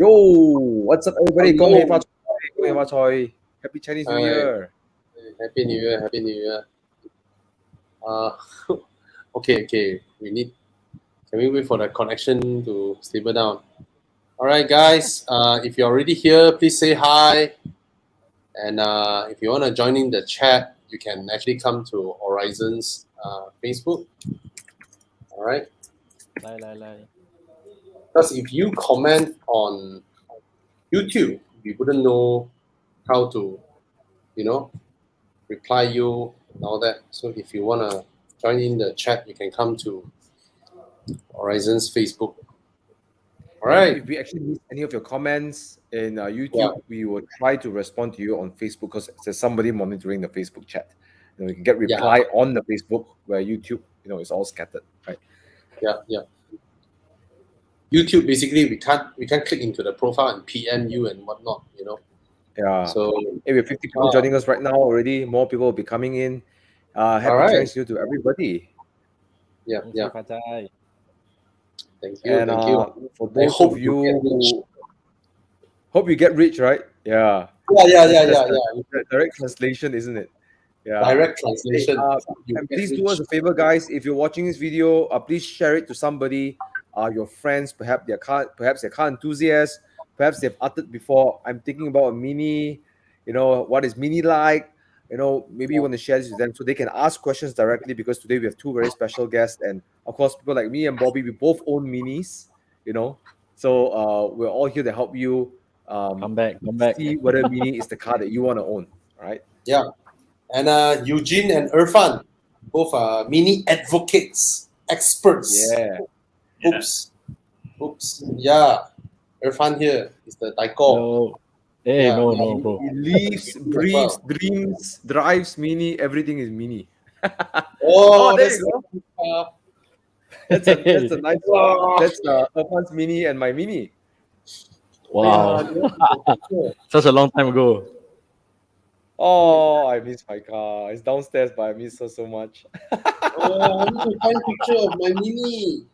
Yo, what's up, everybody? Hello. Happy Chinese New Hi. Year. Happy New Year. Happy New Year. Uh, okay. Can we wait for the connection to stable down? All right, guys. If you're already here, please say hi. And if you want to join in the chat, you can actually come to Horizon's Facebook. All right. Because if you comment on YouTube, we wouldn't know how to, reply you and all that. So if you want to join in the chat, you can come to Horizon's Facebook. All right. If we actually miss any of your comments in YouTube, we will try to respond to you on Facebook because there's somebody monitoring the Facebook chat. You can get reply on the Facebook where YouTube, is all scattered, right? Yeah. YouTube basically we can't click into the profile and PM you and whatnot. Yeah. So we have 50 people joining us right now already. More people will be coming in. Happy Chinese New Year to everybody. Yeah. Thank you. And Thank you. for those of you who hope you get rich, right? Yeah. Yeah. The direct translation, isn't it? Yeah. Direct translation. And please do us a favor, guys. If you're watching this video, please share it to somebody, your friends, perhaps they're car enthusiasts, perhaps they've uttered before. I'm thinking about a Mini. What is Mini like? Maybe you want to share this with them so they can ask questions directly, because today we have two very special guests, and of course people like me and Bobby, we both own Minis. So we're all here to help you. Come back. See whether Mini is the car that you want to own. Right? Yeah. And Eugene and Irfan, both are Mini advocates, experts. Yeah. Oops. Yeah. Irfan here is the Taiko. No, bro. He lives, breathes, dreams, drives Mini. Everything is Mini. There you go. That's a nice one. That's Irfan's Mini and my Mini. Wow. Such a long time ago. Oh, I miss my car. It's downstairs, but I miss her so much. I need to find a picture of my Mini.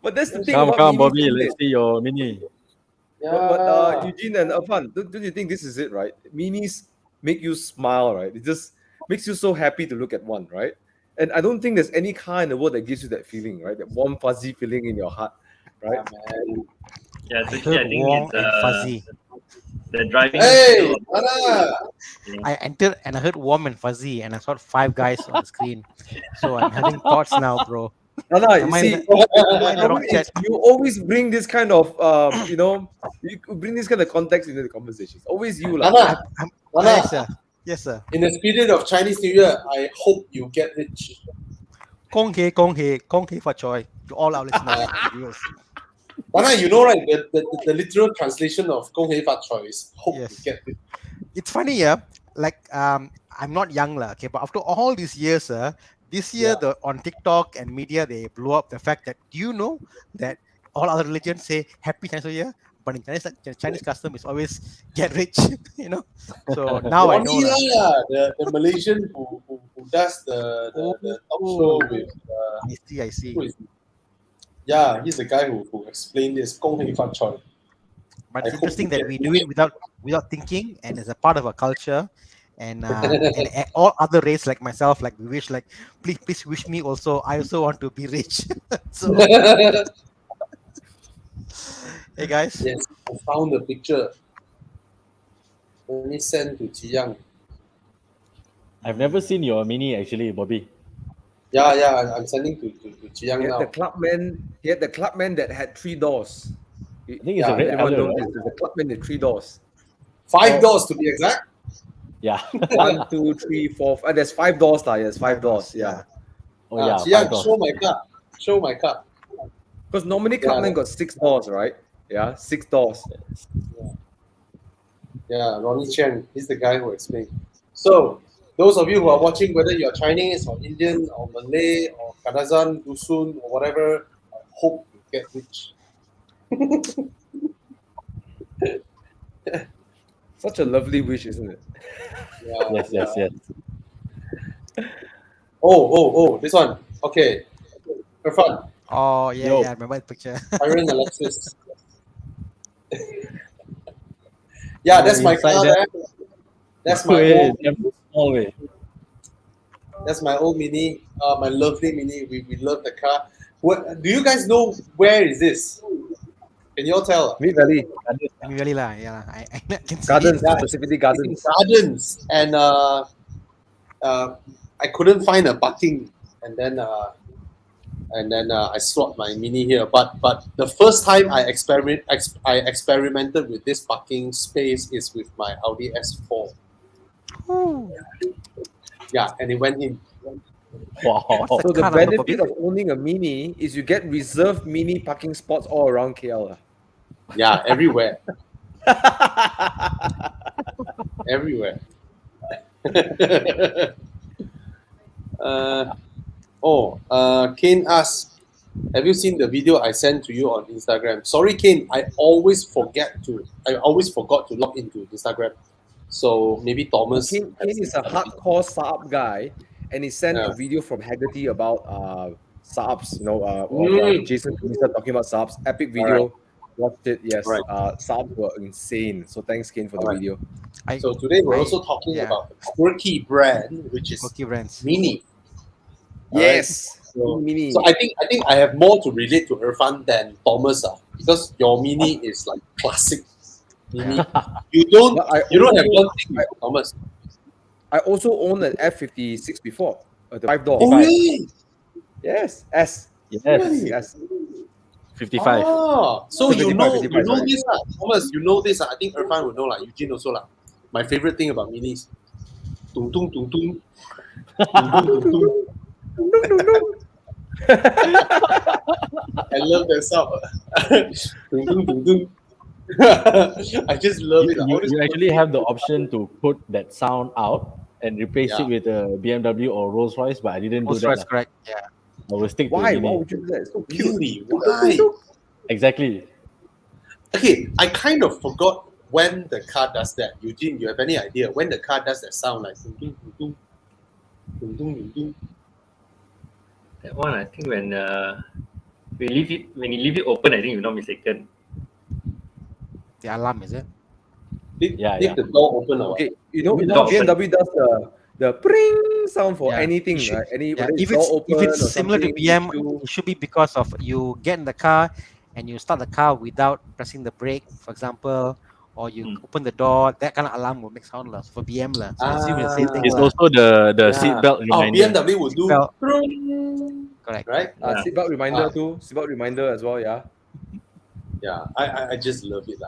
But that's the thing. Come, Bobby. Let's see your Mini. Yeah. But Eugene and Irfan, don't you think this is it, right? Minis make you smile, right? It just makes you so happy to look at one, right? And I don't think there's any car in the world that gives you that feeling, right? That warm, fuzzy feeling in your heart, right? Yeah, I think it's fuzzy. The driving. Hey, I entered and I heard warm and fuzzy, and I saw 5 guys on the screen. So I'm having thoughts now, bro. You see, you always bring this kind of, you bring this kind of context into the conversation. It's always you, like. Yes, sir. In the spirit of Chinese New Year, I hope you get rich. Kong hei for joy to all our listeners. Right, right? The literal translation of Gong Hei Fat Choi is hope you get rich. It's funny, like I'm not young, okay, but after all these years, this year on TikTok and media, they blew up the fact that, do you know that all other religions say Happy Chinese New Year, but in Chinese custom is always get rich, So now I know. The Malaysian who does the talk show with. I see. Yeah, he's the guy who explained this Gong Hei Fat Choi. But it's interesting that we do it without thinking, and as a part of our culture. And all other race like myself, like we wish, like please wish me also. I also want to be rich. So, hey guys. Yes, I found the picture. Let me send to Ziyang. I've never seen your Mini actually, Bobby. Yeah, I'm sending to Ziyang now. He had the Clubman that had 3 doors. I think it's a red color, right? The Clubman with 3 doors. 5 doors to be exact. Yeah. 1, 2, 3, 4. There's 5 doors, Yes, 5 doors. Yeah. Oh yeah. Ziyang, show my car. Because normally Clubman got 6 doors, right? Yeah, 6 doors. Yeah, Ronnie Chen, he's the guy who explained. So, those of you who are watching, whether you're Chinese or Indian or Malay or Kadazan, Dusun or whatever, I hope you get rich. Such a lovely wish, isn't it? Yes. Oh, this one. Okay. For fun. Oh, yeah, I remember the picture. Byron Alexis. Yeah, that's my inside car there. there. That's my Way, old, damn small way. that's my old Mini. My lovely Mini. We love the car. What do you guys know? Where is this? Can you all tell? Mid Valley I mean, really lah, yeah, I can see it. Gardens, Yeah, specifically it's in Gardens. Gardens, and I couldn't find a parking, and then I slot my Mini here. But the first time I experimented with this parking space is with my Audi S4. Ooh. Yeah, and it went in. Wow. What's So the car number, benefit Bobby? of owning a Mini is you get reserved Mini parking spots all around KL. Yeah, everywhere, everywhere. Kane asks, have you seen the video I sent to you on Instagram? Sorry, Kane, I always forgot to log into Instagram. So maybe Thomas. Kane is a hardcore startup guy, and he sent Yeah. a video from Haggerty about startups. Mm. Jason Lisa talking about startups. Epic video. Watched it. Yes. Right. Startups were insane. So thanks, Kane, for the Alright. video. So today we're I- also talking yeah. about the quirky brand, which is Quirky brands. Mini. Yes. So, Mini. so I think I have more to relate to Irfan than Thomas, because your Mini is like classic Mini. You don't But I have also- one thing with Thomas. I also owned an F56 before. The 5-door. Oh really? Yes. S. Yes. Really? Yes. 55. Ah, so you 55, know 55, sorry. this Thomas, you know this. I think Irfan would know Eugene also My favorite thing about Minis. Tung tung tung tung. Tung tung tung tung. I love that sound. Tung tung tung tung. I just love it. You actually have the option to put that sound out and replace Yeah. it with a BMW or Rolls Royce, but I didn't do Rolls that. Royce, lah. correct. Yeah. I will stick to Why? the Why Mini. would you do that? It's so cute. Really? Why? Exactly. Okay, I kind of forgot when the car does that. Eugene, you have any idea when the car does that sound like tung tung tung tung tung tung tung tung? That one, I think when you leave it open, I think you're not mistaken. The alarm, is it? Did Yeah. the door open or what? Okay, you know Door open. BMW does the pring sound for Yeah. anything, It should- right? Any Yeah. whether If door it's open or similar to something, BM, issue. it should be because of you get in the car and you start the car without pressing the brake, for example, or you open the door. That kind of alarm will make sound lah for BM lah. So assume the same thing It's lah. also the Yeah. seatbelt reminder. BMW would do Seatbelt. prung, Correct. right? Yeah. Seatbelt reminder Ah. too. Seatbelt reminder as well. Yeah. Yeah, I just love it.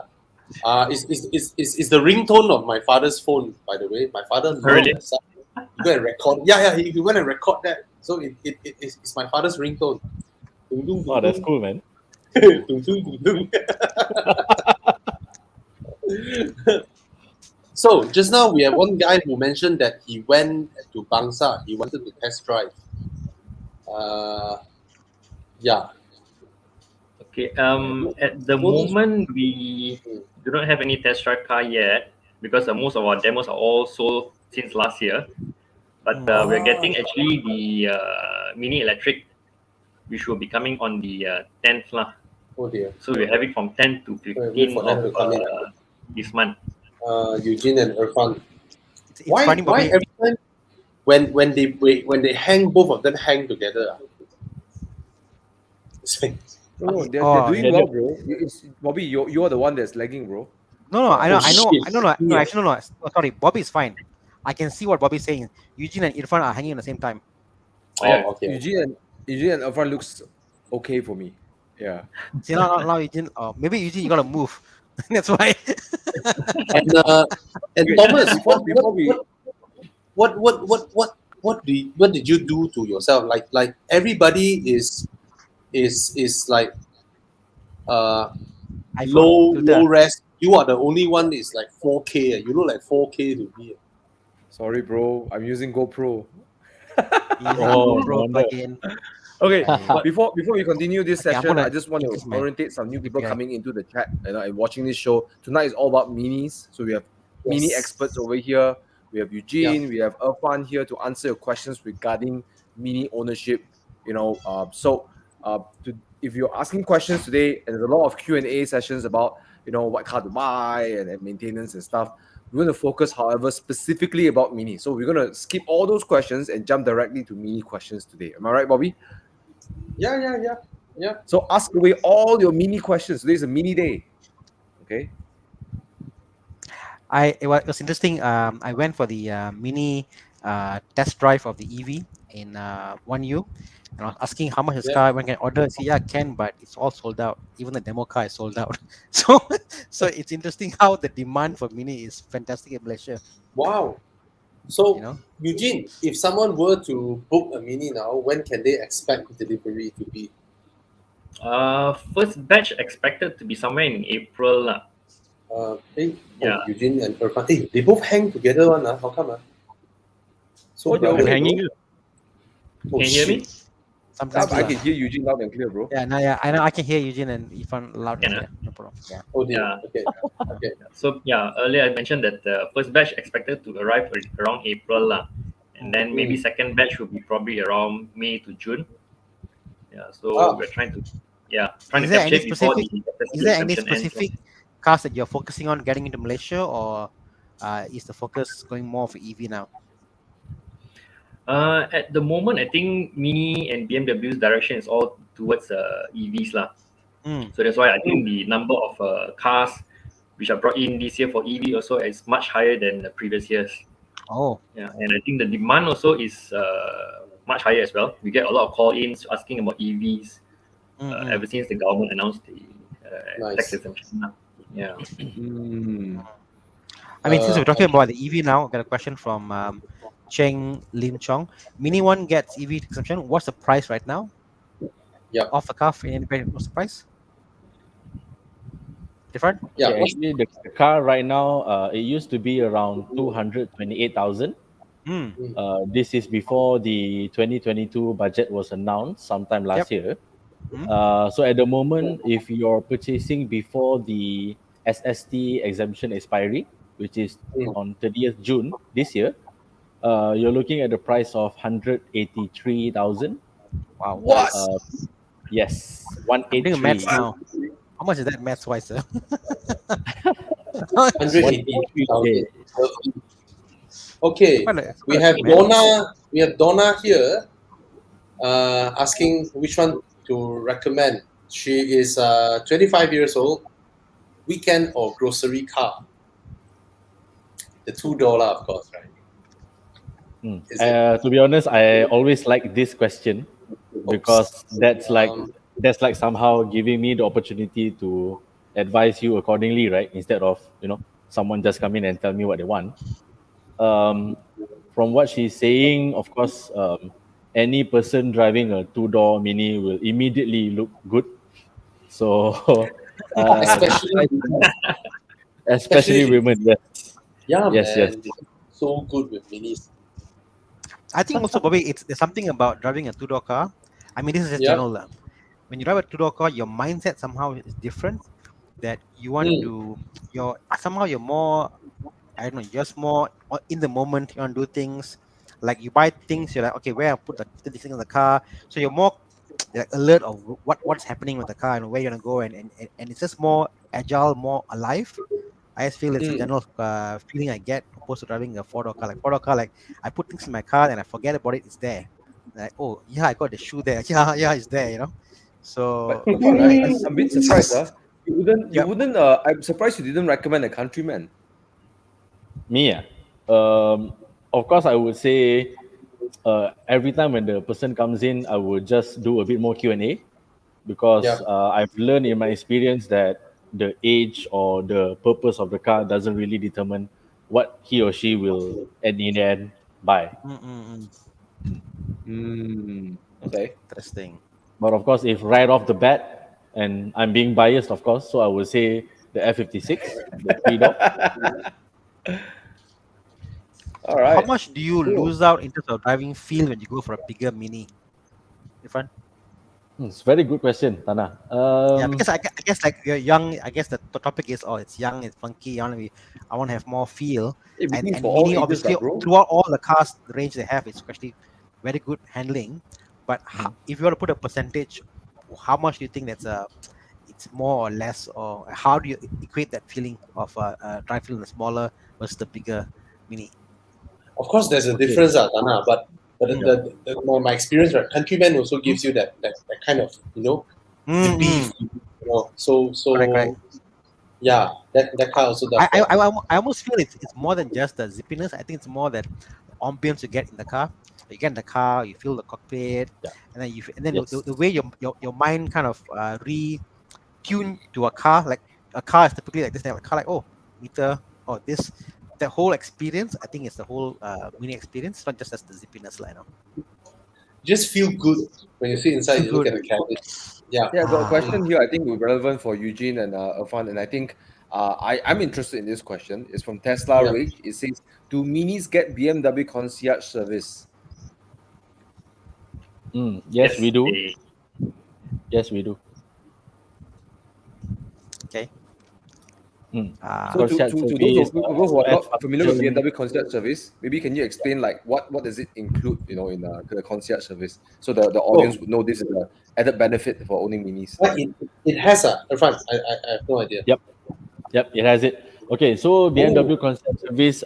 It's the ringtone of my father's phone, by the way. My father loved Really? that sound. He go and record. Yeah, he went and record that. So it's my father's ringtone. Dun, dun, dun, Oh, that's dun. cool, man. Dun, dun, dun, dun. So just now we have one guy who mentioned that he went to Bangsa. He wanted to test drive. Yeah. Okay. At the moment, we do not have any test drive car yet because most of our demos are all sold since last year. But we're getting actually the Mini Electric, which will be coming on the 10th lah. Oh dear. So we have it from 10 to Wait 15 for them to come in. this month. Eugene and Irfan. It's Why funny, Bobby. every time when they hang, both of them hang together? It's like, No, they're Oh, doing yeah. well, bro. Bobby, you are the one that's lagging, bro. No, I know. shit. No, Yeah. actually, no. Oh, sorry, Bobby is fine. I can see what Bobby's saying. Eugene and Irfan are hanging at the same time. oh, okay. Eugene and Irfan looks okay for me. Yeah. See now, Eugene. Maybe Eugene, you gotta move. That's why. And Thomas, Before we what did you do to yourself? Like everybody is like iPhone low filter. res. You are the only one is like 4K. You look like 4K to me. sorry, bro. I'm using GoPro. Easy, Oh, bro, no wonder. plug in. Okay, before we continue this Okay, I'm session, gonna I just want to take this, man. orientate some new people Okay. coming into the chat and watching this show. Tonight is all about minis. So we have mini Yes. experts over here. We have Eugene, we have Irfan here to answer your questions regarding mini ownership. If you're asking questions today, and there's a lot of Q&A sessions about what car to buy and maintenance and stuff. We're going to focus, however, specifically about Mini. So we're going to skip all those questions and jump directly to Mini questions today. Am I right, Bobby? Yeah. So ask away all your Mini questions. Today's a Mini day. Okay. It was interesting. I went for the mini test drive of the EV in 1U, and I was asking how much is Yeah. car when can I order. See, yeah, can, but it's all sold out. Even the demo car is sold out. So, so it's interesting how the demand for mini is fantastic in Malaysia. Wow. So, You know, Eugene, if someone were to book a Mini now, when can they expect delivery to be? First batch expected to be somewhere in April lah. Yeah. Eugene and Irfan. Hey, they both hang together one. How come? So Oh, they're I'm okay, hanging. bro. Oh, Can you hear me? shit. sometimes I can hear Eugene loud and clear, bro. yeah, no, yeah, I know I can hear Eugene and Ifan loud and Can clear. No problem. Yeah. Oh dear. Yeah. Okay. So earlier I mentioned that the first batch expected to arrive around April lah, and then maybe second batch will be probably around May to June. Yeah, so we're trying to Is there capture any it before specific? the Is there any exemption ends. specific cars that you're focusing on getting into Malaysia, or is the focus going more for EV now? At the moment, I think Mini and BMW's direction is all towards EVs lah. So that's why I think the number of cars which are brought in this year for EV also is much higher than the previous years. Oh, Yeah, and I think the demand also is much higher as well. We get a lot of call-ins asking about EVs ever since the government announced the tax exemption. Yeah. I mean, since we're talking about the EV now, I got a question from Cheng Lim Chong. Mini One gets EV exemption. What's the price right now? Yeah. Off the cuff, what's the price? Different? Yeah. Okay, actually, the car right now, it used to be around 228,000. This is before the 2022 budget was announced sometime last year. So at the moment, if you're purchasing before the SST exemption expiry, which is on 30th June this year, you're looking at the price of 183,000. Wow. What? Yes, I'm doing 183. maths now. How much is that maths wise, sir? 183,000. Okay. We have Maths. Donna. We have Donna here, asking which one to recommend. She is 25 years old. Weekend or grocery car? The $2, of course, right? To be honest, I always like this question because that's like somehow giving me the opportunity to advise you accordingly, right? Instead of someone just come in and tell me what they want. From what she's saying, of course, any person driving a two-door Mini will immediately look good. So, especially women, yes. Yeah, Yes. man. So good with Minis. I think also, Bobby, there's something about driving a two-door car. I mean, this is just general. When you drive a two-door car, your mindset somehow is different. That you want to, you're more, I don't know, just more in the moment. You want to do things like you buy things. You're like, okay, where I put the thing in the car. So you're more like alert of what's happening with the car and where you're gonna go, and it's just more agile, more alive. I just feel it's a general feeling I get opposed to driving a four-door car. Like four-door car, like I put things in my car and I forget about it. It's there. Like, oh yeah, I got the shoe there. Yeah, it's there. You know. So I'm a bit surprised, You wouldn't. I'm surprised you didn't recommend a Countryman. Me, of course, I would say every time when the person comes in, I would just do a bit more Q&A because I've learned in my experience that the age or the purpose of the car doesn't really determine what he or she will at the end buy. Okay. Interesting. But of course, if right off the bat, and I'm being biased, of course, so I would say the F56, the three-door. All right. How much do you lose out in terms of driving feel when you go for a bigger Mini? Different? It's a very good question, Tana. Because I guess like you're young. I guess the topic is it's young, it's funky. I want to have more feel. And Mini obviously throughout all the cars, the range they have is actually very good handling. But if you were to put a percentage, how much do you think that's it's more or less, or how do you equate that feeling of driving the smaller versus the bigger Mini? Of course, there's a Okay. difference, Tana, but my experience, right, Countryman also gives you that kind of zippy, so Correct. yeah, that car also does that. I almost feel it's more than just the zippiness. I think it's more that the ambience you get in the car. You get in the car, you feel the cockpit, Yeah. and then Yes. the way your mind kind of retune to a car. Like a car is typically like this type of car, like, oh, meter, or this. The whole experience, I think, is the whole Mini experience, not just as the zippiness, like, You just feel good when you sit inside. feel You look good. at the cabin. Yeah. Yeah, I got a Ah, question here. I think will be relevant for Eugene and Irfan, and I think I'm interested in this question. It's from Tesla Yeah. Rage. It says, "Do Minis get BMW concierge service?" Yes, we do. they Yes, we do. okay. Mm. So Concierge to those service, who are SOS not familiar with function. BMW concierge service, maybe can you explain like what does it include? In the concierge service, so the Oh, audience would know this is the added benefit for owning Minis. but it has Irfan. I have no idea. Yep, yep, it has it. Okay, so Oh, BMW concierge service,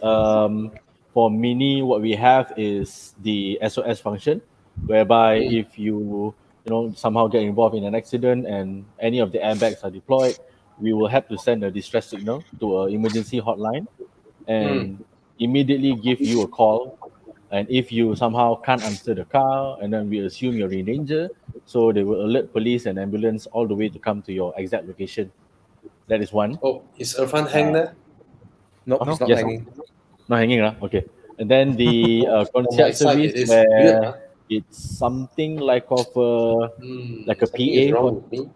for Mini, what we have is the SOS function, whereby mm, if you somehow get involved in an accident and any of the airbags are deployed, we will have to send a distress signal to an emergency hotline mm. and immediately give you a call. And if you somehow can't answer the car, and then we assume you're in danger, so they will alert police and ambulance all the way to come to your exact location. That is one. Oh, is Irfan hang Uh, there? Nope, No. he's not yes, hanging. not hanging, lah. Okay. And then the On my concierge side, service it is weird, where huh? it's something like a Something is PA for, wrong with me.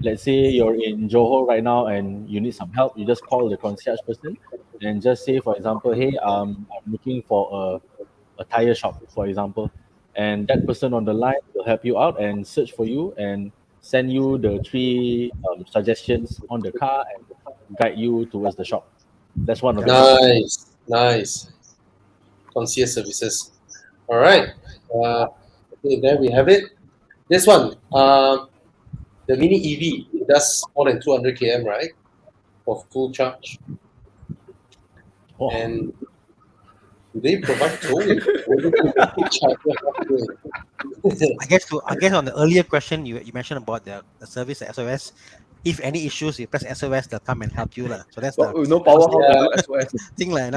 let's say you're in Johor right now and you need some help, you just call the concierge person and just say, for example, hey, I'm looking for a tire shop, for example, and that person on the line will help you out and search for you and send you the three suggestions on the car and guide you towards the shop. That's one of the Correct. functions. Nice. Concierge services. All right. Okay, there we have it. This one, the Mini EV, it does more than 200 km, right? For full charge. Oh, And do they provide towing? I guess on the earlier question you mentioned about the service, the SOS. If any issues, you press SOS, they'll come and help you, lah. So that's But the with no first power, how to Yeah. do SOS? thing, lah.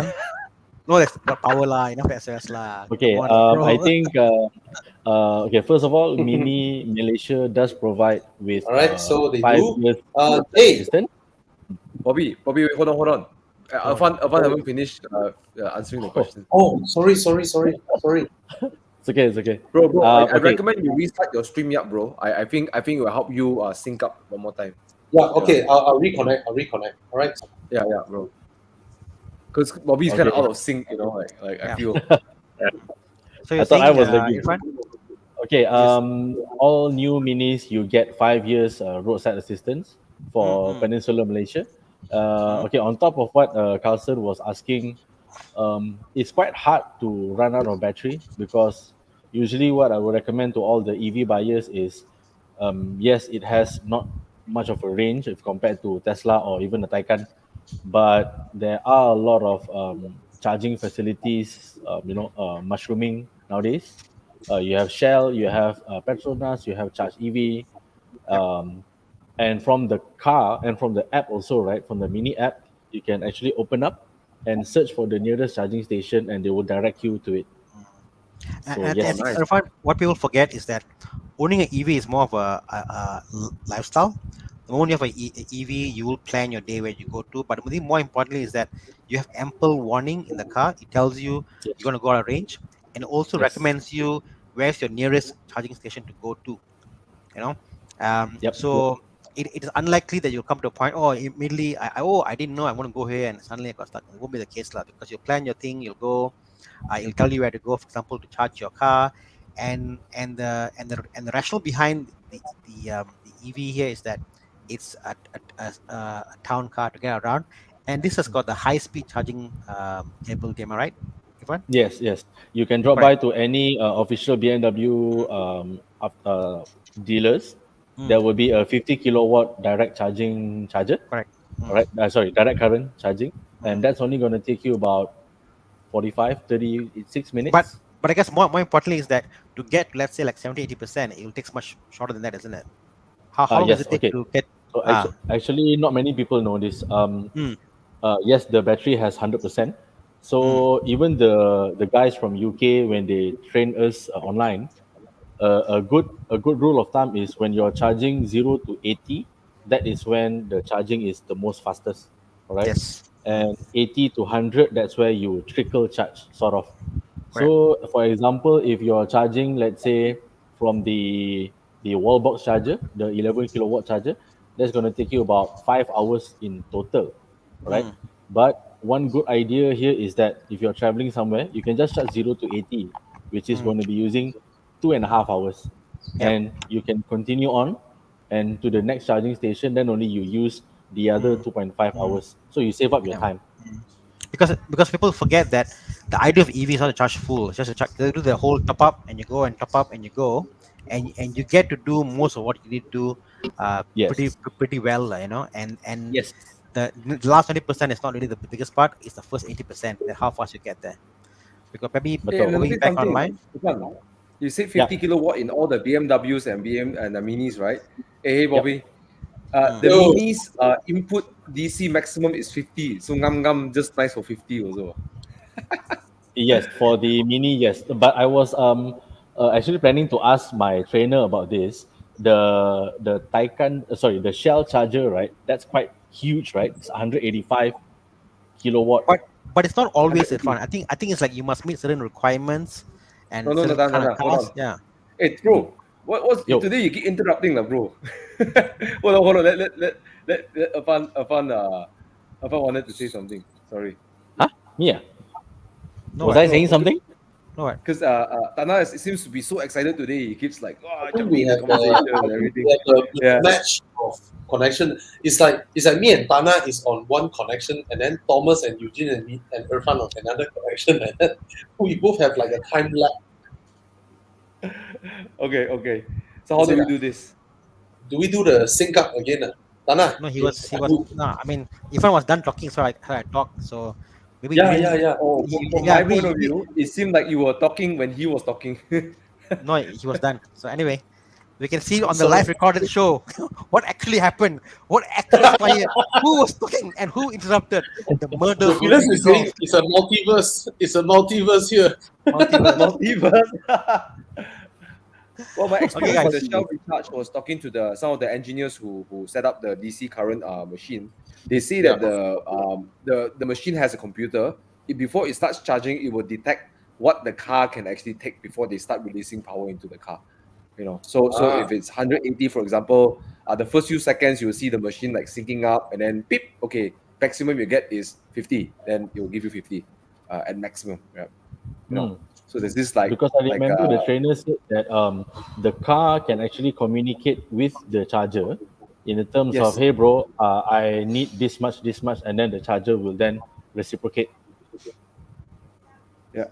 No, that's got power, lah. Enough SOS, lah. okay. Come on, lah, bro. I think okay. First of all, Mini Malaysia does provide with All right, so they 5 years do. roadside Hey, assistance. Bobby, wait, hold on. Irfan haven't finished answering the question. oh, sorry. It's okay. It's okay. Bro, I Okay. recommend you restart your stream up, bro. I think it will help you sync up one more time. Yeah, okay, I'll reconnect. All right. Yeah, bro. Because Bobby's kind of Okay. out of sync, like I Yeah. feel. So you're I thought I saying, was lagging. Irfan? Okay. Yes. All new Minis you get 5 years roadside assistance for Mm-hmm. Peninsular Malaysia. Okay. On top of what Carlson was asking, it's quite hard to run out of battery because usually what I would recommend to all the EV buyers is, yes, it has not much of a range if compared to Tesla or even the Taycan, but there are a lot of charging facilities, mushrooming nowadays. You have Shell, you have Petronas, you have Charge EV, Yep. and from the car and from the app also, right? From the Mini app, you can actually open up and search for the nearest charging station, and they will direct you to it. So And I yes, think, nice. Irfan, what people forget is that owning an EV is more of a lifestyle. The moment you have a EV, you will plan your day where you go to. But I think more importantly is that you have ample warning in the car. It tells you yes, you're going to go out of range, and also yes, recommends you where's your nearest charging station to go to. You know, yep. so it is unlikely that you'll come to a point. Oh, immediately, I didn't know I'm going to go here, and suddenly I got stuck. It won't be the case, lah, because you plan your thing. You'll go. It'll tell you where to go, for example, to charge your car, and the rationale behind the EV here is that it's a town car to get around, and this has got the high speed charging capability. Am I right, Ivan? Yes. You can drop Correct. by to any official BMW dealers there will be a 50 kilowatt direct charging charger. Correct. All right. Sorry, direct current charging. And that's only going to take you about 36 minutes. But I guess more importantly is that to get, let's say, like 70-80%, it will take much shorter than that, isn't it? How long does Yes, it take okay. to get? So actually, not many people know this. Yes, the battery has 100%. So even the guys from UK, when they train us online, a good rule of thumb is when you're charging 0 to 80, that is when the charging is the most fastest. All right, Yes. and 80 to 100, that's where you trickle charge, sort of. Correct. So, for example, if you're charging, let's say, from the wall box charger, the 11 kilowatt charger, that's going to take you about 5 hours in total, right? But one good idea here is that if you're traveling somewhere, you can just charge 0 to 80, which is going to be using 2.5 hours, Yep. and you can continue on and to the next charging station. Then only you use the other 2.5 hours, so you save up your Yeah. time. Because people forget that the idea of EV is not to charge full. It's just to charge, they do the whole top up and you go and top up and you go, and you get to do most of what you need to do, Yes. pretty well, and Yes. the last 20% is not really the biggest part. It's the first 80% that how fast you get there. Because maybe Betul. and going notice back something. online, Ivan, you said 50 kilowatt in all the BMWs and the Minis, right? Hey, Bobby. The Yo. Minis input DC maximum is 50. So ngam just nice for 50 also. Yes, for the mini, yes. But I was actually planning to ask my trainer about this. The Taycan, the Shell charger, right? That's quite huge, right? It's 185 kilowatt. but it's not always 180. fun. I think it's like you must meet certain requirements and No, certain kind of hold on. tasks. Yeah. Hey, bro, what's Yo. today? You keep interrupting, bro. Hold on. Let Afan wanted to say something. Sorry. Huh? Me? No, Was what? I saying something? No, what? Because Tana seems to be so excited today. He keeps like, We jumping have the conversation and everything. we have a Yeah. mismatch of connection. It's like me and Tana is on one connection, and then Thomas and Eugene and me and Irfan on another connection, and then we both have like a time lag. Okay. So how do we do this? Do we do the sync up again? Tana? No, he was. No, I mean, Ifan was done talking, so I talked. So maybe Yeah, you didn't- yeah. Oh, from my point of view, it seemed like you were talking when he was talking. No, he was done. So anyway, we can see on the Sorry. live recorded show what actually happened, what actually transpired, who was talking and who interrupted. The murder The will villain be is saying resolved. it's a multiverse. It's a multiverse here. Multiverse. Multiverse. Well, my experience guys. with the Shell Recharge was talking to some of the engineers who set up the DC current machine. They say that the machine has a computer. Before it starts charging, it will detect what the car can actually take before they start releasing power into the car. So if it's 180, for example, the first few seconds you will see the machine like syncing up, and then beep. Okay, maximum you get is 50. Then it will give you 50 at maximum. Yeah. So there's this because I remember the trainer said that the car can actually communicate with the charger in the terms Yes. of, hey bro, I need this much, and then the charger will then reciprocate. Yeah.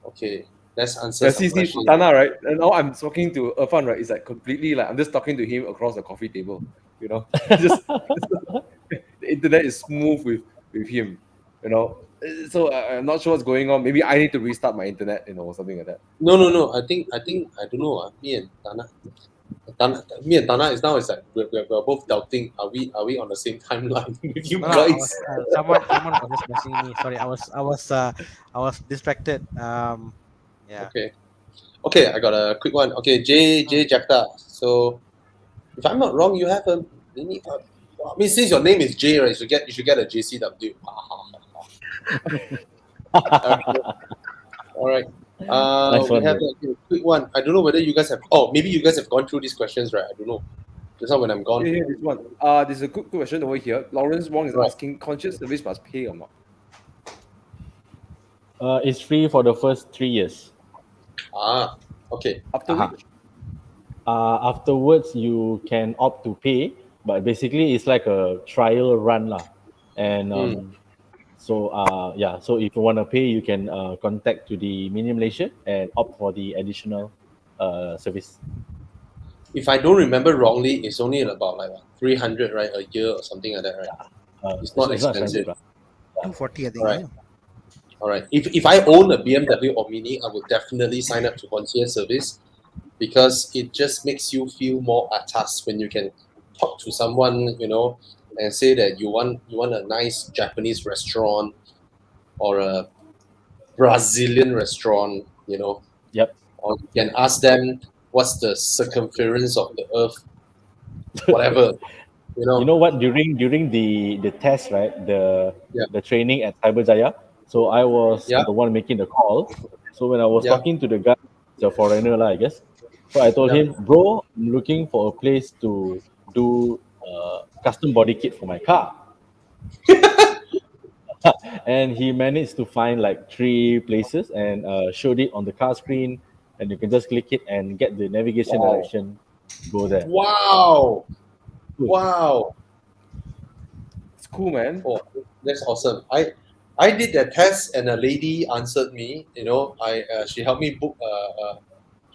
Okay. Let's answer some See, questions. Tana, right? And now I'm talking to Irfan, right? It's like completely like I'm just talking to him across the coffee table. Just the internet is smooth with him. So I'm not sure what's going on. Maybe I need to restart my internet, or something like that. No. I think I don't know. Me and Tana is now is like we're both doubting. Are we on the same timeline with you No, guys? someone was just messaging me. Sorry, I was distracted. Yeah. Okay. I got a quick one. Okay, J Jakta. So if I'm not wrong, you have a mini. I mean, since your name is J, right? You should get a JCW. Okay. All right. Nice We one, have bro. a quick one. I don't know whether you guys have. Oh, maybe you guys have gone through these questions, right? I don't know. Just now when I'm gone. Here, this one. There's a good question over here. Lawrence Wong is Right. asking, conscious service must pay or not? It's free for the first 3 years. Okay. After which? Afterwards, you can opt to pay, but basically it's like a trial run lah. And so if you want to pay, you can contact to the Mini Malaysia and opt for the additional service. if I don't remember wrongly, it's only about like 300, right, a year or something like that, right? It's not expensive. Right? 240, I think. All right. All right. If I own a BMW or Mini, I would definitely sign up to concierge service because it just makes you feel more atas when you can talk to someone, and say that you want a nice Japanese restaurant or a Brazilian restaurant, Yep. or you can ask them what's the circumference of the earth, whatever, You know what? During the test, right? Yeah. The training at Cyberjaya. So I was Yeah. the one making the call. So when I was Yeah. talking to the guy, the foreigner lah, I guess. So I told Yeah. him, bro, I'm looking for a place to do custom body kit for my car. And he managed to find like 3 places and showed it on the car screen, and you can just click it and get the navigation Wow. direction. Go there. Wow. Good. Wow. It's cool, man. Oh, that's awesome. I did that test and a lady answered me. She helped me book.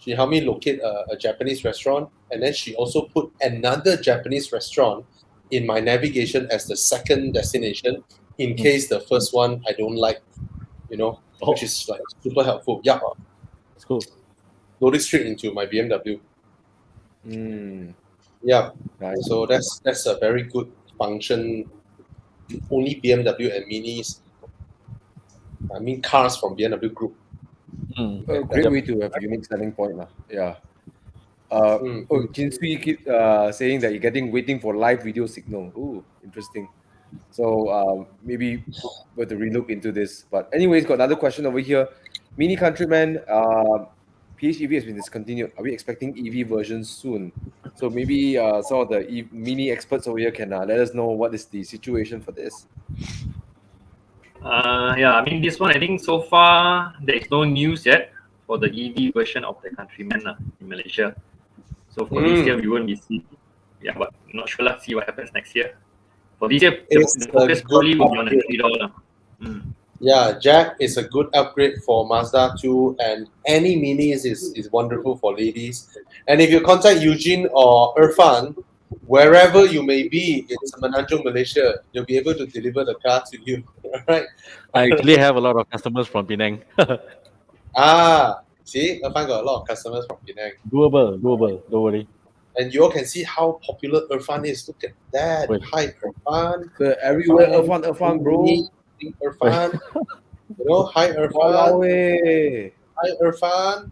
She helped me locate a Japanese restaurant, and then she also put another Japanese restaurant in my navigation as the second destination in case the first one I don't like. Which is like super helpful. Yeah, It's cool. loaded straight into my BMW. Mm, Yeah, nice. so that's a very good function. Only BMW and Minis. I mean, cars from BMW Group. A great way to have a unique selling point, lah. Yeah. Mm, Jinsui keep saying that you're waiting for live video signal. Ooh, interesting. So maybe we're to relook into this. But anyways, got another question over here. Mini Countryman, PHEV has been discontinued. Are we expecting EV versions soon? So maybe some of the Mini experts over here can let us know what is the situation for this. Yeah, I mean, this one, I think so far there is no news yet for the EV version of the Countryman in Malaysia. So for this year, we won't be seeing. Yeah, but not sure. Let's see what happens next year. For this year, It's the a focus good probably will be on the upgrade. $3. Yeah, Jack is a good upgrade for Mazda 2, and any Minis is wonderful for ladies. And if you contact Eugene or Irfan, wherever you may be in Semenanjung, Malaysia, they'll be able to deliver the car to you. Right? I actually have a lot of customers from Penang. See, Irfan got a lot of customers from Penang. Doable. Don't worry. And you all can see how popular Irfan is. Look at that. Wait. Hi, Irfan. Everywhere, Irfan, bro. Irfan. Hi, Walao Irfan. eh. Hi, Irfan.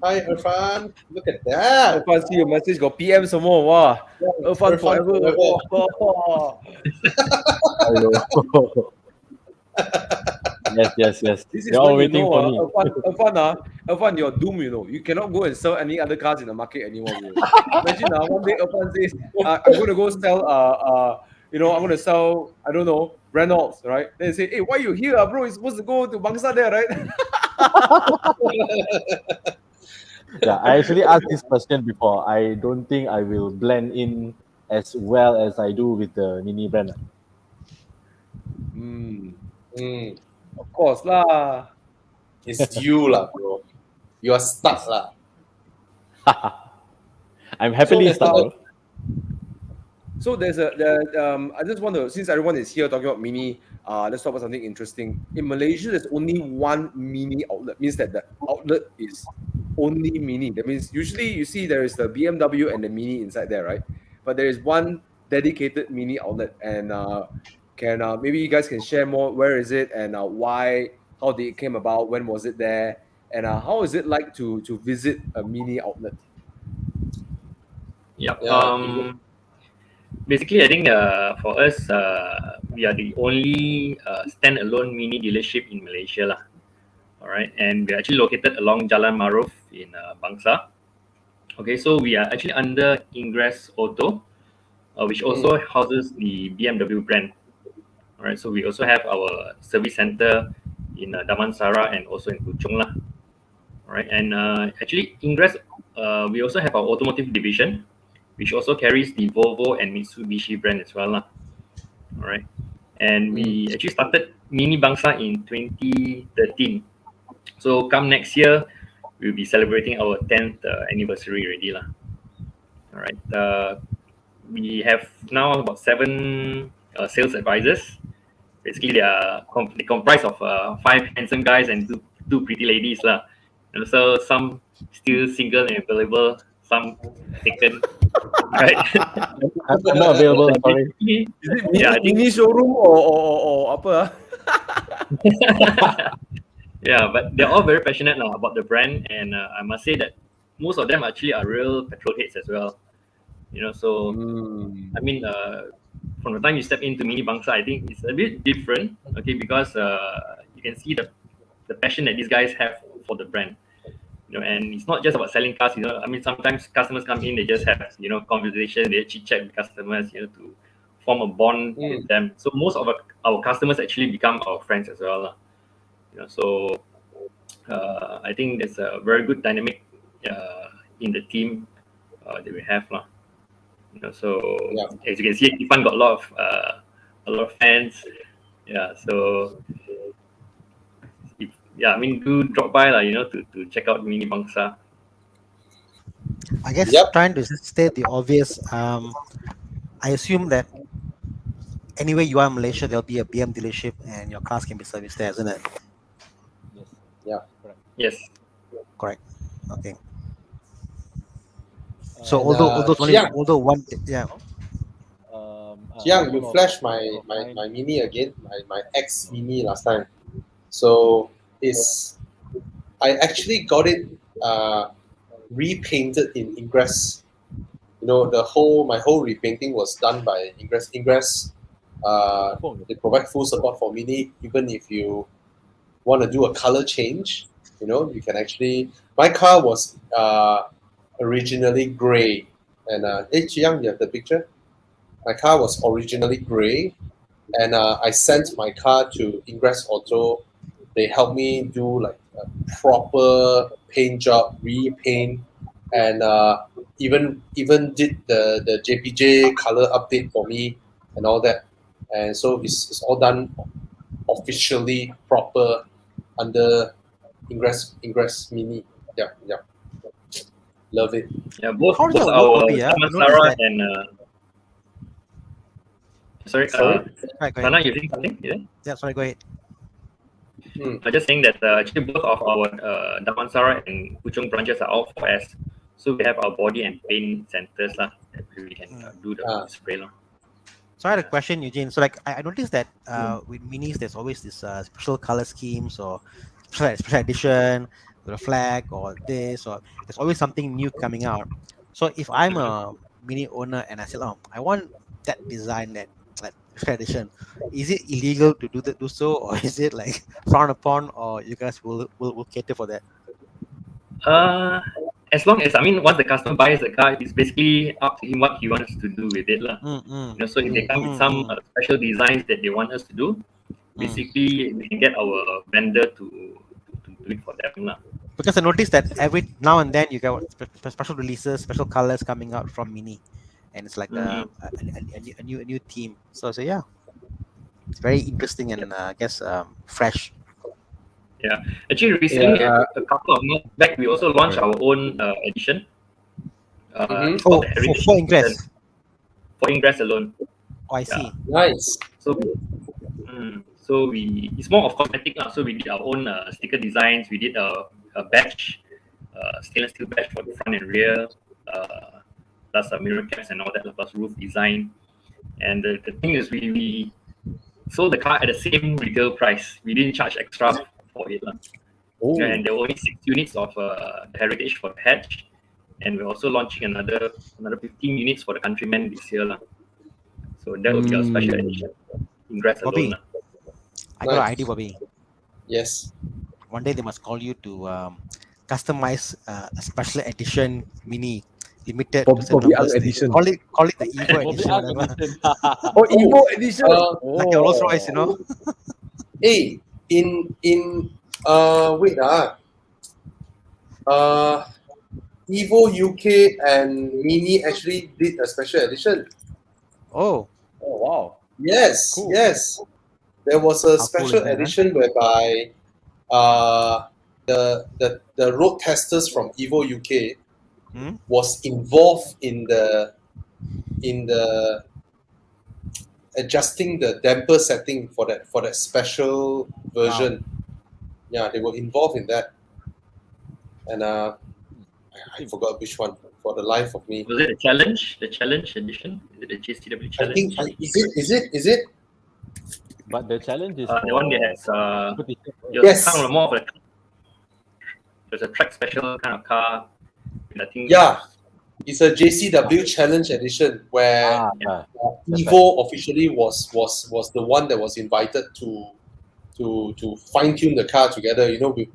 Hi, Irfan. Look at that. Irfan, see your message got PM some more. Wow. Irfan forever. Oh. Hello. Yes. This is They're all when you waiting know, for me. Irfan, you're doomed, You cannot go and sell any other cars in the market anymore, bro. Imagine one day Irfan says, I'm going to go sell, I'm going to sell, I don't know, Reynolds, right? Then they say, hey, why you here, bro? You're supposed to go to Bangsa there, right? Yeah, I actually asked this question before. I don't think I will blend in as well as I do with the Mini brand. Of course lah. It's you lah, bro. You are stuck lah. I'm happily stuck, bro. So I just want to, since everyone is here talking about Mini, let's talk about something interesting. In Malaysia, there's only one Mini outlet. Means that the outlet is only Mini. That means usually you see there is the BMW and the Mini inside there, right? But there is one dedicated Mini outlet, and maybe you guys can share more. Where is it, and why? How did it came about? When was it there? And how is it like to visit a Mini outlet? Yep. Yeah. Basically, I think for us, we are the only standalone Mini dealership in Malaysia lah. All right, and we're actually located along Jalan Maruf in Bangsa. Okay, so we are actually under Ingress Auto, which also houses the BMW brand. All right, so we also have our service center in Damansara and also in Puchong lah. All right, and actually Ingress, we also have our automotive division, which also carries the Volvo and Mitsubishi brand as well lah. All right, and we actually started Mini Bangsa in 2013. So come next year, we'll be celebrating our 10th anniversary already lah. All right. We have now about 7 sales advisors. Basically, they comprise of 5 handsome guys and two pretty ladies lah. And so some still single and available, some taken. Right. I'm not available. Sorry. Basically, Is it mini, Yeah, I think- mini showroom or apa? yeah, but they're all very passionate now about the brand, and I must say that most of them actually are real petrol heads as well. So I mean, from the time you step into Mini Bangsa, I think it's a bit different, okay, because you can see the passion that these guys have for the brand. And it's not just about selling cars. I mean, sometimes customers come in, they just have conversation, they chit chat with customers, to form a bond with them. So most of our customers actually become our friends as well, lah. So I think there's a very good dynamic in the team that we have, lah. So as you can see, Ifan got a lot of fans. Yeah, so I mean, do drop by lah, to check out Mini Bangsa. I guess trying to state the obvious. I assume that anywhere you are in Malaysia, there'll be a BM dealership, and your cars can be serviced there, isn't it? Yes. Correct. Okay. So although one, yeah. Jiang, you flashed my Mini again, my X Mini last time. So I actually got it repainted in Ingress. My whole repainting was done by Ingress. Ingress, they provide full support for Mini, even if you want to do a color change. You can actually. My car was originally gray, and Jiang, you have the picture. My car was originally gray, and I sent my car to Ingress Auto. They helped me do like a proper paint job, repaint, and even did the JPJ color update for me and all that. And so it's all done officially proper under Ingress Mini. Yeah. Love it. Yeah, both How does that our work, Bobby, yeah? Damansara and sorry, Right, go Sana, ahead. you think something? Yeah, sorry, go ahead. I'm just saying that actually both of our Damansara and Puchong branches are all 4S. So we have our body and paint centers lah, that we can do the spray lah. So I had a question, Eugene. So like I noticed that with minis, there's always this special color schemes or special edition with a flag or this, or there's always something new coming out. So if I'm a mini owner and I say, oh, I want that design, that special edition, is it illegal to do so, or is it like frowned upon, or you guys will cater for that? As long as once the customer buys the car, it's basically up to him what he wants to do with it lah. So if they come with some special designs that they want us to do, basically we can get our vendor to do it for them lah. Because I noticed that every now and then you get special releases, special colors coming out from Mini, and it's like a new theme. So yeah, it's very interesting and I guess fresh. Yeah, actually recently, a couple of months back, we also launched our own edition. For Ingress. For Ingress alone. Oh, I see. Nice. So it's more of cosmetic lah. So we did our own sticker designs. We did a badge, stainless steel badge for the front and rear, plus mirror caps and all that, plus roof design. And the thing is, we sold the car at the same retail price. We didn't charge extra for it. And there were only 6 units of heritage for the hatch, and we're also launching another 15 units for the Countryman this year. So that will be our special edition. Ingress Bobby, alone. I got an idea, Bobby. Yes. One day they must call you to customize a special edition Mini limited Bobby Ang edition. Call it the Evo edition. Oh, Evo edition. Like your Rolls Royce, Hey, in wait Evo UK and Mini actually did a special edition. Oh wow. Yes, cool. Yes. There was a special cool is that, edition whereby the road testers from Evo UK was involved in the adjusting the damper setting for that special version. Yeah, they were involved in that, and I forgot which one for the life of me. Was it the challenge? The challenge edition? Is it the JCW I challenge? think is it? But the challenge is the one that has competition, right? it was Yes. kind of more of a, it was a track special kind of car. And I think Yeah, it's a JCW Challenge Edition where Yeah. Evo officially was the one that was invited to fine tune the car together. You know, with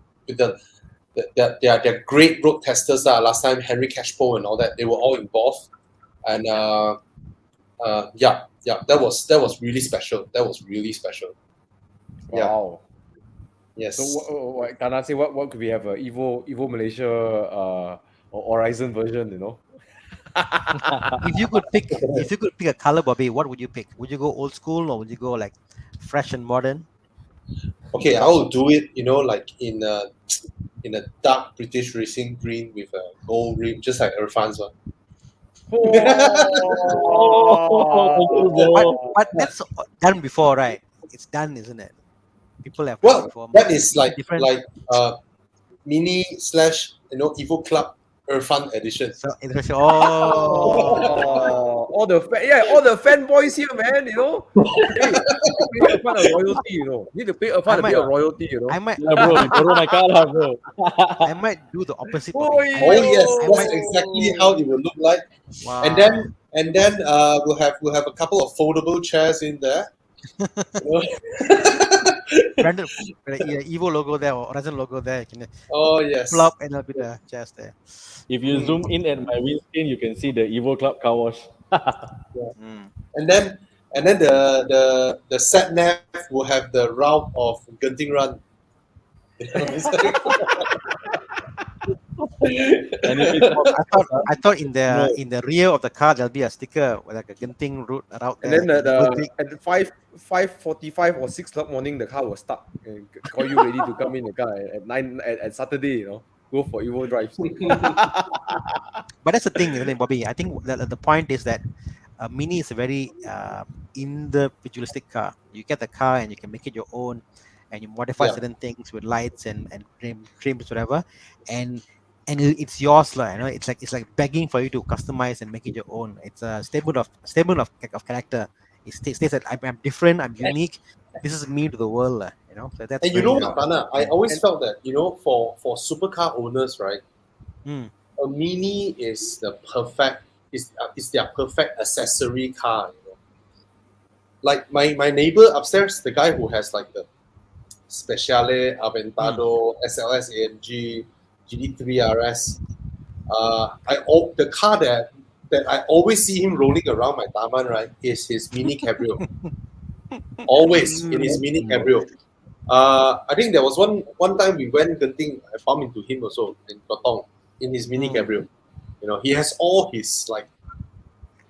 their great road testers. Last time Henry Cashpo and all that, they were all involved, and yeah, that was really special. That was really special. Yeah. Wow. Yes. So what Tana say? What could we have? Evo Malaysia or Horizon version? You know. If you could pick a color, Bobby, what would you pick? Would you go old school or would you go like fresh and modern? Okay, I will do it. You know, like in a dark British racing green with a gold rim, just like Irfan's one. But that's done before, right? It's done, isn't it? People have done Well, before. that is like different. mini / Evo Club Irfan edition. So it's all the fanboys here, man. You know, hey, pay Irfan a royalty. You know, need to pay Irfan a bit of royalty. You know. I might Yeah, bro, you borrow my car, lah, bro. I might do the opposite. Oh, Bobby. Oh yes, I that's might- exactly how it will look like. Wow. And then we'll have a couple of foldable chairs in there. You know? branded Evo logo there or Horizon logo there. You can Oh yes. pull up and there'll be the chairs there. If you zoom in at my windscreen, you can see the Evo Club car wash. And then the sat nav will have the route of Genting Run. And if it's I thought in the rear of the car there'll be a sticker with like a Genting route And there. then at 5:45 or 6 o'clock morning, the car will start and call you ready to come in the car at 9 at Saturday. You know, go for Evo drives. But that's the thing, isn't it, Bobby? I think the point is that Mini is a very individualistic car. You get the car and you can make it your own, and you modify certain things with lights and trims, whatever, and it's yours, lah. You know, it's like begging for you to customize and make it your own. It's a statement of character. It states that I'm different, I'm unique. This is me to the world, lah. You know. So that's And you know, very, Tana, I always felt that, you know, for supercar owners, right, a Mini is their perfect accessory car. You know? Like my neighbor upstairs, the guy who has like the Speciale, Aventador, SLS AMG, GD3 RS, the car that I always see him rolling around my Taman, right, is his Mini Cabrio. Always in his Mini Cabrio. I think there was one time we went Genting, I bumped into him also in Kotong in his Mini Cabrio. You know, he has all his like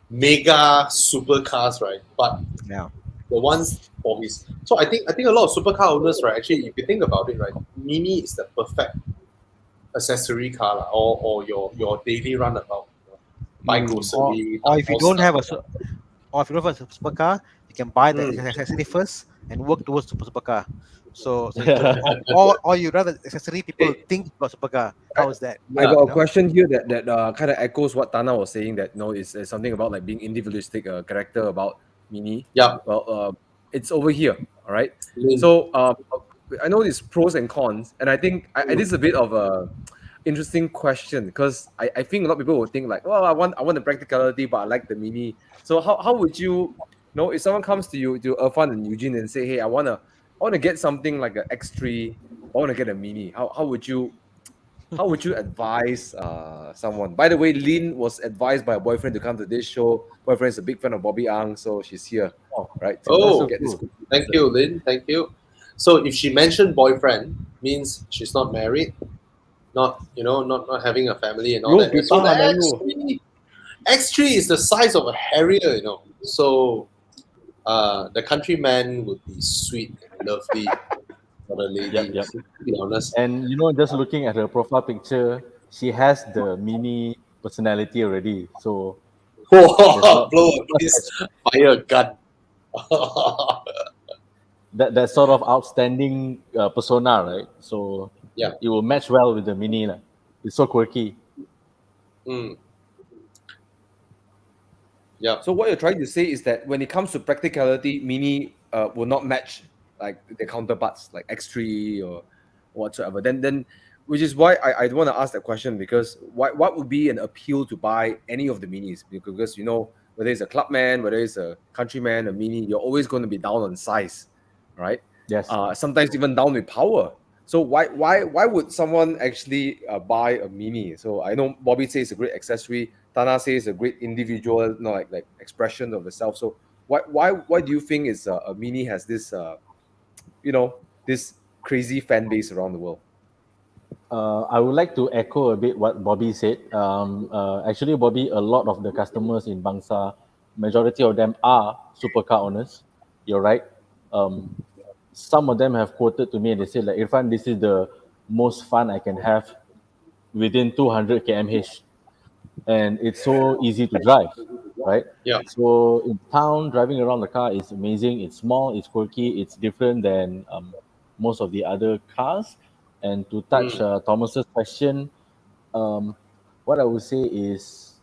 mega supercars, right? But the ones for his. So I think a lot of supercar owners, right? Actually, if you think about it, right, Mini is the perfect accessory car, or your daily runabout. You know, buy grocery. or if you don't have a supercar, you can buy the accessory first and work towards supercar. So or you rather accessory people think about supercar. How is that? I got a question here that kind of echoes what Tana was saying, that is something about like being individualistic character about Mini. Yeah. Well, it's over here. All right. So I know there's pros and cons, and I think this is a bit of a interesting question, because I think a lot of people would think like, well, I want the practicality, but I like the Mini. So how would you know if someone comes to you, to Irfan and Eugene, and say, hey, I want to get something like an X3, I want to get a Mini. How would you advise someone? By the way, Lynn was advised by a boyfriend to come to this show. Boyfriend is a big fan of Bobby Ang, so she's here. Right. So get this. Thank you, Lynn. Thank you. So if she mentioned boyfriend, means she's not married, not having a family and all that. So the X3 is the size of a Harrier, you know. So the countryman would be sweet and lovely for the lady, to be honest. And just looking at her profile picture, she has the Mini personality already. So Blow this fire gun. that sort of outstanding persona, right? So Yeah. it will match well with the Mini lah. It's so quirky. Mm. Yeah. So what you're trying to say is that when it comes to practicality, Mini will not match like the counterparts like X3 or whatsoever. Then which is why I want to ask that question, because what would be an appeal to buy any of the Minis? Because you know, whether it's a Clubman, whether it's a Countryman, a Mini, you're always going to be down on size, right? Yes. Sometimes even down with power. So why would someone actually buy a Mini? So I know Bobby says it's a great accessory. Tana says a great individual, you know, like expression of the self. So why do you think is a Mini has this you know, this crazy fan base around the world? I would like to echo a bit what Bobby said. Actually, Bobby, a lot of the customers in Bangsa, majority of them are supercar owners. You're right. Some of them have quoted to me and they said, like, Irfan, this is the most fun I can have within 200 kmh. And it's so easy to drive, right? Yeah. So in town, driving around the car is amazing. It's small, it's quirky, it's different than most of the other cars. And to touch Thomas's question, what I would say is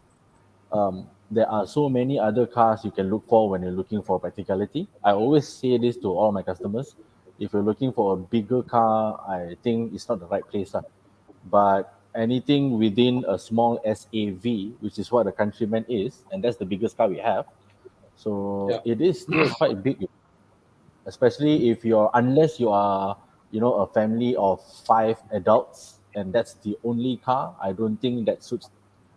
there are so many other cars you can look for when you're looking for practicality. I always say this to all my customers. If you're looking for a bigger car, I think it's not the right place. But anything within a small SAV, which is what the Countryman is, and that's the biggest car we have. So Yeah. it is still quite big, especially if unless you are, a family of 5 adults and that's the only car. I don't think that suits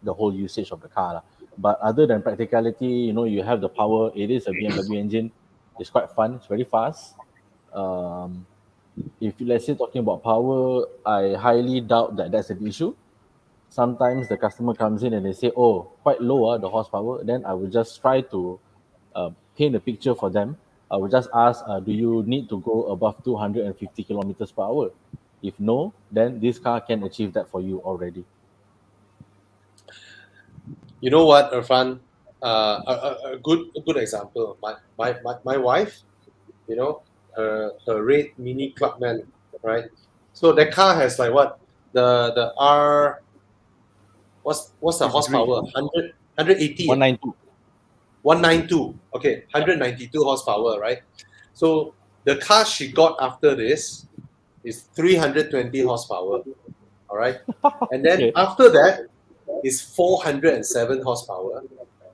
the whole usage of the car lah. But other than practicality, you have the power. It is a BMW engine. It's quite fun. It's very fast. Um, if let's say talking about power, I highly doubt that that's an issue. Sometimes the customer comes in and they say, "Oh, quite low, the horsepower." Then I will just try to paint a picture for them. I will just ask, "Do you need to go above 250 kilometers per hour? If no, then this car can achieve that for you already." You know what, Irfan? A good example. My wife, her red Mini Clubman, right? So that car has like what the R. What's the It's horsepower? green. 100, 180. 192. 192. Okay, 192 horsepower, right? So the car she got after this is 320 horsepower. All right. And then Okay. after that is 407 horsepower.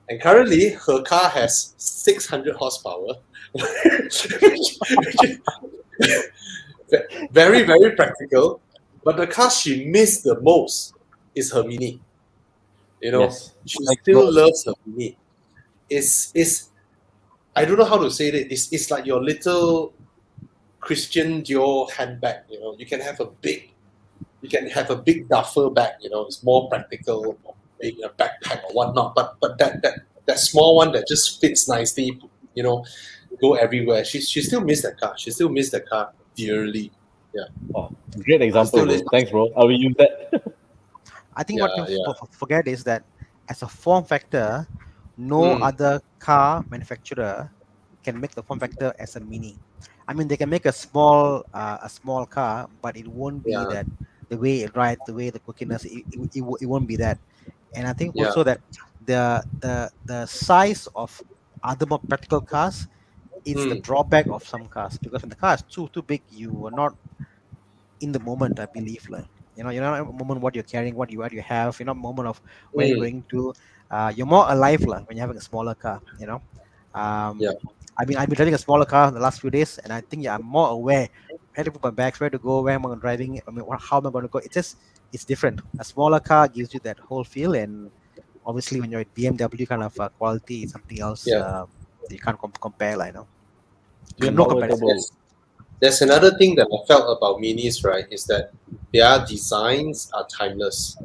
And currently her car has 600 horsepower. Very, very practical. But the car she missed the most is her Mini. Yes. She still loves her Mini. It's I don't know how to say it. It's like your little Christian Dior handbag. You can have a big duffel bag. It's more practical, big a backpack or whatnot. But that small one that just fits nicely, go everywhere. She still miss that car. She still miss that car dearly. Yeah. Oh, great example, bro. Still- Thanks, bro. I will use that. I think Yeah, what you yeah. forget is that as a form factor, no other car manufacturer can make the form factor as a Mini. I mean, they can make a small car, but it won't be Yeah. that the way it rides, the way the quirkiness, it won't be that. And I think Yeah. also that the size of other more practical cars is the drawback of some cars, because when the car is too big, you are not in the moment. I believe, like you're not in the moment what you're carrying, what you have. You're not in the moment of where you're going to. You're more alive, like, when you're having a smaller car. Yeah. I've been driving a smaller car in the last few days, and I think I'm more aware where to put my bags, where to go, where am I driving. I mean, how am I going to go? It's different. A smaller car gives you that whole feel, and obviously when you're at BMW kind of quality, it's something else. Yeah. You can't compare, like, no Twin power comparison. turbo. There's another thing that I felt about Minis, right, is that their designs are timeless.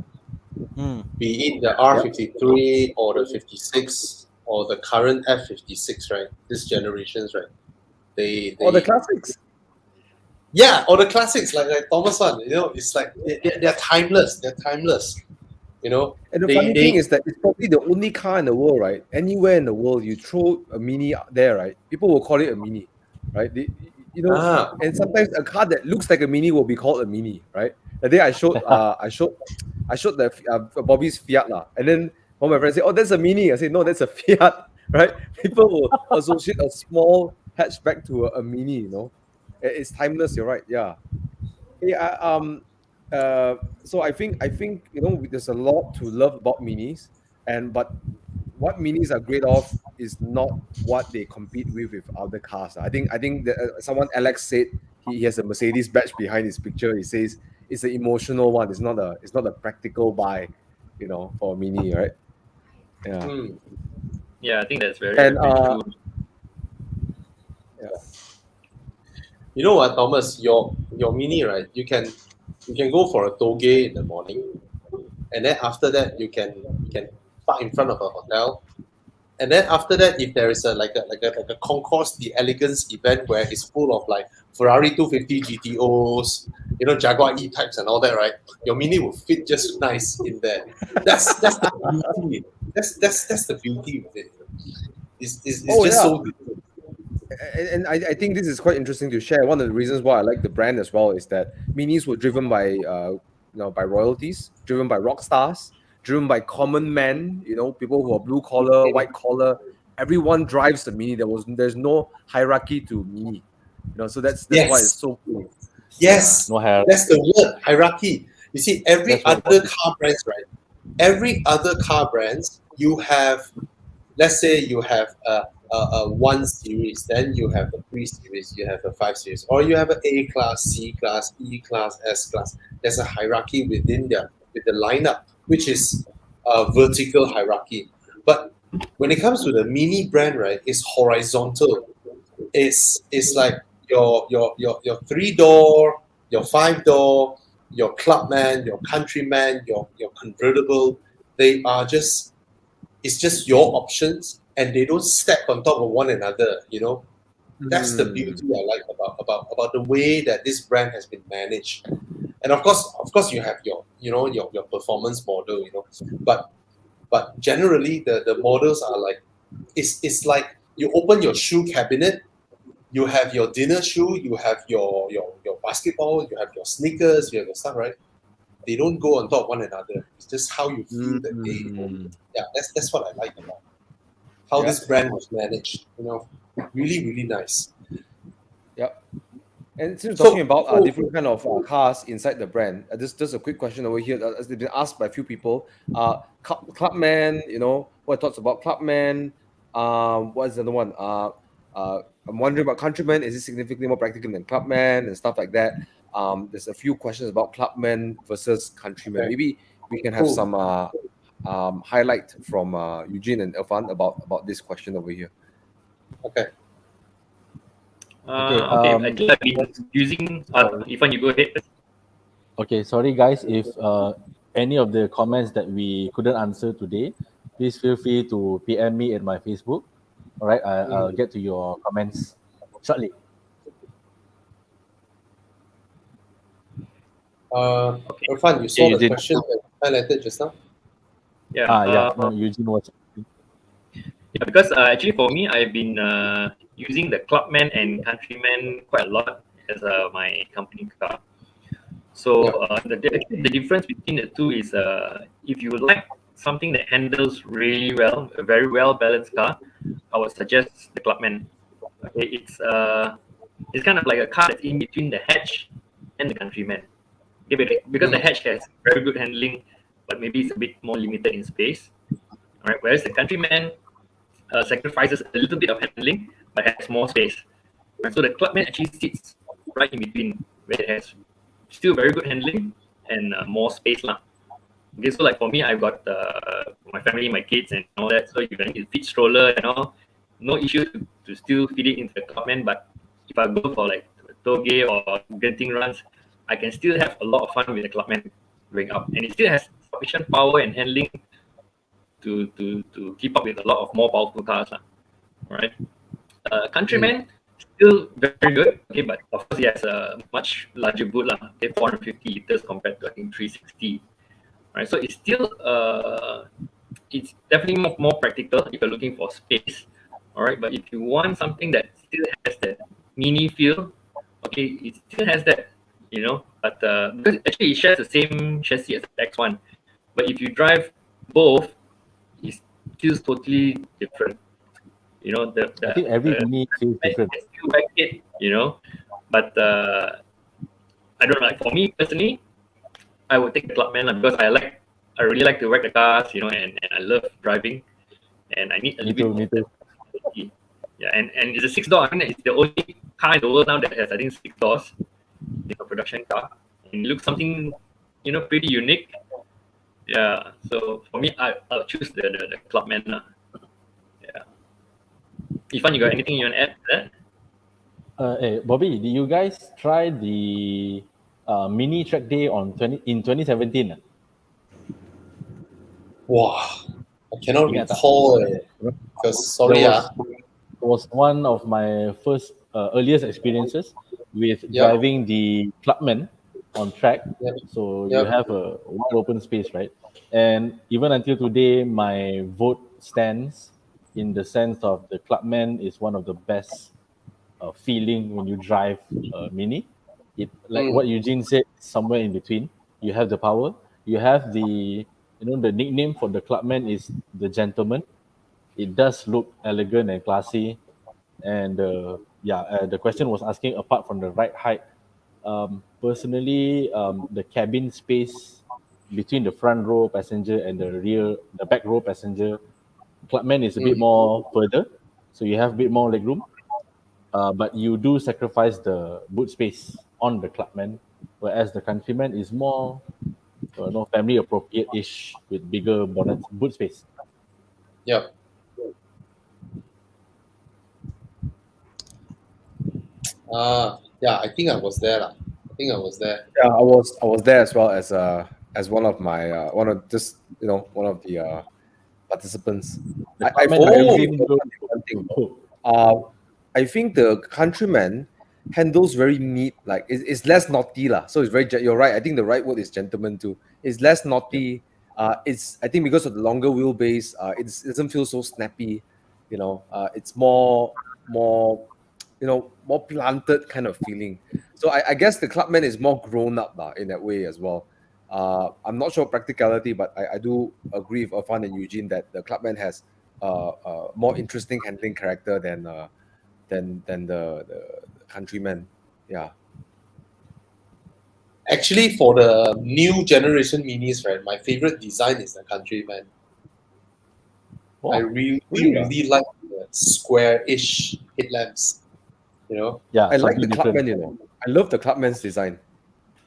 Be it the R53 or the 56 or the current F56, right? This generations, right? They Or the classics. Yeah, or the classics like Thomas one. It's like they're timeless. They're timeless. You know, And the funny thing is that it's probably the only car in the world, right? Anywhere in the world, you throw a Mini out there, right? People will call it a Mini, right? And sometimes a car that looks like a Mini will be called a Mini, right? The day I showed Bobby's Fiat lah, and then one of my friends said, "Oh, that's a Mini." I said, "No, that's a Fiat," right? People will associate a small hatchback to a Mini. It's timeless. You're right. Yeah. Yeah. So I think there's a lot to love about Minis, but what Minis are great of is not what they compete with other cars. I think that someone Alex said he has a Mercedes badge behind his picture. He says it's an emotional one. It's not a practical buy, for a Mini, right? Yeah. Yeah, I think that's very, And very true. yeah. You know what, Thomas? Your Mini, right? You can go for a toge in the morning, and then after that you can park in front of a hotel, and then after that, if there is like a concourse the elegance event where it's full of like Ferrari 250 GTOs, Jaguar E types and all that, right? Your Mini will fit just nice in there. That's the beauty. That's the beauty of it. It's just so different. And I think this is quite interesting to share. One of the reasons why I like the brand as well is that Minis were driven by by royalties, driven by rock stars, driven by common men, people who are blue collar, white collar. Everyone drives the Mini. There's no hierarchy to Mini. So that's why it's so cool. Yes, No hair. that's the word, hierarchy. You see, every other car brands, right? Every other car brands, you have, let's say you have a 1 series, then you have a 3 series, you have a 5 series, or you have an A class, C class, E class, S class. There's a hierarchy with the lineup, which is a vertical hierarchy. But when it comes to the Mini brand, right, it's horizontal. It's like your 3-door, your 5-door, your Clubman, your Countryman, your convertible. They are just, it's just your options, and they don't stack on top of one another. That's the beauty I like about the way that this brand has been managed. And of course you have your your performance model, but generally the models are like, it's like you open your shoe cabinet, you have your dinner shoe, you have your basketball, you have your sneakers, you have your stuff, right? They don't go on top of one another. It's just how you feel the day. Yeah, that's what I like about how this brand was managed. Really, really nice. Yep. And since we're talking about different kind of cars inside the brand, just a quick question over here. It's been asked by a few people. Clubman, what thoughts about Clubman? What's the other one? I'm wondering about Countryman. Is it significantly more practical than Clubman and stuff like that? There's a few questions about Clubman versus Countryman. Okay. Maybe we can have some highlight from Eugene and Irfan about this question over here. Okay. Okay, I think I've been using. Ifan, you go ahead. Okay, sorry guys, if any of the comments that we couldn't answer today, please feel free to PM me at my Facebook. All right, I'll get to your comments shortly. Irfan, you saw the question that highlighted just now? Yeah. No, Eugene was. Yeah, because actually for me, I've been using the Clubman and Countryman quite a lot as my company car. So the difference between the two is if you like something that handles really well, a very well balanced car, I would suggest the Clubman. Okay, it's kind of like a car that's in between the hatch and the Countryman. Okay, because the hatch has very good handling, but maybe it's a bit more limited in space. All right, whereas the Countryman sacrifices a little bit of handling but has more space. And so the Clubman actually sits right in between, where it has still very good handling and more space lah. Okay, so like for me, I've got my family, my kids, and all that. So you can fit stroller and all, no issue to still fit it into the Clubman. But if I go for like toge or genting runs, I can still have a lot of fun with the Clubman going up, and it still has sufficient power and handling to keep up with a lot of more powerful cars. Right? Countryman still very good, okay, but of course he has a much larger boot, okay, 450 liters compared to I think 360. right? So it's definitely more practical if you're looking for space, all right. But if you want something that still has that mini feel, okay, it still has that, But because actually it shares the same chassis as the X1, but if you drive both, it feels totally different. I think every Mini feels I different. still like it, but I don't know. Like for me personally, I would take the Clubman lah, because I really like to wreck the cars, and I love driving, and I need a Me little too, me bit too. of that. Yeah, and it's a 6 door. I mean, it's the only car in the world now that has, I think, 6 doors in a production car, and it looks something, pretty unique. Yeah, so for me, I'll choose the Clubman lah. Yeah. Ifan, you got anything you want to add to that? Hey, Bobby, did you guys try the mini track day in 2017? Wow, I cannot Ingat tak? recall because sorry, It was one of my first earliest experiences with Yep. driving the Clubman on track. Yep. So Yep. you have a wide open space, right? And even until today, my vote stands in the sense of the Clubman is one of the best feeling when you drive Mini. It like what Eugene said, somewhere in between. You have the power. You have the nickname for the Clubman is the gentleman. It does look elegant and classy. And the question was asking apart from the ride height. Personally, the cabin space between the front row passenger and the back row passenger, Clubman is a bit more further, so you have a bit more legroom. But you do sacrifice the boot space on the Clubman, whereas the Countryman is more, family appropriate-ish with bigger boot space. Yep. Yeah, I think I was there lah. I think I was there. Yeah, I was there as well as one of my one of the participants. I I think the Countryman handles very neat, like it's less naughty lah. So it's very you're right. I think the right word is gentleman too. It's less naughty. It's I think because of the longer wheelbase, it doesn't feel so snappy. It's more more planted kind of feeling. So I guess the Clubman is more grown up in that way as well. I'm not sure practicality, but I do agree with Irfan and Eugene that the Clubman has more interesting handling character than the Countryman. Yeah. Actually, for the new generation Minis, right, my favorite design is the Countryman. Oh, I really like the square-ish headlamps. Yeah, I like the different. Clubman. I love the Clubman's design.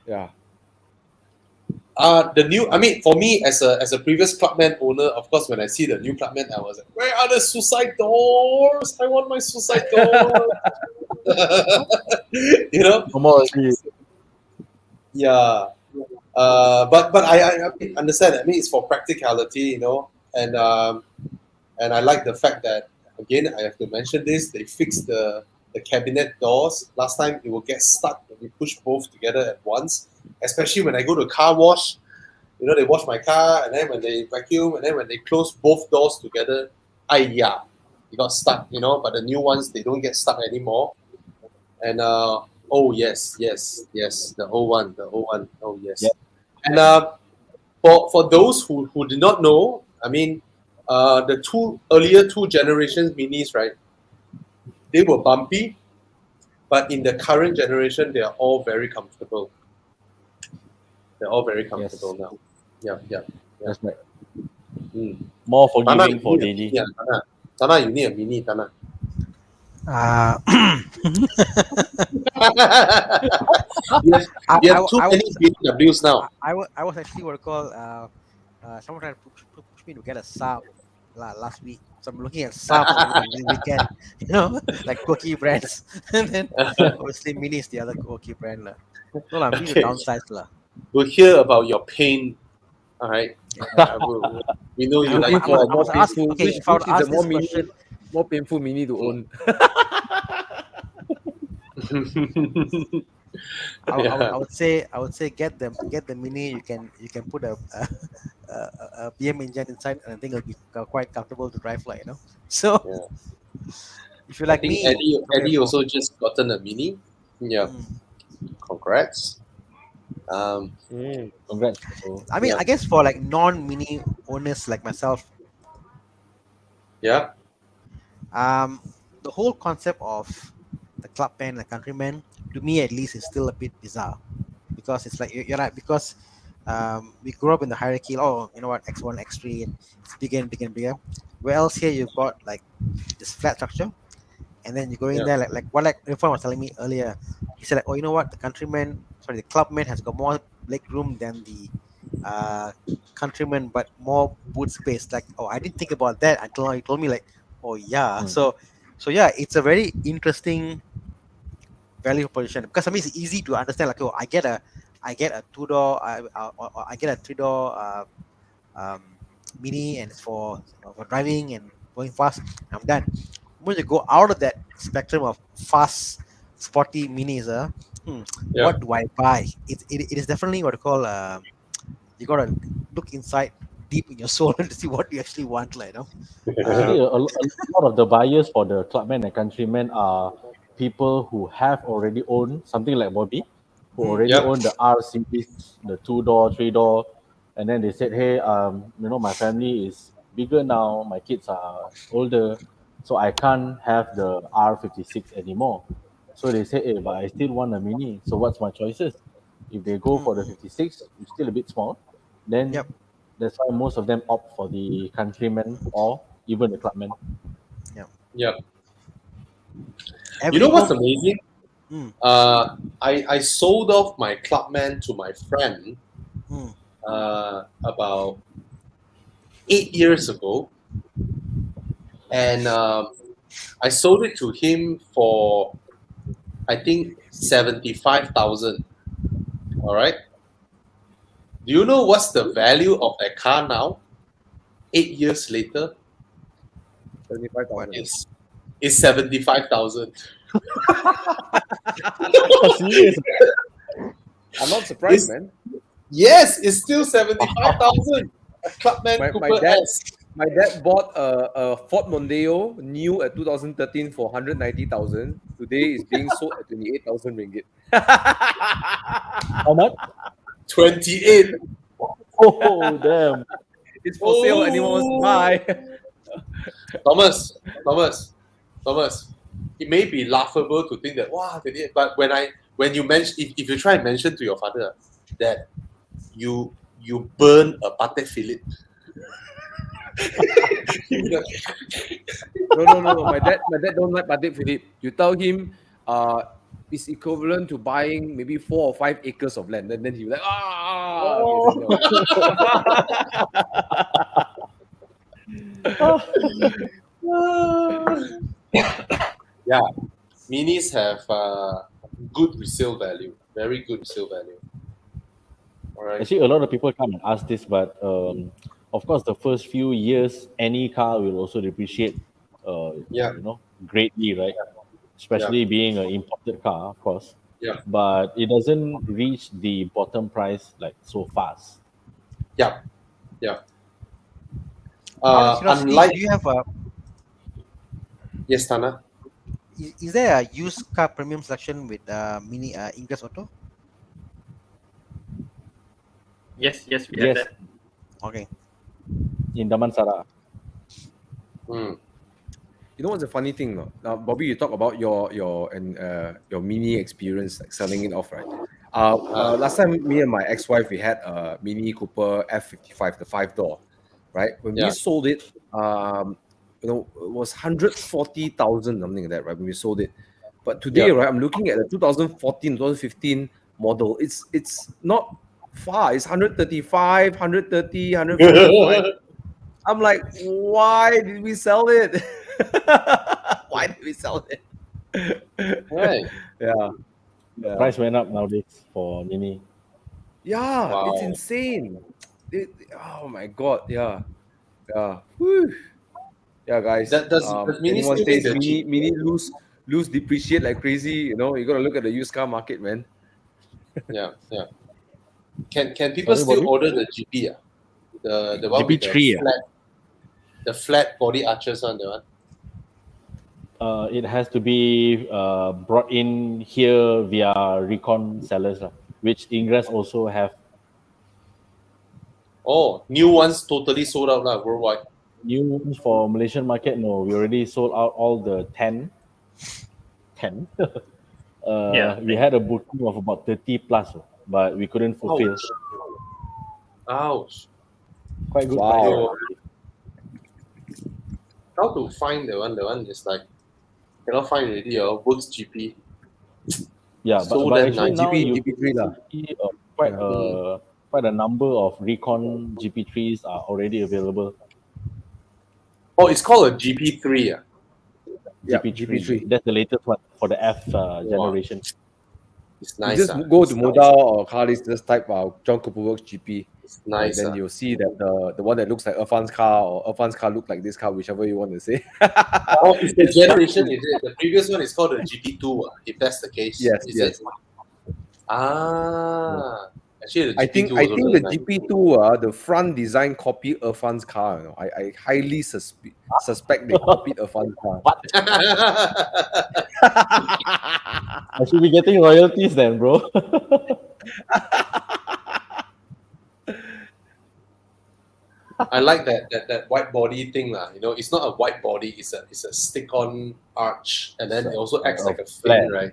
Yeah. The new, I mean, for me as a previous Clubman owner, of course, when I see the new Clubman, I was like, where are the suicide doors? I want my suicide doors. No more. Yeah. But I understand. I mean, it's for practicality, and I like the fact that, again, I have to mention this, they fixed the cabinet doors. Last time it will get stuck when you push both together at once, especially when I go to a car wash. They wash my car, and then when they vacuum, and then when they close both doors together, it got stuck, but the new ones, they don't get stuck anymore. And oh yes, the old one, oh yes. Yeah. And for those who did not know, I mean, the earlier two generations Minis, right, they were bumpy, but in the current generation, they are all very comfortable. They're all very comfortable now. Yeah. That's right. More forgiving for daily. Yeah, Tana, you need a Mini, Tana. You have too many BMWs now. I was actually what I call someone tried to push me to get a Saab last week. So I'm looking at Saab over the weekend, like quirky brands. And then obviously Mini is the other quirky brand. So I'm really downsize. We'll hear about your pain. All right. We know you like for more painful. Okay, if I would ask this question, more painful Mini to own. I would say get the mini. You can put a BM engine inside, and I think it'll be quite comfortable to drive, like, So Yeah. if you I like think me, go Eddie for. also just gotten a mini. Yeah, Mm. congrats. Um, Congrats. Bro. I mean, yeah, I guess for like non-mini owners like myself, yeah, um, the whole concept of the clubman, the countryman, to me at least, is still a bit bizarre, because it's like you're right, because we grew up in the hierarchy. Oh, you know what, X1, X3, and it's bigger and bigger and bigger. Where else here you've got like this flat structure, and then you go in yeah, there, like Irfan was telling me earlier. He said, like, oh, you know what, the clubman has got more leg room than the uh countryman, but more boot space. Like, oh, I didn't think about that until now you told me, like, oh yeah. Mm. So yeah, it's a very interesting value proposition, because I mean it's easy to understand, like, oh, I get a two-door, or I get a three-door um, mini, and it's for driving and going fast. I'm done. When you go out of that spectrum of fast, sporty minis, yeah. what do I buy? It is definitely what you call, you gotta look inside deep in your soul to see what you actually want, like, Actually, um, a lot of the buyers for the clubman and countryman are people who have already owned something like Bobby, who mm, already Yep. own the R series, the 2 door, 3 door, and then they said, "Hey, my family is bigger now. My kids are older, so I can't have the R56 anymore." So they said, "Hey, but I still want a mini. So what's my choices?" If they go mm, for the mm, 56, it's still a bit small. Then yep, that's why most of them opt for the countryman or even the clubman. yep. Yep. You Every know what's home. amazing? Mm, I sold off my Clubman to my friend mm, about 8 years ago, and I sold it to him for I think 75,000. All right. Do you know what's the value of that car now? 8 years later, 75,000. is 75,000. Serious? I'm not surprised, It's man. yes, it's still 75,000. A Clubman My Cooper dad S. my dad bought a Ford Mondeo new at 2013 for 190,000. Today is being sold at 28,000 ringgit. How much? 28. Oh, damn. It's for sale. Anyone wants to Oh, buy? Thomas, Thomas, Thomas. It may be laughable to think that wow, 28. But when you mention if you try and mention to your father that you burn a Patek Philippe, he'll be like, No. My dad don't like Patek Philippe. You tell him, it's equivalent to buying maybe 4 or 5 acres of land. Then he'll be like, okay, then no. yeah, minis have good resale value, very good resale value. All right. Actually, a lot of people come and ask this, but of course, the first few years, any car will also depreciate, Yeah, greatly, right? yeah, Especially being an imported car, of course. yeah, But it doesn't reach the bottom price like so fast. yeah, yeah. out of curiosity, Unlike do you have a yes, Tana. is there a used car premium selection with mini Ingress Auto? Yes, we have Yes, that. Okay. in Damansara. Mm, You know what's the funny thing? No? Now, Bobby, you talk about your mini experience, like selling it off, right? Last time, me and my ex-wife, we had a Mini Cooper F55, the 5 door, right? When we yeah, sold it, it was 140,000, something like that, right? When we sold it, but today, yeah. right, I'm looking at the 2014, 2015 model. It's not far. It's 135, 130, 145. I'm like, why did we sell it? Why did we sell it? Right. Yeah, The yeah, price went up nowadays for Mini. yeah. It's Wow. insane. Oh my god. Yeah, yeah. Whew. Yeah, guys. Does Mini Anyone still make says the cheap? mini lose depreciate like crazy? You gotta look at the used car market, man. Yeah. Can people Sorry, still Bobby? order the GP? The one with GP3, the flat body arches one, the one. it has to be brought in here via recon sellers, which Ingress also have. Oh, new ones totally sold out worldwide. New ones for Malaysian market, no, we already sold out all the 10. Yeah. We had a booking of about 30 plus, but we couldn't fulfill. Ouch. Quite good Wow. price. So, how to find the one? The one is like cannot find already. Works GP. Yeah, So but then actually nice. now GP, you GP3 lah. see quite a number of Recon GP3s are already available. Oh, it's called a GP3. Yeah, GP3. GP3. That's the latest one for the F generation. It's You nice. just go to Moda or Carlis, just type John Cooper Works GP. It's nice. Then you'll see that the one that looks like Irfan's car or Irfan's car look like this car, whichever you want to say. Oh, it's the generation, is it? The previous one is called the GP2, if that's the case. Yes, is yes. it? Actually, the GP2 I think also the very nice. GP2 the front design copy Irfan's car. You know? I highly suspect they copied Irfan's car. I should be getting royalties then, bro. I like that white body thing lah. You know, it's not a white body. It's a stick-on arch, and then it also acts like a fin, right?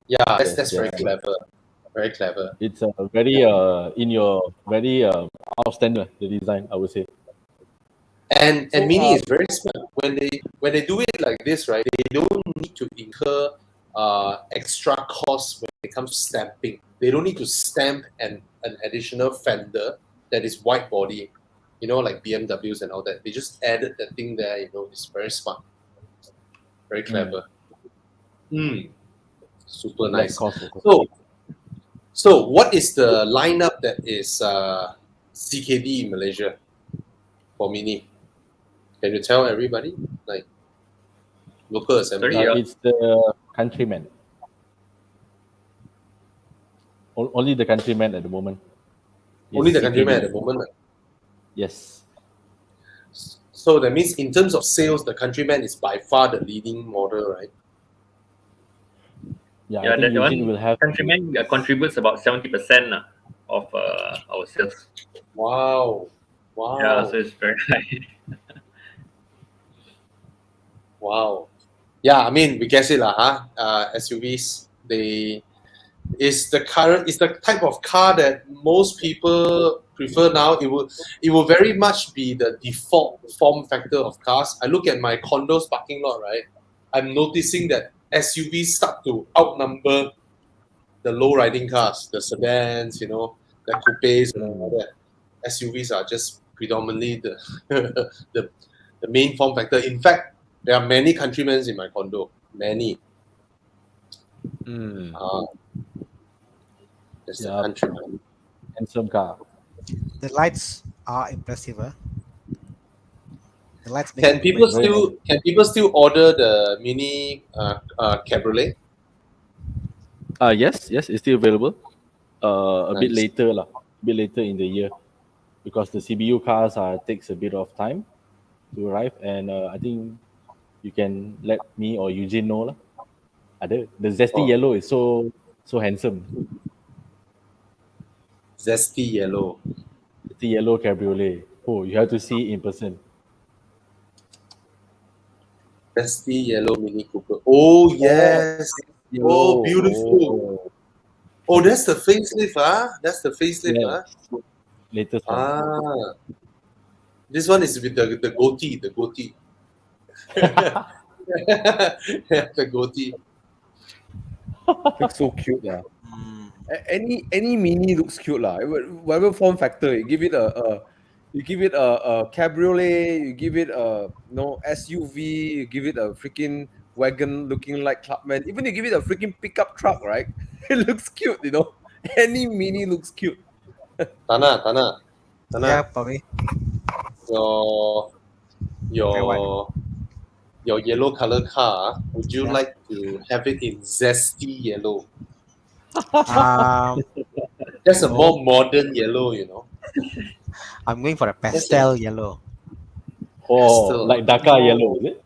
Yeah, that's very clever. Very clever. It's very very outstanding the design, I would say. And Mini is very smart. When they do it like this, right? They don't need to incur extra costs when it comes to stamping. They don't need to stamp an additional fender that is white body. You know, like BMWs and all that. They just added that thing there. You know, it's very smart, very clever. Super nice. So what is the lineup that is CKD in Malaysia for Mini? Can you tell everybody? Like local assembly. It's the Countryman. Only the Countryman at the moment. Only the Countryman at the moment. Yes. So that means in terms of sales, the Countryman is by far the leading model, right? Yeah, I think Eugene will have Countryman contributes about 70% of our sales. Wow. Yeah, so it's very high. Wow. Yeah, I mean, we guess it SUVs, is the type of car that most people prefer now. It will very much be the default form factor of cars. I look at my condo's parking lot, right? I'm noticing that SUVs start to outnumber the low riding cars, the sedans, you know, the coupes and all that. SUVs are just predominantly the main form factor. In fact, there are many Countrymans in my condo. Many. There's the Countryman. Handsome car. The lights are impressive. The lights Can people still order the Mini Cabriolet? Yes, it's still available. A bit later in the year, because the CBU cars takes a bit of time to arrive, and I think you can let me or Eugene know lah. The zesty yellow is so handsome. Zesty yellow. The yellow cabriolet. Oh, you have to see in person. Zesty yellow Mini Cooper. Oh yes. Oh, beautiful. Oh, that's the facelift, That's the facelift, Latest one. This one is with the goatee, the goatee. The goatee. Looks so cute, Any Mini looks cute, Whatever form factor, you give it a cabriolet, you give it a SUV, you give it a freaking wagon looking like Clubman, even you give it a freaking pickup truck, right? It looks cute, Any Mini looks cute. Tana. Yeah, Bobby. Your yellow color car, would you like to have it in zesty yellow? Um, That's a no, more modern yellow, you know. I'm going for a That's a pastel yellow. Oh, pastel. like Dhaka yellow, is it?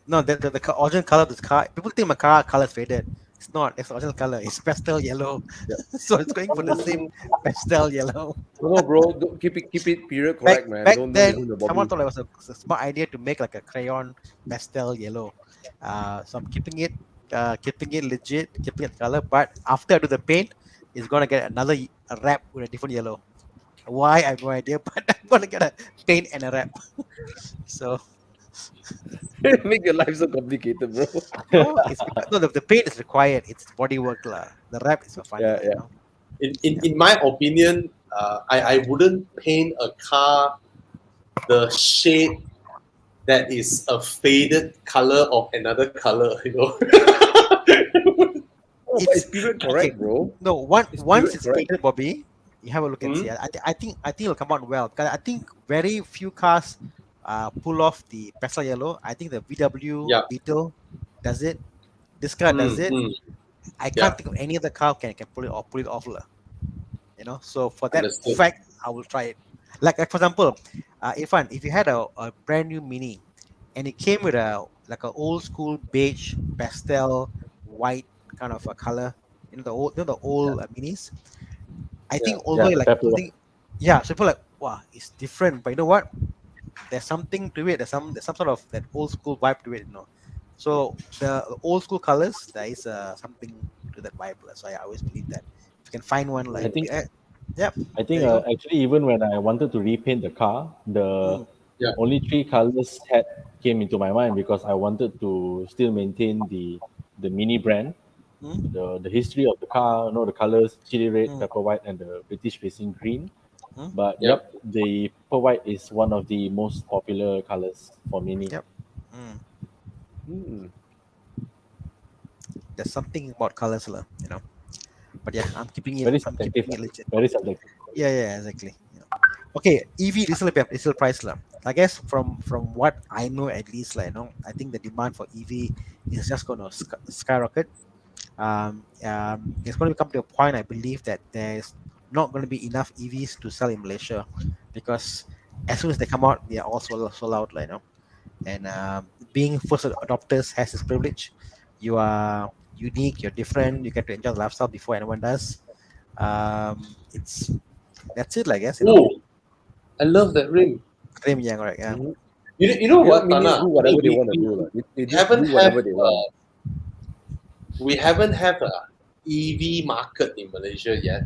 No, the original color of the car. People think my car color is faded. It's not. It's the original color. It's pastel yellow. Yeah. So it's going for the same pastel yellow. No, bro. Don't, keep it period Back correct, man. back Don't then, listen to someone Bobby. thought it was a smart idea to make like a crayon pastel yellow. So I'm keeping it legit, keeping it color. But after I do the paint, it's gonna get another a wrap with a different yellow. Why I have no idea, but I'm gonna get a paint and a wrap. So Make your life so complicated, bro. no, it's because no, the paint is required. It's body work lah. The wrap is for fun Yeah, lah. yeah. In my opinion, I wouldn't paint a car the shade that is a faded color of another color, you know. Oh, but it's period correct, Okay. bro. No, It's once period it's correct. painted, Bobby, you have a look and see. Hmm? I think it'll come out well because I think very few cars pull off the pastel yellow. I think the VW Yeah. Beetle does it. This car does it. Mm. I Yeah. can't think of any other car can pull it off lah. So for that Understood. fact, I will try it. Like for example, Irfan, if you had a brand new Mini and it came with a like an old school beige pastel white kind of a color, the old Minis. I Yeah. think although Yeah, you the like pepper. something, yeah, so people like, wow, it's different. But you know what? There's something to it. There's some sort of that old school vibe to it. So the old school colors, there is something to that vibe. So I always believe that if you can find one I like, think yep, I there think you go. actually even when I wanted to repaint the car, the Mm, Yeah. only three colors had came into my mind because I wanted to still maintain the mini brand, mm, the history of the car, the colors chili red, mm, pepper white, and the British facing green. mm, But Yeah. yep, the pepper white is one of the most popular colors for mini. yep. Mm. Hmm. There's something about colors, But yeah, I'm keeping it. Very I'm subjective. keeping it legit. Very subjective. Yeah, exactly. Okay, EV resale price lah. I guess from what I know at least, I think the demand for EV is just going to skyrocket. It's going to come to a point, I believe, that there's not going to be enough EVs to sell in Malaysia because as soon as they come out, they are all sold out, And being first adopters has its privilege. You are unique, you're different, you get to enjoy the lifestyle before anyone does. It's That's it, I guess. Oh, I love that ring. Dream young, right? Yeah. Mhm. You know You know, what, minis Tana? do I mean, whatever they want to do. They we just do haven't whatever have they want. we haven't have a EV market in Malaysia yet.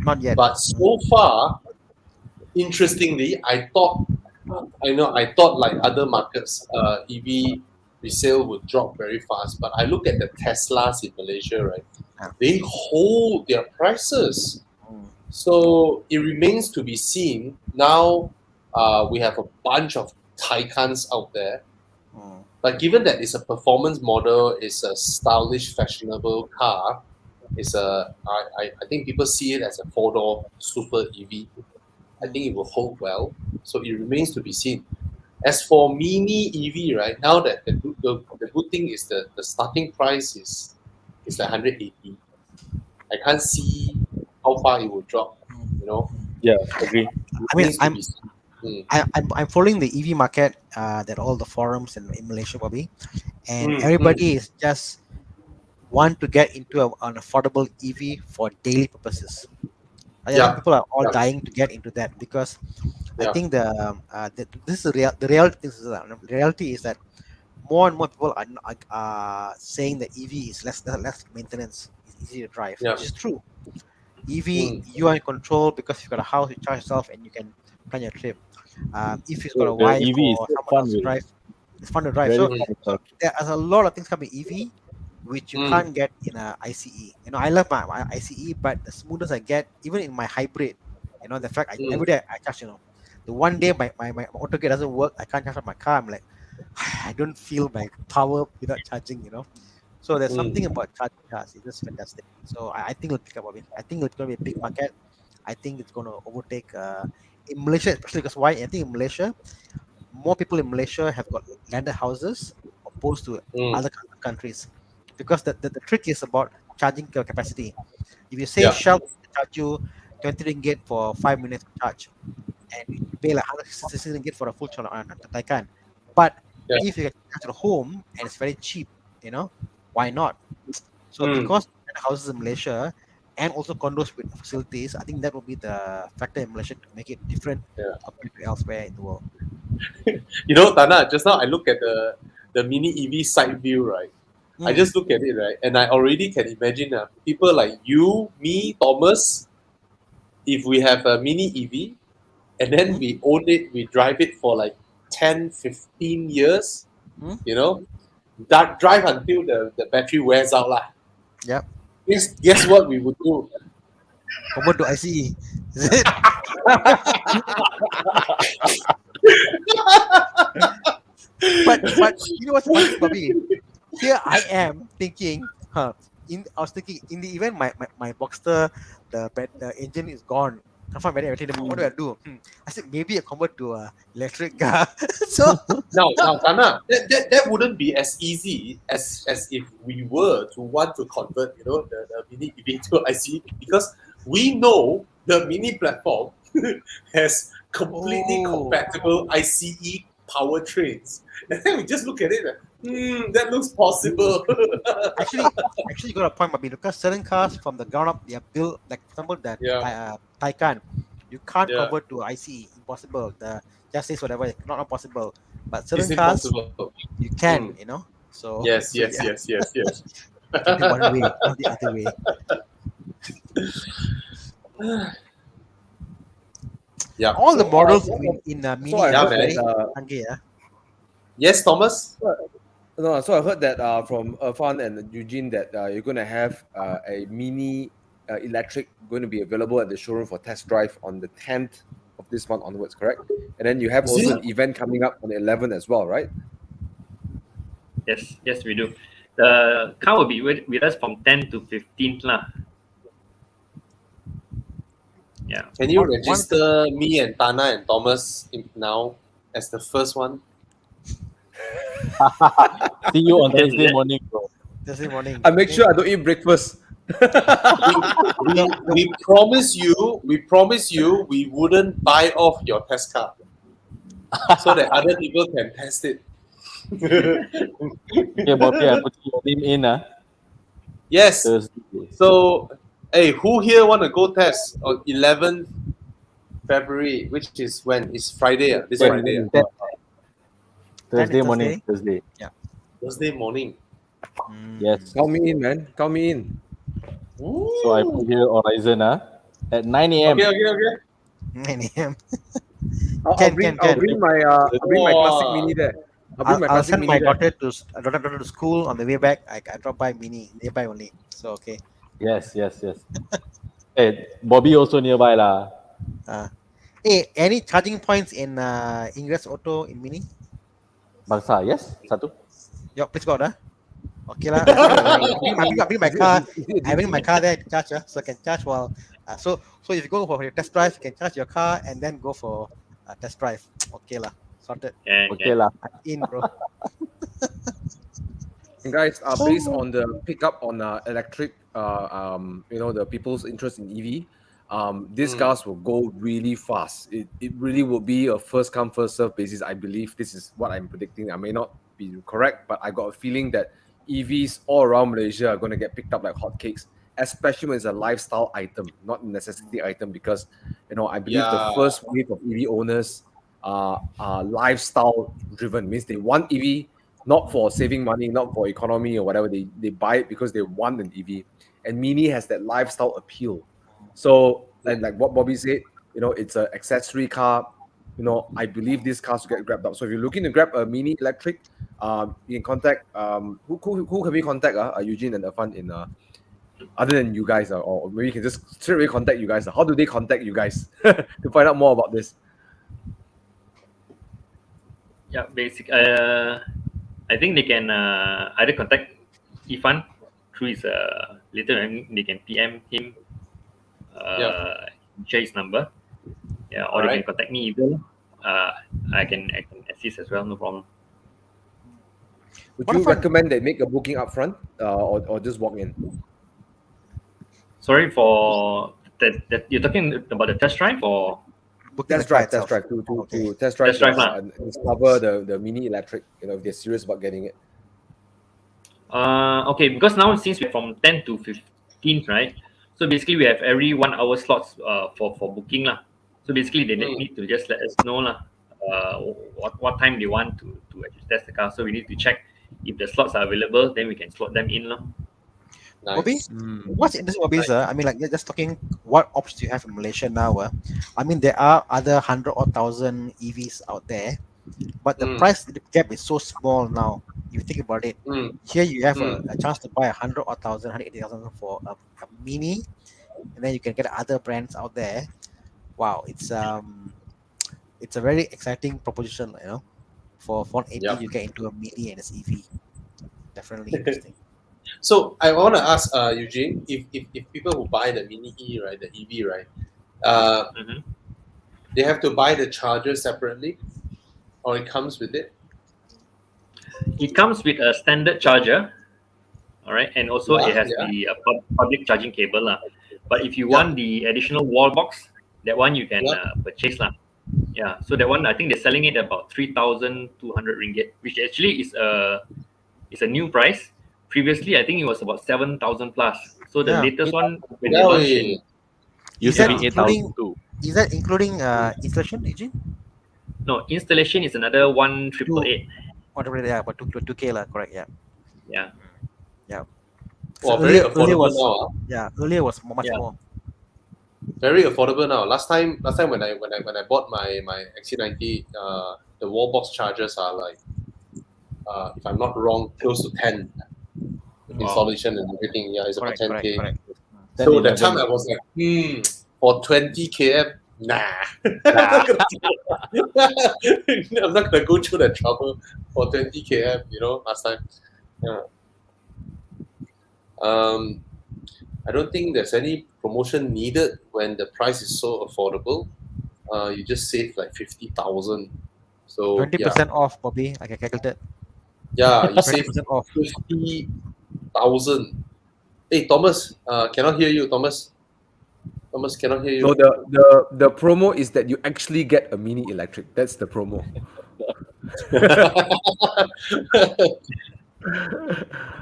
Not yet. But so far, interestingly, I thought like other markets, EV resale would drop very fast. But I look at the Teslas in Malaysia, right? Yeah. They hold their prices. Mm. So it remains to be seen. Now we have a bunch of Taycans out there. Mm. But given that it's a performance model, it's a stylish, fashionable car, I think people see it as a four-door super EV. I think it will hold well. So it remains to be seen. As for mini EV, right now that the good thing is the starting price is like 180. I can't see how far it will drop. You know, Yeah, agree. it I mean, remains to be seen. I'm following the EV market, that all the forums in Malaysia, Bobby, and Mm, everybody is just want to get into an affordable EV for daily purposes. I think Yeah, people are all yeah, dying to get into that because I yeah, think this is the reality is that more and more people are saying that EV is less maintenance, it's easy to drive, yeah. which is true. EV, Mm, you are in control because you've got a house, you charge yourself, and you can plan your trip. If you've got So a the wife EV is or so someone fun else to with drive, it's fun to drive. very So fun mm, stuff. there's a lot of things coming EV, which you mm, can't get in a ICE. I love my ICE, but the smoothness I get, even in my hybrid, the fact every mm, day I charge, the one day my auto gear doesn't work, I can't charge up my car. I'm like, I don't feel my power without charging. So there's something mm, about charging cars. It's just fantastic. So I think it'll pick up a bit. I think it's going to be a big market. I think it's going to overtake in Malaysia, especially because why? I think in Malaysia, more people in Malaysia have got landed houses opposed to mm, other countries. Because the trick is about charging capacity. If you say Shell charge you 20 ringgit for 5 minutes charge, and you pay like 160 ringgit for a full charge on Taycan. But if you get charged at home and it's very cheap, why not? So because houses in Malaysia and also condos with facilities, I think that will be the factor in Malaysia to make it different compared to elsewhere in the world. Tana, just now I look at the mini EV side view, right? I just look at it, right? And I already can imagine people like you, me, Thomas, if we have a mini EV and then we own it, we drive it for like 10, 15 years, that drive until the battery wears out. Yep. Guess what we would do? Convert to ICE. Is it? but you know what's funny, Bobby? Here I am thinking, I was thinking in the event my Boxster, the engine is gone. Confirm everything. What do I do? I said maybe I convert to a electric car. So now, Tana, that wouldn't be as easy as if we were to want to convert, the mini EV to IC, because we know the mini platform has completely compatible ICE powertrains. And then we just look at it, that looks possible. actually, you got a point, Bobby, because certain cars from the ground up, they are built, like for example, that Taycan, you can't convert to ICE, impossible. The just says whatever, not possible. But certain cars, you can, So yes. One way, not the other way. Yeah. All the models in Mini are very hungry, Yes, Thomas? No, so I heard that from Irfan and Eugene that you're going to have a mini electric going to be available at the showroom for test drive on the 10th of this month onwards, correct? And then you have also an event coming up on the 11th as well, right? Yes, we do. The car will be with us from 10 to 15th lah. Yeah. Can you register me and Tana and Thomas now as the first one? See you on Thursday morning, bro. Thursday morning. I make sure I don't eat breakfast. we promise you we wouldn't buy off your test car so that other people can test it. Okay, Bobby, I put your name in. Yes. Thursday. So, hey, who here want to go test on 11th February, which is when? It's Friday. This Friday. Thursday morning. Thursday. Yeah. Thursday morning. Yes. Count me in, man. Count me in. Ooh. So I put here Horizon at 9 a.m. Okay. 9 a.m. I'll bring my classic mini there. I'll send my daughter to school on the way back. I drop by Mini nearby only. So okay. Yes. Hey, Bobby also nearby lah. Hey, any charging points in Ingress Auto in Mini? Bangsa, yes? Satu? Yo, please go on. Okay lah. I bring my car. I bring my car there to charge, so I can charge while. So if you go for your test drive, you can charge your car and then go for test drive. Okay lah. Sorted. Okay lah. In, bro. And guys, based on the pickup on electric, the people's interest in EV, these cars will go really fast. It really will be a first come first serve basis. I believe this is what I'm predicting. I may not be correct, but I got a feeling that EVs all around Malaysia are going to get picked up like hotcakes, especially when it's a lifestyle item, not a necessity item. Because I believe the first wave of EV owners are lifestyle driven. Means they want EV not for saving money, not for economy or whatever. They buy it because they want an EV, and Mini has that lifestyle appeal. So, like what Bobby said, it's an accessory car. I believe these cars will get grabbed up. So if you're looking to grab a Mini electric, you can contact who can we contact? Eugene and Irfan in other than you guys, or maybe you can just straight away contact you guys. How do they contact you guys to find out more about this? Yeah, I think they can either contact Irfan through his later, and they can PM him. Share his number. Yeah, or they can contact me either. I can assist as well, no problem. Would you recommend they make a booking up front or just walk in? Sorry for that. You're talking about the test drive or? Test drive to test drive Test drive lah. discover the mini electric. If they're serious about getting it. Okay, because now since we're from 10 to 15, right? So basically we have every 1 hour slots for booking lah. So basically they need to just let us know lah, what time they want to actually test the car. So we need to check if the slots are available, then we can slot them in lah. Nice. Bobby, what's interesting, Bobby, sir? I mean, like, you're just talking what options you have in Malaysia now. I mean, there are other 100 or 1,000 EVs out there, but the price gap is so small now. If you think about it, here you have a chance to buy 100 or 1,000, 180,000 for a mini, and then you can get other brands out there. Wow, it's a very exciting proposition, For 180, you get into a mini and a EV. Definitely interesting. So I want to ask Eugene, if people who buy the Mini E, right, the EV, right, they have to buy the charger separately, or it comes with it? It comes with a standard charger, all right, and also it has the public charging cable lah. But if you want the additional wall box, that one you can purchase lah. Yeah, so that one I think they're selling it about 3,200 ringgit, which actually is a new price. Previously, I think it was about 7,000 plus. So the latest one, when they launched it, used to be 8,000 too. Is that including installation, Eugene? No, installation is another 1,888. Yeah, but 2K lah, correct? Yeah. Well, very affordable now. Yeah, earlier was much more. Very affordable now. Last time when I bought my XC90, the wall box chargers are like, if I'm not wrong, close to 10. Installation and everything, it's about 10K. Correct. So that time I was like, for 20 km, nah. I'm not gonna go through the trouble for 20 km, last time. I don't think there's any promotion needed when the price is so affordable. You just save like 50,000. So 20% off, Bobby. I can calculate. Yeah, you save 20% off. 50,000. Hey, Thomas, cannot hear you, Thomas. Thomas cannot hear you. No, the promo is that you actually get a mini electric. That's the promo.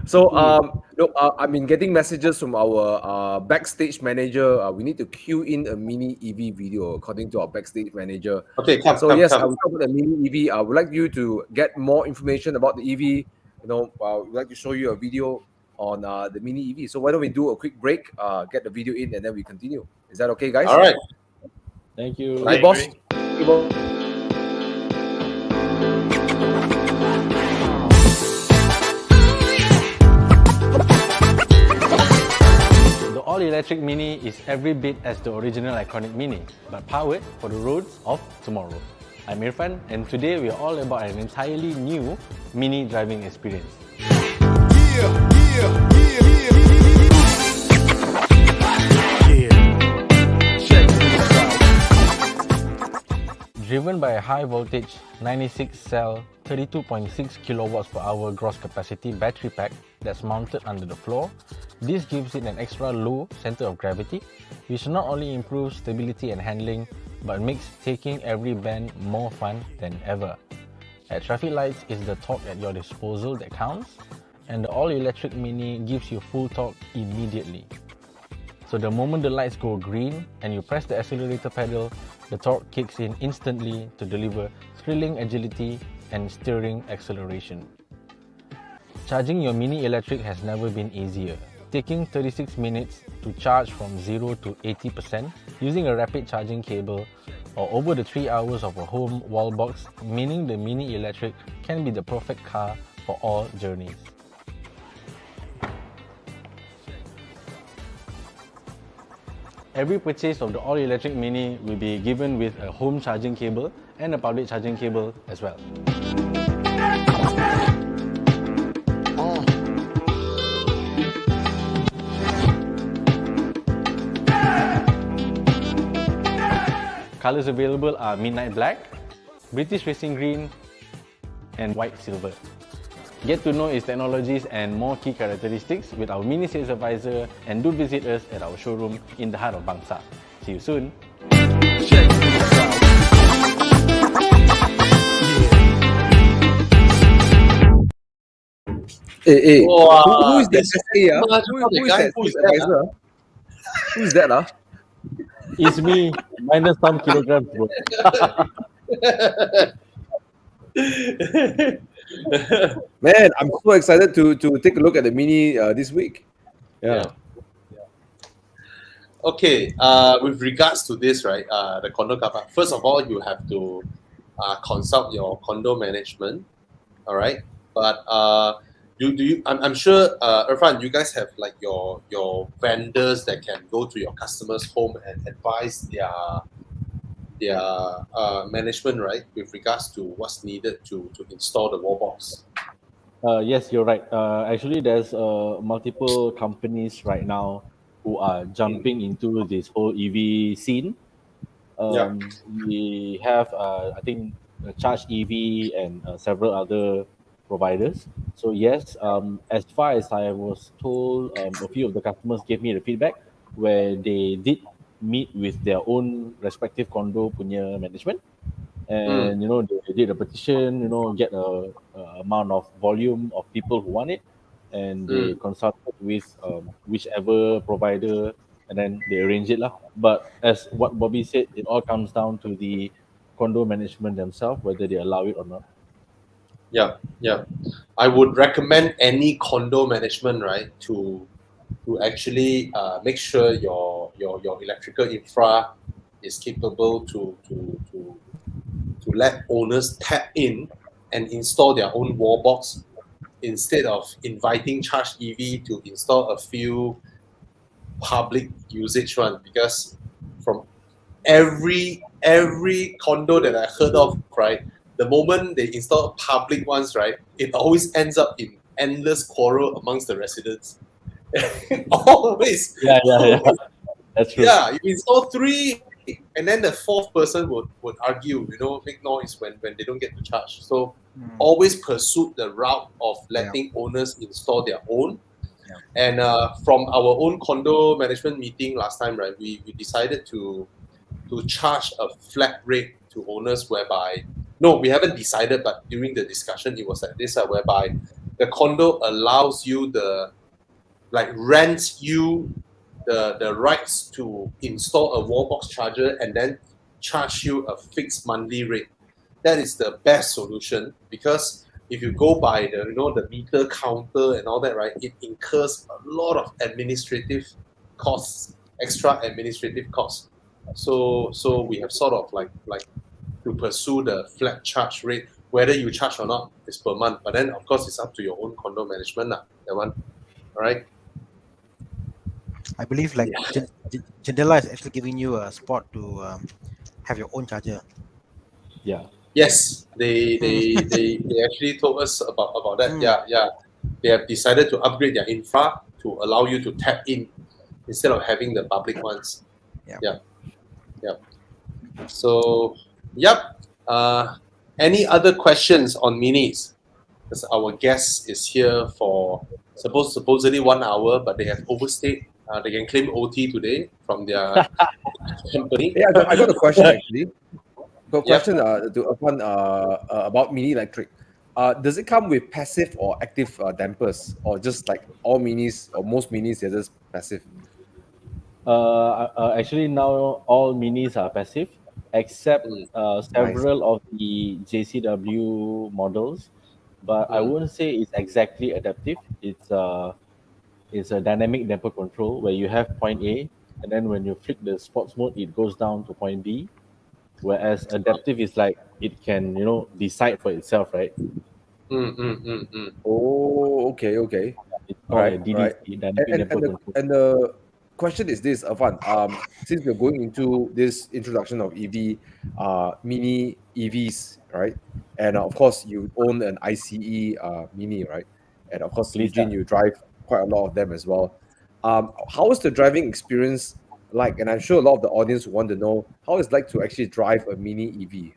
So I've been getting messages from our backstage manager. We need to queue in a mini EV video according to our backstage manager. Okay, come. I will talk about the mini EV. I would like you to get more information about the EV. We'd like to show you a video on the mini EV. So why don't we do a quick break, get the video in, and then we continue. Is that okay, guys? All right. Thank you. Right, boss. The all-electric Mini is every bit as the original iconic Mini, but powered for the roads of tomorrow. I'm Irfan, and today we are all about an entirely new Mini driving experience. Driven by a high voltage 96 cell 32.6 kilowatts per hour gross capacity battery pack that's mounted under the floor, this gives it an extra low center of gravity, which not only improves stability and handling, but makes taking every bend more fun than ever. At traffic lights, it's the torque at your disposal that counts, and the all-electric Mini gives you full torque immediately. So the moment the lights go green and you press the accelerator pedal, the torque kicks in instantly to deliver thrilling agility and steering acceleration. Charging your Mini electric has never been easier. Taking 36 minutes to charge from 0 to 80% using a rapid charging cable, or over the 3 hours of a home wall box, meaning the Mini electric can be the perfect car for all journeys. Every purchase of the all-electric Mini will be given with a home charging cable and a public charging cable as well. Colors available are Midnight Black, British Racing Green, and White Silver. Get to know its technologies and more key characteristics with our mini sales advisor, and do visit us at our showroom in the heart of Bangsa. See you soon. Hey, Wow, who is that SA? much Who about the is guy that who is sales that, advisor? Who is that? It's me, minus some kilograms, bro. Man, I'm so excited to take a look at the Mini this week. Yeah. Okay, with regards to this, right, the condo car park, first of all, you have to consult your condo management, all right? But I'm sure, Irfan, you guys have like your vendors that can go to your customers' home and advise their management, right, with regards to what's needed to install the wall box. Yes, you're right. Actually, there's multiple companies right now who are jumping into this whole EV scene. Yeah. We have, I think, Charge EV and several other providers. So yes, as far as I was told, a few of the customers gave me the feedback where they did meet with their own respective condo punya management, and they did a petition, get a amount of volume of people who want it, and they consulted with whichever provider, and then they arrange it lah. But as what Bobby said, it all comes down to the condo management themselves, whether they allow it or not. Yeah. I would recommend any condo management, right, to actually make sure your electrical infra is capable to let owners tap in and install their own wall box instead of inviting Charge EV to install a few public usage one, because from every condo that I heard of, right, the moment they install public ones, right, it always ends up in endless quarrel amongst the residents. Always. Yeah. That's true. Yeah, you install 3, and then the 4th person would argue, make noise when they don't get the charge. So always pursue the route of letting owners install their own. And from our own condo management meeting last time, right, we decided to charge a flat rate to owners, whereby, no, we haven't decided, but during the discussion it was like this, whereby the condo allows you rents you the rights to install a wall box charger and then charge you a fixed monthly rate. That is the best solution, because if you go by the meter counter and all that, right, it incurs a lot of administrative costs, extra administrative costs. So we have sort of like to pursue the flat charge rate, whether you charge or not is per month. But then of course it's up to your own condo management, that one. All right. I believe like Jandela is actually giving you a spot to have your own charger. Yeah. Yes, they actually told us about that. Yeah. They have decided to upgrade their infra to allow you to tap in instead of having the public ones. Yeah. So, any other questions on minis? Because our guest is here for supposedly 1 hour, but they have overstayed. They can claim OT today from their company. Yeah, I got a question actually. Got a question to Irfan about Mini Electric. Does it come with passive or active dampers, or just like all minis or most minis they're just passive? Actually, now all minis are passive, except several of the JCW models. But I wouldn't say it's exactly adaptive. It's a dynamic damper control where you have point A, and then when you flick the sports mode, it goes down to point B. Whereas adaptive is like it can decide for itself, right? Oh, okay. It's called a DDC, dynamic damper control. And the question is this, Irfan. Since we're going into this introduction of EV, mini EVs, right? And of course, you own an ICE mini, right? And of course, Eugene, you drive quite a lot of them as well. How is the driving experience like? And I'm sure a lot of the audience want to know how it's like to actually drive a mini EV.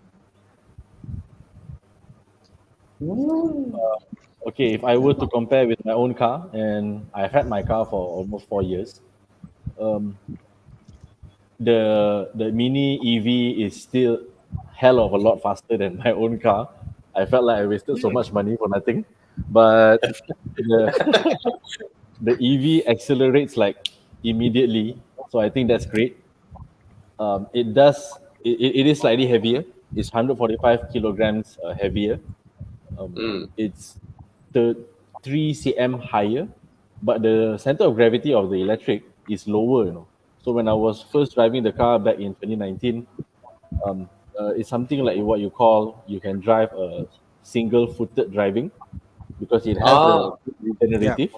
okay, if I were to compare with my own car, and I've had my car for almost 4 years, um, the Mini EV is still hell of a lot faster than my own car. I felt like I wasted so much money for nothing. But the the EV accelerates like immediately, so I think that's great. It does. It is slightly heavier. It's 145 kilograms heavier. It's the 3 cm higher, but the center of gravity of the electric is lower. So when I was first driving the car back in 2019, it's something like what you call you can drive a single-footed driving because it has the Ah, Yeah. regenerative.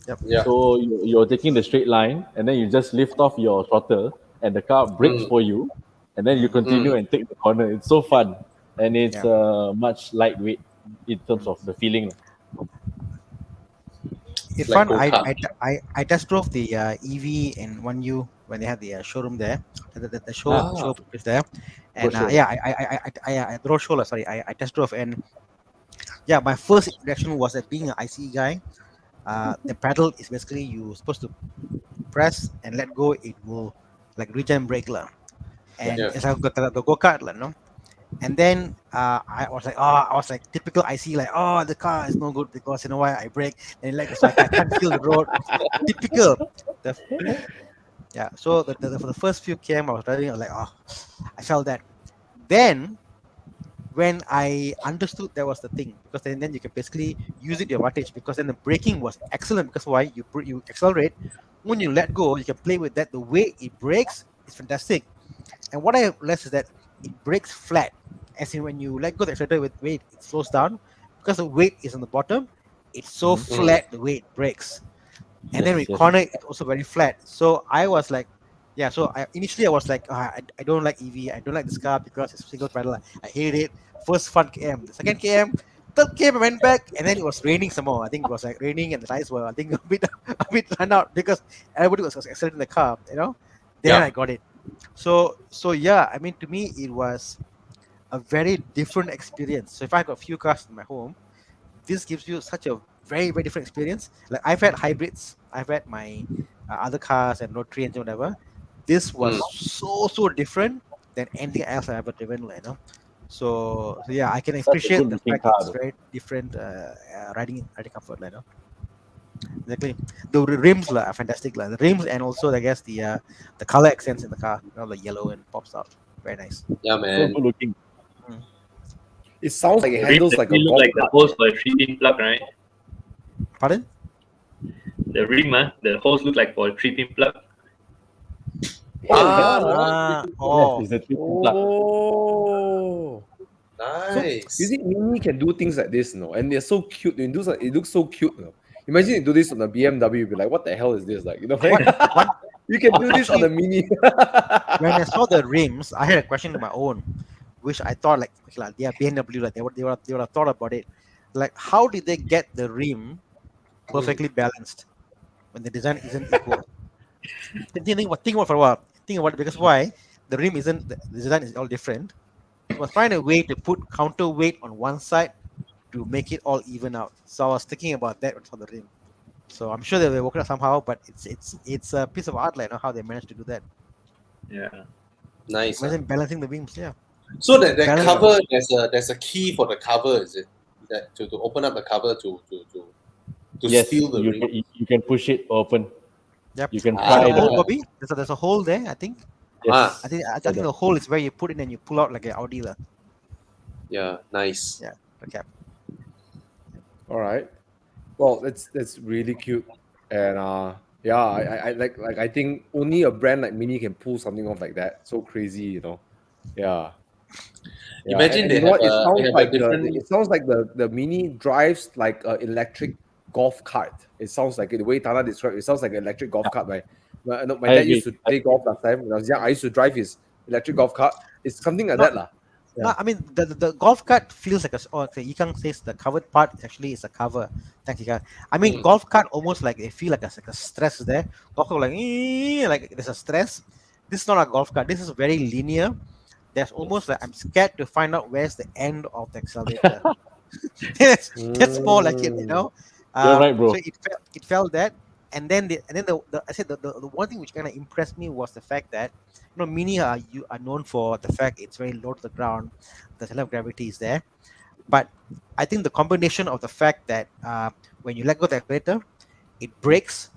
Yep. yeah. So you're taking the straight line, and then you just lift off your throttle, and the car brakes Mm, for you, and then you Mm. continue mm. and take the corner. It's so fun, and it's Yeah. much lightweight in terms of the feeling. It's like Irfan, go-kart. I test drove the EV in 1U when they had the showroom there, the Ah, show is there, and Roadshow. yeah, the road show, sorry, I test drove, and yeah, my first reaction was that being an ICE guy, the pedal is basically you supposed to press and let go, it will like regen brake lah, Yeah. and yeah. it's like the go kart lah, no. And then I was like typical IC, like, oh, the car is no good because you know why I brake and like so I can't feel the road. Typical. The, yeah. So for the first few km I was driving, I was like, oh, I felt that. Then when I understood that was the thing, because then you can basically use it to your advantage, because then the braking was excellent. Because why you accelerate, when you let go, you can play with that. The way it brakes is fantastic. And what I realized is that it breaks flat. As in when you let go the accelerator with weight, it slows down because the weight is on the bottom. It's so Mhm. Mm. flat the way it breaks. And then Yes, with yes. corner, it's also very flat. So I was like, yeah. So initially I was like, I don't like EV. I don't like this car because it's single pedal. I hate it. First fun KM, the second KM, third KM I went back, and then it was raining some more. I think it was like raining, and the tires were I think a bit run out because everybody was accelerating the car. Then Yeah. I got it. So yeah, I mean, to me it was a very different experience. So if I got a few cars in my home, this gives you such a very very different experience. Like I've had hybrids, I've had my other cars and rotary engine whatever. This was Mm. so different than anything else I've ever driven. So yeah, I can Such a appreciate good the looking fact car, it's though. very different riding comfort. Exactly. The rims are fantastic. The rims, and also I guess the color accents in the car, the yellow and pops out. Very nice. Yeah, So man. good looking. Mm. It sounds like it The rims handles like a actually look golf like the cart. holes for a 3-pin plug, right? Pardon? The rim, the holes look like for a 3-pin plug. Oh, Ah, hell no. Ah, Yes, oh, it's the triple plug. Oh. So you nice. see, Mini can do things like this, and they're so cute. It looks so cute. Imagine you do this on a BMW, you'd be like, "What the hell is this?" Like, one, one. you can do this on Actually, a Mini. when I saw the rims, I had a question of my own, which I thought like, okay, they are BMW, like they would have thought about it, like how did they get the rim Mm. perfectly balanced when the design isn't equal? Think about for a while. Think about it, because why the rim isn't the design is all different. It was find a way to put counterweight on one side to make it all even out. So I was thinking about that for the rim. So I'm sure they were working out somehow, but it's a piece of art, like how they managed to do that. Yeah. Nice. Imagine balancing the beams, yeah. So that Balance. cover, there's a key for the cover, is it? That to open up the cover to Yes, steal the ring. you can push it open. Yep. You can You see the pry hole, the Bobby? There's a hole there. I think. Ah, yes. I think the hole is where you put it and you pull out like an Audi lah. yeah, nice. Yeah. Okay. All right. Well, that's really cute, and yeah, I like I think only a brand like Mini can pull something off like that. So crazy. Yeah. Yeah, Imagine and they you know have what? It a sounds they have a like different. it sounds like the Mini drives like an electric golf cart. It sounds like it, the way Tana described it sounds like an electric golf cart. Right? My I dad agree. used to play golf last time when I was young. I used to drive his electric golf cart. It's something like No, that, lah. no. Yeah. I mean the golf cart feels like okay, Yikang says the covered part actually is a cover. Thanks, Yikang. I mean Mm. golf cart almost like they feel like a stress there. Golf cart like there's a stress. This is not a golf cart. This is very linear. There's almost like I'm scared to find out where's the end of the accelerator. That's more like it, you know. You're right, bro. So it felt that, and then I said the one thing which kind of impressed me was the fact that Mini you are known for the fact it's very low to the ground, the center of gravity is there, but I think the combination of the fact that when you let go of the accelerator, it breaks,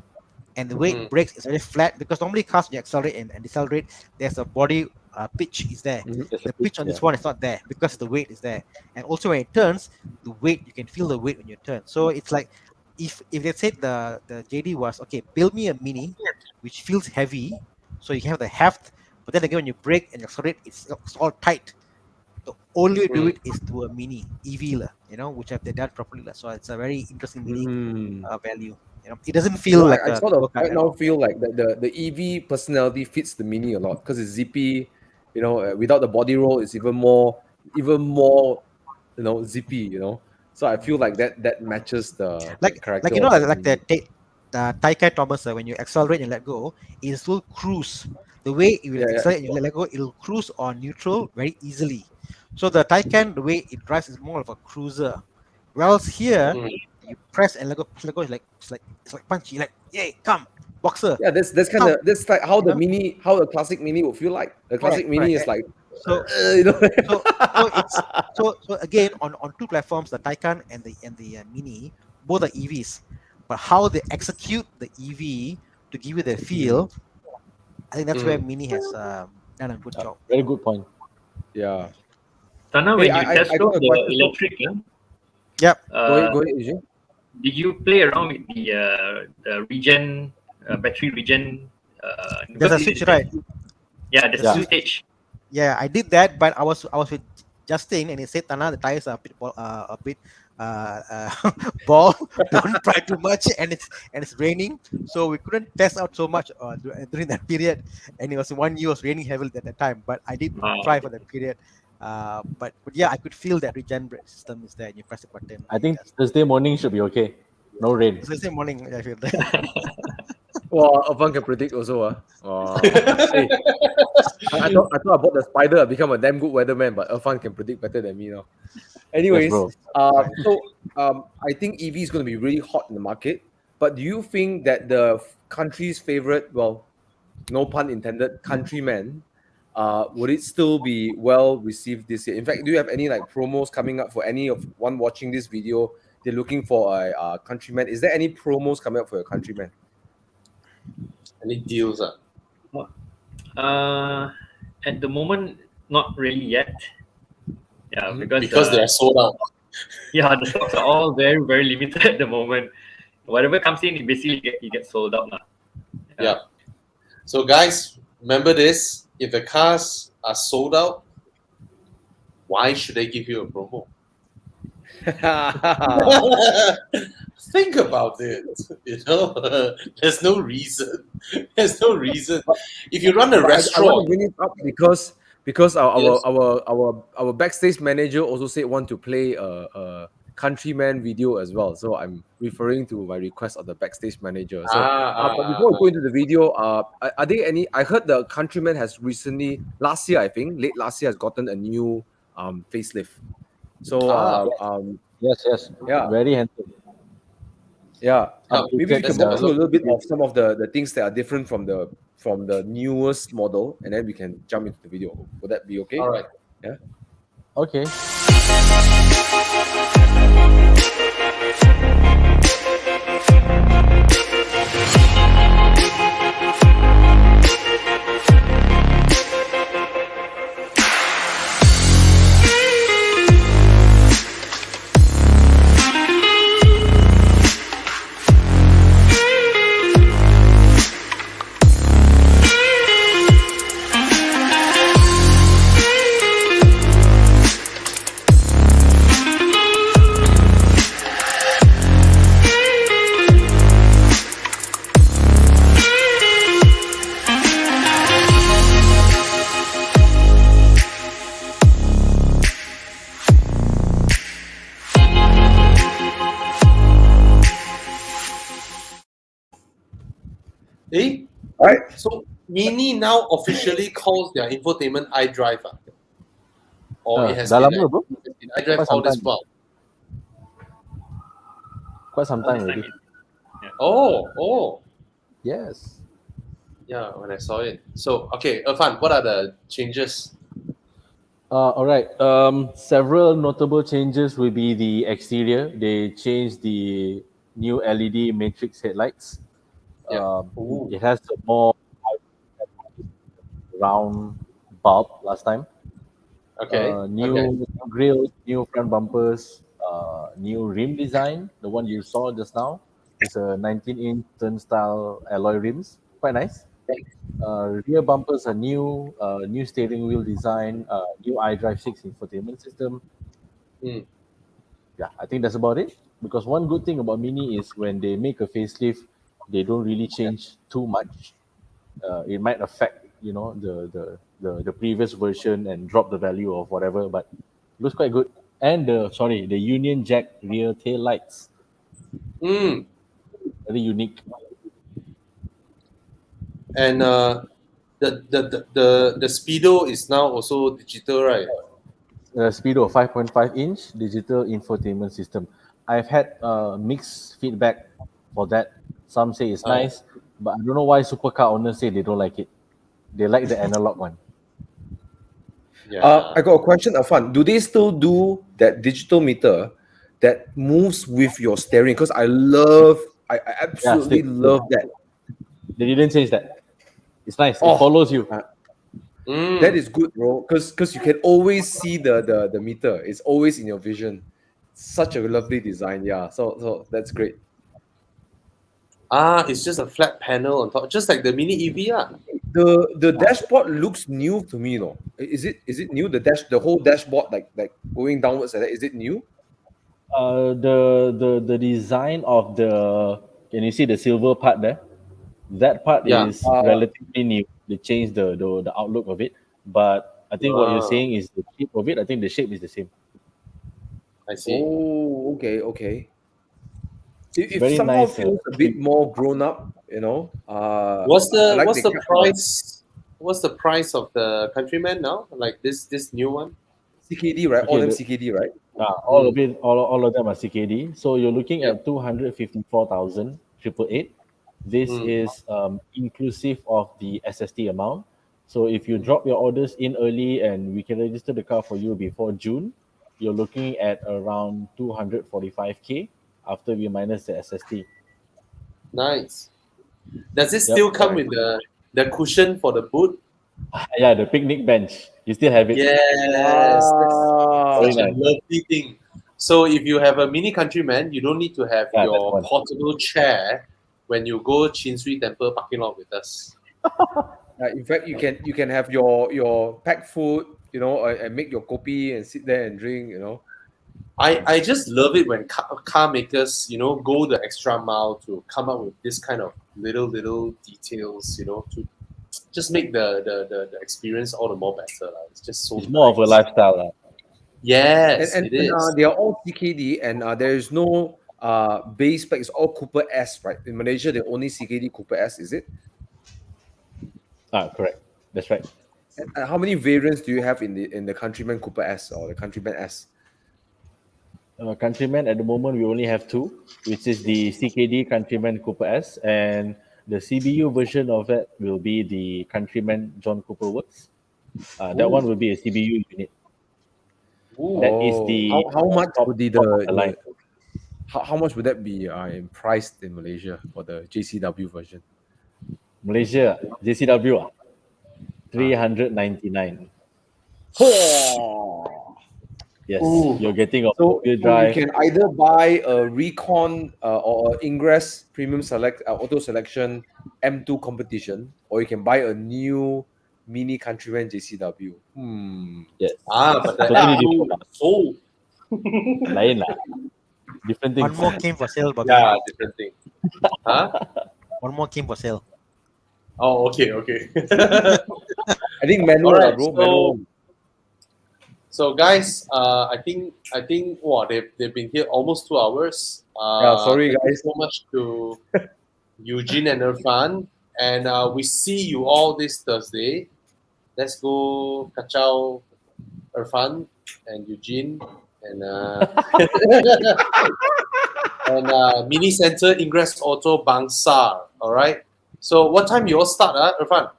and the way it breaks is very flat, because normally cars, when you accelerate and decelerate, there's a body pitch is there. The pitch on this one is not there because the weight is there, and also when it turns, the weight, you can feel the weight when you turn. So it's like, if they said the JD was, okay, build me a Mini which feels heavy, so you can have the heft, but then again when you brake and accelerate, it's all tight. The only way to do it is to a Mini EV, which have they done properly. So it's a very interesting Mini value. It doesn't feel like I a sort of go-kart right at now all. feel like the EV personality fits the Mini a lot because it's zippy. Without the body roll, it's even more zippy. So I feel like that matches the character of the like Mini. the Taikai Thomas, when you accelerate and let go, it will cruise. The way you Yeah, accelerate and you let go, it'll cruise on neutral very easily. So the Taycan, the way it drives is more of a cruiser. Whereas here, you press and let go, it's like punchy, like, yay, come, boxer. yeah. That's kind Come, of that's like how you the know? Mini, how a classic Mini would feel like. The classic Mini is like, So you know. so it's so again on two platforms, the Taycan and the Mini, both are EVs, but how they execute the EV to give you the feel, I think that's where Mini has done a good job. Very good point. Yeah. Tana, Hey, when you test I got drove a the question. electric, Yep. Go ahead, Ajay. did you play around with the regen battery regen? There's a switch, right? Yeah, there's Yeah. two stage. Yeah, I did that, but I was with Justin, and he said, "Tana, the tires are a bit ball. Don't try too much, and it's raining, so we couldn't test out so much during that period. And it was 1 year was raining heavily at that time, but I did try for that period. But yeah, I could feel that regen system is there, and you press the button. I think Thursday morning should be okay. No rain. Thursday morning, I feel that. Well, Irfan can predict also. Hey, I thought I bought the spider, I become a damn good weatherman, but Irfan can predict better than me now. Anyways, bro. I think EV is going to be really hot in the market. But do you think that the country's favorite, well, no pun intended, countryman, would it still be well received this year? In fact, do you have any like promos coming up for any of one watching this video? They're looking for a countryman. Is there any promos coming up for your countryman? Any deals? At the moment, not really yet. Yeah, Because they are sold out. Yeah, the stocks are all very, very limited at the moment. Whatever comes in, it basically gets sold out now. Yeah. So guys, remember this: if the cars are sold out, why should they give you a promo? Think about it. There's no reason. There's no reason. If you run a I want restaurant, to bring it up because our Yes. our backstage manager also said want to play a countryman video as well. So I'm referring to my request of the backstage manager. So but before we go into the video, are there any? I heard the countryman has recently last year, I think late last year, has gotten a new facelift. So Yes. Yeah. Very handsome. yeah, maybe we can Updated walk through a and little bit of some of the things that are different from the newest model, and then we can jump into the video. Would that be okay? all right. okay. All right. So Mini now officially calls their infotainment iDrive. Or it has dah been lama, bro. in iDrive Sampai all this sometime. while. quite some All time this time. already. Oh, Yes. yeah. When I saw it. So okay, Irfan, what are the changes? All right. Several notable changes will be the exterior. They changed the new LED matrix headlights. Yeah. Um, Ooh. it has a more round bulb last time. Okay. Okay. New grills, new front bumpers, new rim design. The one you saw just now is a 19-inch turnstile alloy rims. Quite nice. Rear bumpers are new, new steering wheel design, new iDrive 6 infotainment system. Hmm. Yeah, I think that's about it. Because one good thing about Mini is when they make a facelift, they don't really change too much. It might affect, the previous version and drop the value of whatever, but it looks quite good. And the Union Jack rear tail lights, Hmm. very unique. And the speedo is now also digital, right? Speedo 5.5-inch digital infotainment system. I've had mixed feedback for that. Some say it's Uh, nice, but I don't know why supercar owners say they don't like it. They like the analog one. yeah. I got a question, Afan. Do they still do that digital meter that moves with your steering? Because I Yeah, absolutely still. love that. They didn't change that. It's nice. It Oh, follows you. uh, that Mm. is good, bro. Because you can always see the meter. It's always in your vision. Such a lovely design. Yeah. So that's great. It's just a flat panel on top, just like the Mini EV. The dashboard looks new to me, no? Is it new? The whole dashboard like going downwards like that. Is it new? The design of the, can you see the silver part there? That part Yeah. is relatively new. They changed the outlook of it, but I think what you're Ah, saying is the shape of it. I think the shape is the same. I see. Oh, okay. It's It very somehow nice. feels a bit more grown up, What's I the like what's the the price? What's the price of the Countryman now? Like this new one? CKD, right? All Okay, them CKD, right? all Mm. of it, all of them are CKD. So you're looking Yep. at 254,000 triple eight. This Mm. is inclusive of the SST amount. So if you drop your orders in early and we can register the car for you before June, you're looking at around 245K after we minus the SST. Nice. Does it Yep. still come with the cushion for the boot? Yeah, the picnic bench. You still have it. Yes, that's Very such a Wow. nice. lovely thing. So if you have a Mini Countryman, you don't need to have Yeah, that's the your one. portable chair when you go Chin Swee Temple parking lot with us. In fact, you can have your packed food, and make your kopi and sit there and drink, I just love it when car makers, go the extra mile to come up with this kind of little details, to just make the experience all the more better. It's just so It's more of a nice. lifestyle. Yes, and it is. they are all CKD, and there is no base spec. It's all Cooper S, right? In Malaysia, the only CKD Cooper S, is it? Correct. That's right. And how many variants do you have in the Countryman Cooper S or the Countryman S? Countryman at the moment we only have two, which is the CKD Countryman Cooper S, and the CBU version of it will be the Countryman John Cooper Works. That one Ooh. will be a CBU unit. Ooh. That is Oh, the how much would be top of the line. how much would that be in priced in Malaysia for the JCW version? Malaysia JCW Ah. 399. Oh. Yes, Ooh. you're getting a So, four-wheel so you drive. can either buy a Recon or a Ingress Premium Select Auto Selection M2 competition, or you can buy a new Mini Countryman JCW. Yes, But the totally M2 different lah. sold. Lain lah. Different One things. more came for sale, Bobby. Yeah, different thing. Huh? One more came for sale. Oh, okay. I think All manual, lah, right. bro. So, Manual. guys, I think wow, they've been here almost 2 hours. Yeah, sorry Thank you guys. so much to Eugene and Irfan, and we see you all this Thursday. Let's go kacau Irfan and Eugene, and and Mini Center Ingress Auto Bangsar. All right. So what time you all start, Irfan?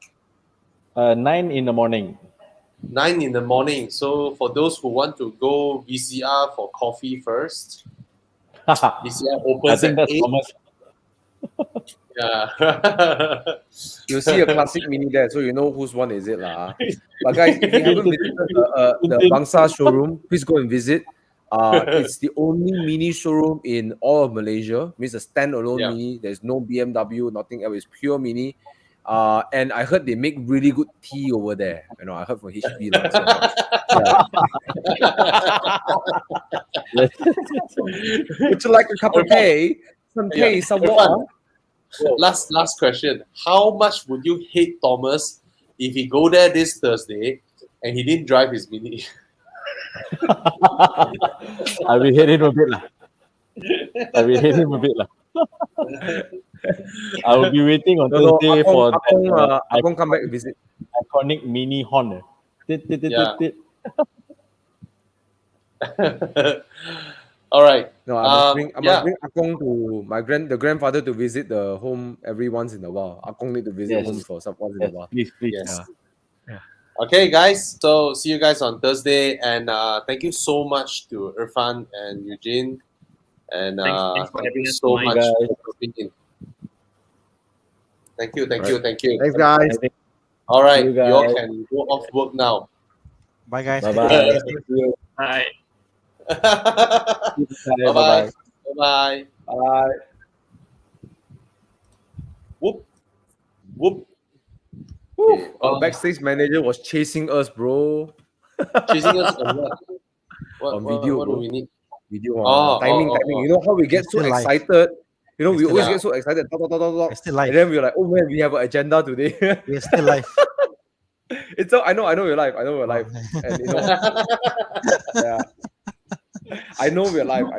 9 in the morning. 9 in the morning. So for those who want to go VCR for coffee first, VCR I opens think at that's 8. Thomas. Yeah. You'll see a classic mini there, so you know whose one is it lah. But guys, if you haven't visited the Bangsa showroom, please go and visit. It's the only mini showroom in all of Malaysia. Means a standalone Yeah. mini. There's no BMW, nothing else. It's pure mini. And I heard they make really good tea over there. You know, I heard from HP lah. So, Yes. would you like a cup of tea? Some tea, Yeah. some water. Last question. How much would you hate Thomas if he go there this Thursday and he didn't drive his mini? I will hit him a bit lah. I will hit him a bit lah. I will be waiting on No, Thursday for Akong come back and visit. iconic mini horn. Tit, tit, tit, Yeah. tit, tit. All right. No, I must bring Akong to the grandfather to visit the home every once in a while. Akong need to visit Yes. home for some once in a Yes, while. please. Yes. Yeah. Okay, guys. So see you guys on Thursday, and thank you so much to Irfan and Eugene, and Thanks for thank having you us so tonight, much guys. for coming in. Thank you. Thanks, guys. I think- All right, You you all guys. can go off work now. Bye, guys. Bye-bye. Bye. Bye Bye-bye. bye. Bye. Whoop whoop. Woo. Okay, Our backstage manager was chasing us, bro. chasing us on what? On video, What do bro. we need? Video Timing. timing. You know how we get It's so still live. excited? You know, It's we still always live. get so excited. Talk, talk, talk, talk, talk. It's still live. And then we're like, oh man, we have an agenda today. We're still live. It's so I know you're live. I know we're live. And you know, yeah. I know we're live.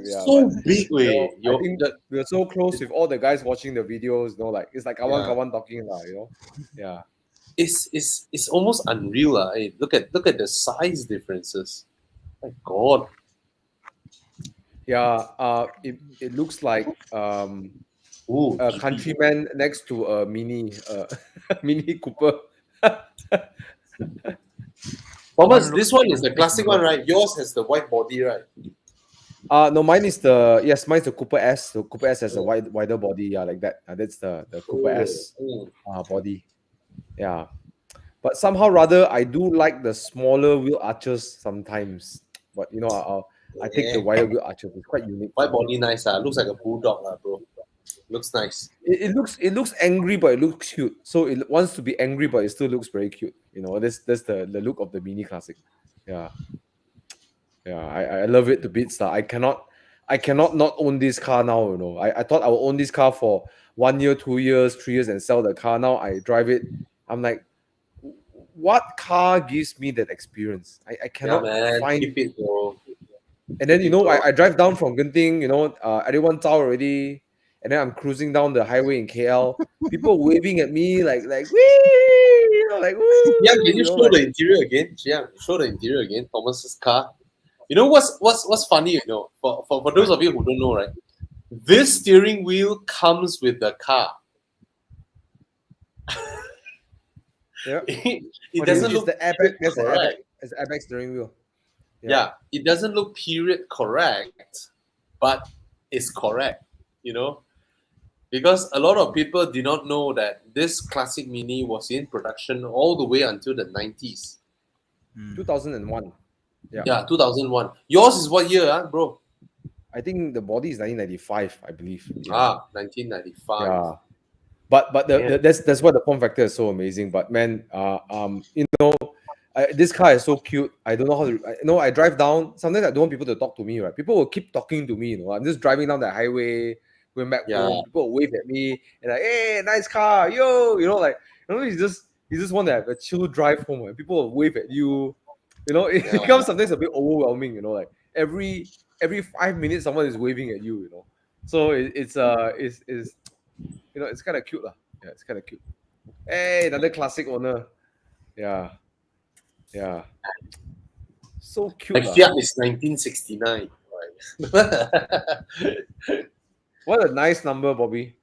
Yeah. So but, big, you way. know, I think we're so close with all the guys watching the videos. You know, like it's like kawan Yeah. kawan talking lah. You know, yeah. It's almost unreal. Hey, look at the size differences. My God. Yeah, it looks like Ooh, a countryman next to a mini mini Cooper. Thomas, this one is the classic one, right? Yours has the white body, right? No, mine's the Cooper S. The Cooper S has a wider body, yeah, like that. That's the Cooper S body. Yeah. But somehow rather I do like the smaller wheel arches sometimes. But you know, I take the wider wheel arches. It's quite unique. White body nice, looks like a bulldog, bro. Looks nice. It looks angry, but it looks cute. So it wants to be angry, but it still looks very cute. You know, that's the look of the Mini Classic. Yeah, yeah, I love it to bits. I cannot not own this car now. You know, I thought I would own this car for 1 year, 2 years, 3 years, and sell the car. Now I drive it. I'm like, what car gives me that experience? I cannot find. Keep it, bro. And then you know, I drive down from Genting. You know, everyone out already. And then I'm cruising down the highway in KL. People waving at me like wee, you know, like woo. Yeah, can you know, show like, the interior again? Yeah, show the interior again. Thomas's car. You know what's funny? You know, for those of you who don't know, right? This steering wheel comes with the car. Yeah. it doesn't look the airbag. There's an airbag. correct. It's an airbag steering wheel. Yeah, it doesn't look period correct, but it's correct. You know, because a lot of people did not know that this classic Mini was in production all the way until the 90s. 2001. Yeah, 2001. Yours is what year, bro? I think the body is 1995, I believe. Yeah. 1995. Yeah. But that's why the form factor is so amazing. But man, you know, this car is so cute. I don't know how to. I drive down. Sometimes I don't want people to talk to me. Right? People will keep talking to me. You know, I'm just driving down the highway, going back home. People will wave at me and like, hey, nice car, yo. You know, like you just want to have a chill drive home. And people will wave at you. You know, it becomes sometimes a bit overwhelming. You know, like every 5 minutes someone is waving at you. You know, so it's you know, it's kind of cute lah. Yeah, it's kind of cute. Hey, another classic owner. Yeah. Yeah. So cute. Like Fiat is 1969. Right? What a nice number, Bobby.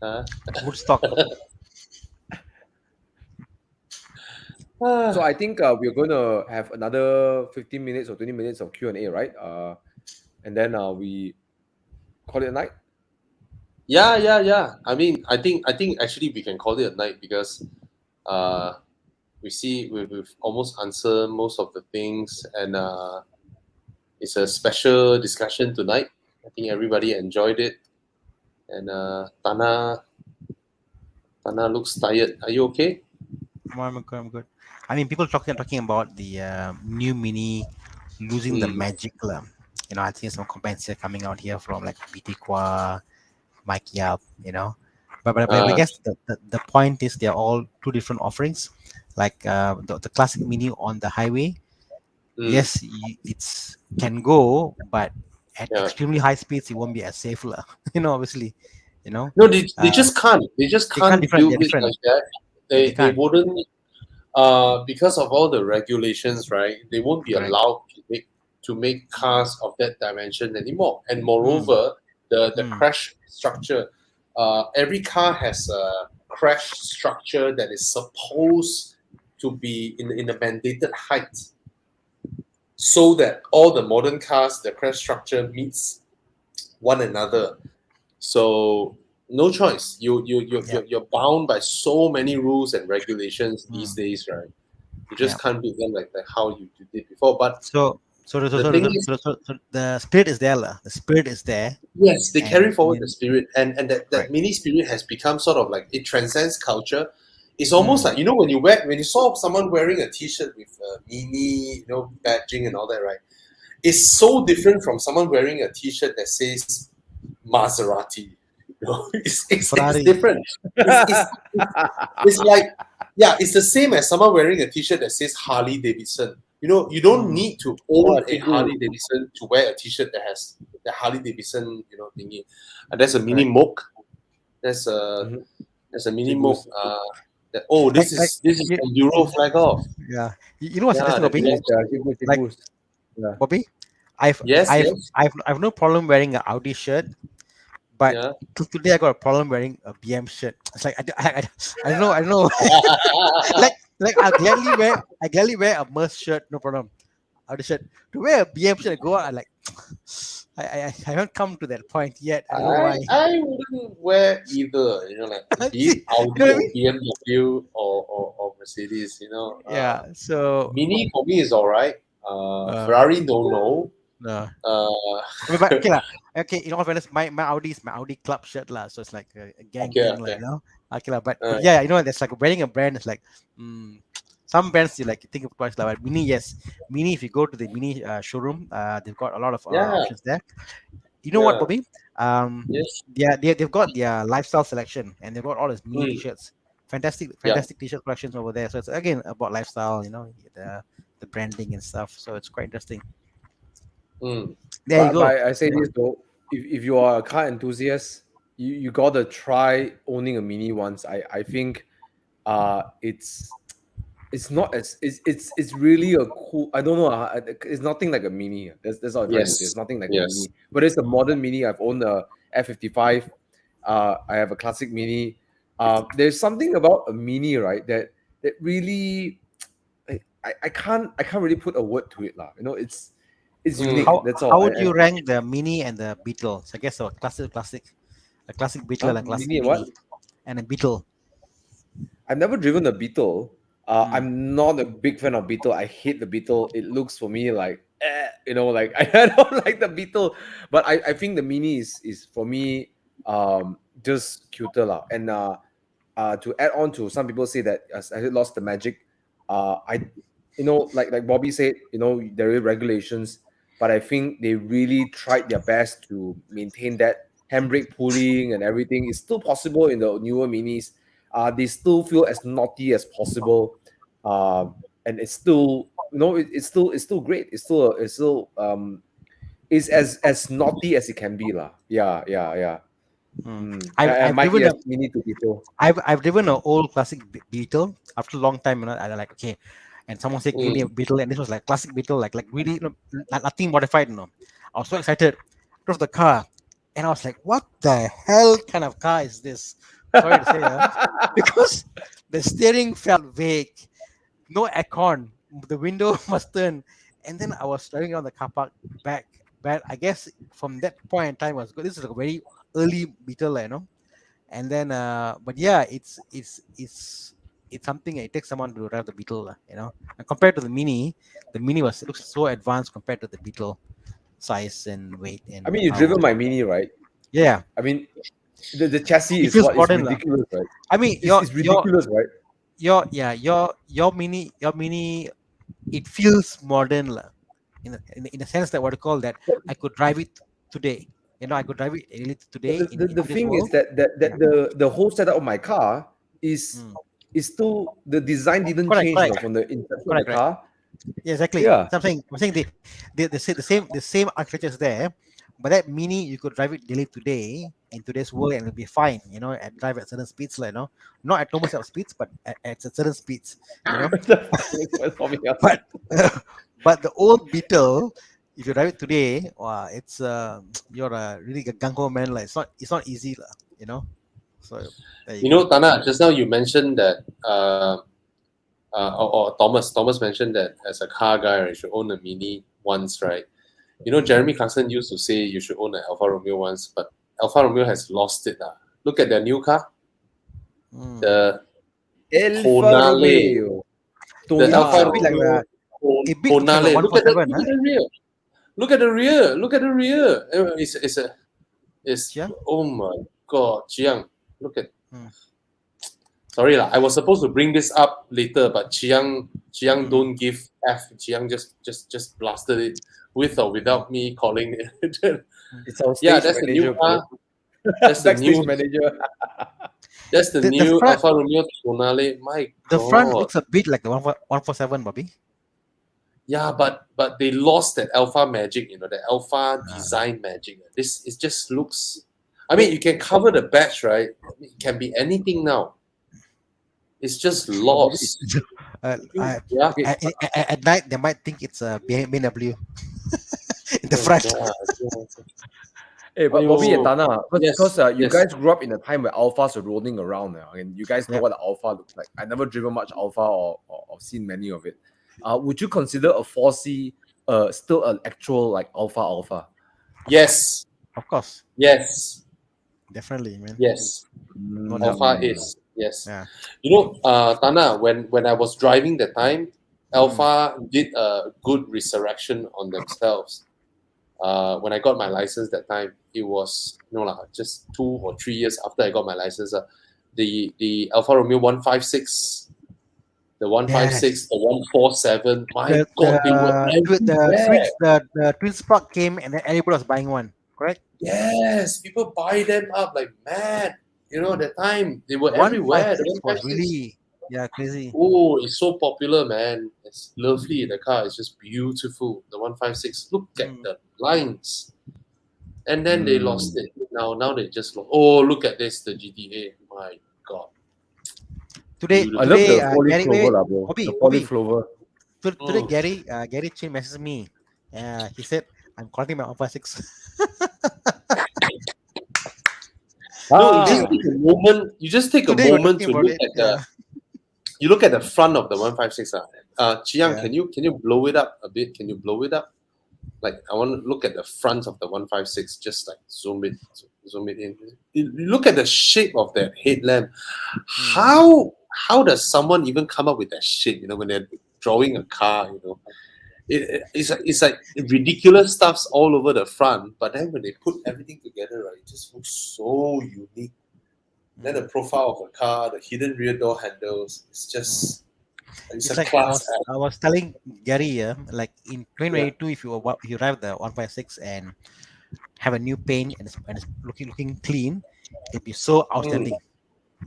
Huh? Woodstock. So I think we're going to have another 15 minutes or 20 minutes of Q&A, right? And then we call it a night. Yeah. I mean, I think actually we can call it a night because we see we've almost answered most of the things, and it's a special discussion tonight. I think everybody enjoyed it, and Tana looks tired. Are you okay? I'm good. I'm good. I mean, people talking about the new Mini losing the magic. I think some comments here coming out here from like BT Qua, Mike Yap. But I guess the point is they're all two different offerings. Like the classic Mini on the highway, yes, it's can go, but at Yeah. extremely high speeds, it won't be as safe, obviously. No, they just can't. They just can't different. build They're it different. like that. They They can't. wouldn't because of all the regulations, right? They won't be Correct. allowed to make cars of that dimension anymore. And moreover, the crash structure. Every car has a crash structure that is supposed to be in a mandated height, so that all the modern cars, the crash structure meets one another. So no choice. You're bound by so many rules and regulations these days, right? You just can't beat them like how you did before. But So the spirit is there, The spirit is there. yes, they carry forward then, the spirit, and that correct. mini spirit has become sort of like it transcends culture. It's almost like when you saw someone wearing a T-shirt with mini, badging and all that, right? It's so different from someone wearing a T-shirt that says Maserati. It's different. It's like, it's the same as someone wearing a T-shirt that says Harley Davidson. You don't need to own a Harley Davidson to wear a T-shirt that has the Harley Davidson, thingy. There's a mini moke. There's a mini moke. This is Enduro flag off. Yeah, you know what's interesting, Bobby? Bobby, I've no problem wearing an Audi shirt, but today I got a problem wearing a BM shirt. It's like I don't know. like I gladly wear a Merc shirt, no problem. Audi shirt. To wear a BM shirt, I go out. I haven't come to that point yet. I don't know why. I wouldn't wear either. Be it Audi or BMW or Mercedes. Yeah. So Mini for me is all right. Ferrari don't know. No. But okay lah. Okay, in all fairness, my Audi is my Audi club shirt lah. So it's like a gang thing, like, Okay lah. But yeah, there's like wearing a brand is like, some brands you like think of twice lah. But Mini, yes, Mini. If you go to the Mini showroom, they've got a lot of options there. You know what, Bobby? Yes. They've got their lifestyle selection, and they've got all these Mini t-shirts. Fantastic t-shirt collections over there. So it's again about lifestyle, the branding and stuff. So it's quite interesting. There you go. I say this though, if you are a car enthusiast, you gotta try owning a Mini once. I think it's not as it's really a cool. I don't know. It's nothing like a Mini. That's all I'm trying to say. It's nothing like a Mini, but it's a modern Mini. I've owned a F55. I have a classic Mini. There's something about a Mini, right? That really, I can't really put a word to it, lah. It's unique. That's all. How would you rank the Mini and the Beetle? So I guess a classic Beetle and a classic Mini and a Beetle. I've never driven a Beetle. I'm not a big fan of Beetle. I hate the Beetle. It looks for me like, like I don't like the Beetle. But I think the Mini is for me just cuter lah. And to add on to some people say that I lost the magic. Like Bobby said, there are regulations, but I think they really tried their best to maintain that handbrake pulling and everything. It's still possible in the newer Minis. They still feel as naughty as possible, and it's still, it's still great. It's still is as naughty as it can be lah. Yeah. I've driven a Mini to Beetle. I've driven an old classic Beetle after a long time. I like, okay, and someone said give me a Beetle, and this was like classic Beetle, like really nothing modified. I was so excited. Drove the car, and I was like, "What the hell kind of car is this?" Sorry to say, because the steering felt vague, no aircon, the window was turned, and then I was driving around the car park back. But I guess from that point in time was good. This is a very early Beetle, and then but yeah, it's something. It takes someone to drive the Beetle, and compared to the Mini looks so advanced compared to the Beetle size and weight and I mean, you've power. driven my Mini, right? Yeah, I mean, the chassis it is feels what is modern, ridiculous, right? I mean, It's ridiculous, right? your Mini, it feels modern, in a sense that what I call that I could drive it today. I could drive it really But today in the today's thing is world. that Yeah. the whole setup of my car is Mm. still, the design didn't Correct, change, correct, from the inception of the correct. car. Yeah, exactly. Yeah. So I'm saying the same architecture is there, but that Mini you could drive it daily today in today's world and it'll be fine, and drive at certain speeds, not at normal set of speeds, but at certain speeds, What the fuck is going on here? But but the old Beetle, if you drive it today, wow, it's you're a really gung ho man. Like it's not easy, So there you go. Tana, just now you mentioned that, or Thomas mentioned that as a car guy, right, you should own a Mini once, right? Jeremy Clarkson used to say you should own an Alfa Romeo once, but Alfa Romeo has lost it. Look at their new car, Mm. the Alfa Tonale. Romeo. The Alfa a bit like Romeo a bit looks like a Tonale. Look at the 147, rear. Look at the rear. Look at the rear. It's Yeah. oh my god, Chiang. Look at. Mm. Sorry lah, I was supposed to bring this up later, but Chiang don't give F. Chiang just blasted it with or without me calling it. It's our Yeah, stage that's the manager, new car. bro. That's the Backstage new. manager. That's the The new front- Alfa Romeo Tonale. My The god. front looks a bit like the 147, Bobby. Yeah, but they lost that alpha magic, the alpha design magic. This it just looks. I mean, you can cover the badge, right? It can be anything now. It's just lost. Yeah. At night they might think it's a BMW in the front. God, Hey, but Bobby and Tana, Yes, because you yes. guys grew up in a time where alphas were rolling around, and you guys know Yep. what the alpha looks like. I never driven much alpha or seen many of it. Would you consider a 4C still an actual like alpha? Yes. Of course, Yes. definitely, man. Yes. No doubt. Alpha is. Yes. Yeah. Tana, when I was driving that time, Alpha did a good resurrection on themselves. When I got my license that time, it was just 2 or 3 years after I got my license. The Alfa Romeo 156, the 156, the 147. My God, they were everywhere. The twin spark came and then everybody was buying one, correct? Yes, people buy them up like mad. That time they were everywhere. The 156 was 156. really crazy. Oh, it's so popular, man. It's lovely. The car is just beautiful. The 156. Look at the lines. And then they lost it. Now they just lost. Oh, look at this, the GTA. My God. Today, I love the poly Gary, clover, wait, bro. Bobby, The poly Bobby. clover. Today, Gary Chin messaged me. He said, "I'm calling my 156." No, you just take a Today we're moment talking to about look it, at the. You look at the front of the 156. Chiang, Yeah. can you blow it up a bit? Can you blow it up? Like I want to look at the front of the 156. Just like zoom it in. You look at the shape of that headlamp. How does someone even come up with that shit? When they're drawing a car, it's like ridiculous stuffs all over the front. But then when they put everything together, right, it just looks so unique. Then the profile of the car, the hidden rear door handles, it's just it's a like class act. I was telling Gary, like in 2022, if you drive the 156 and have a new paint and it's looking clean, it'd be so outstanding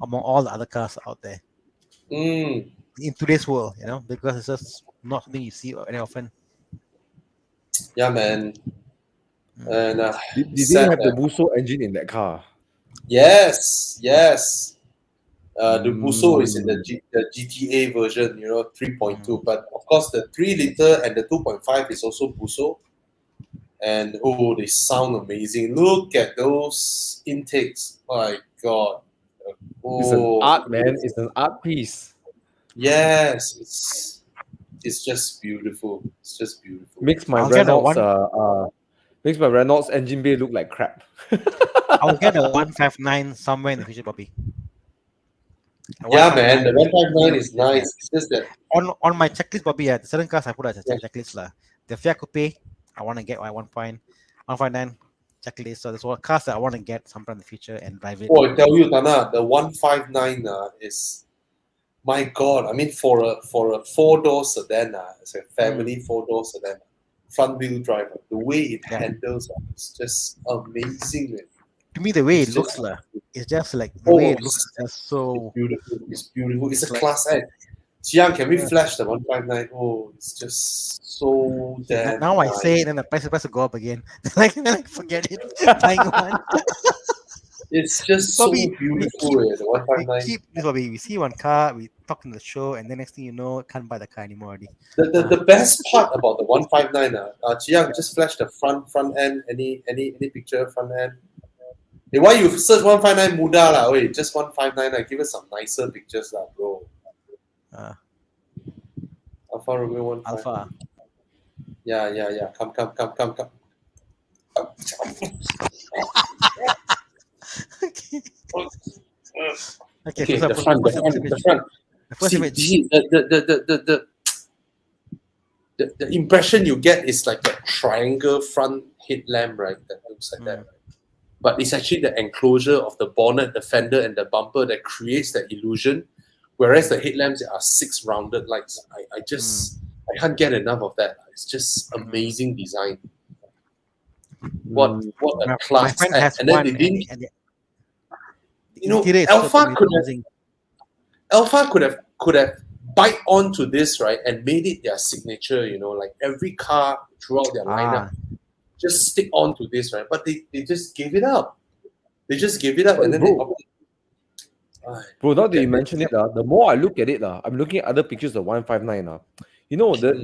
among all the other cars out there in today's world, because it's just not something you see very often. Yeah, man. And Did they have the Buso engine in that car? yes. The Buso is in the GTA version, 3.2. But of course, the 3 liter and the 2.5 is also Buso. And oh, they sound amazing. Look at those intakes. My God. It's an Oh, art, man. It's an art piece. yes, it's just beautiful. It's just beautiful. Makes my I'll get a Renault's engine bay look like crap. I'll get a 159 somewhere in the future, Bobby. Yeah, man, the 159 is nice. It's just that On my checklist, Bobby, certain cars I put as a checklist lah. The Fiat Coupe, I want to get 1.159 checklist. So there's what cars that I want to get sometime in the future and drive it. oh, I tell you, Tana, the 159 is, my God. I mean, for a 4-door sedan, it's a family 4-door sedan, front wheel drive. The way it handles, it's just amazing. Man. To me, the way It's it looks, just- it's just like the way it looks is just so. Beautiful. It's beautiful. It's a like- class X. Xiang, can we flash the 159? Oh, it's just so damn Now I nice. say it, and the price will go up again. like forget it. Buying one. It's just so Bobby, beautiful. The We 159. keep this, Bobby. We see one car, we talk in the show, and then next thing you know, can't buy the car anymore already. The best part about the 159, Chiang, just flash the front end. Any picture front end? Hey, why you search 159 Muda lah? Wait, just 159. Give us some nicer pictures lah, bro. Alfa Romeo 15. Alpha. Yeah. Come. Okay, so the front. The first See, image. the impression you get is like a triangle front headlamp, right? That looks like that. Right? But it's actually the enclosure of the bonnet, the fender, and the bumper that creates that illusion. Whereas the headlamps are 6 rounded lights. I can't get enough of that. It's just amazing design. What a My class friend act. has And then one, they didn't. interior is Alpha so could amazing. have bite onto this, right, and made it their signature. Like every car throughout their lineup, just stick on to this, right? But they just gave it up. They just gave it up, and then Bro, now that you mention it, the more I look at it, I'm looking at other pictures of 159.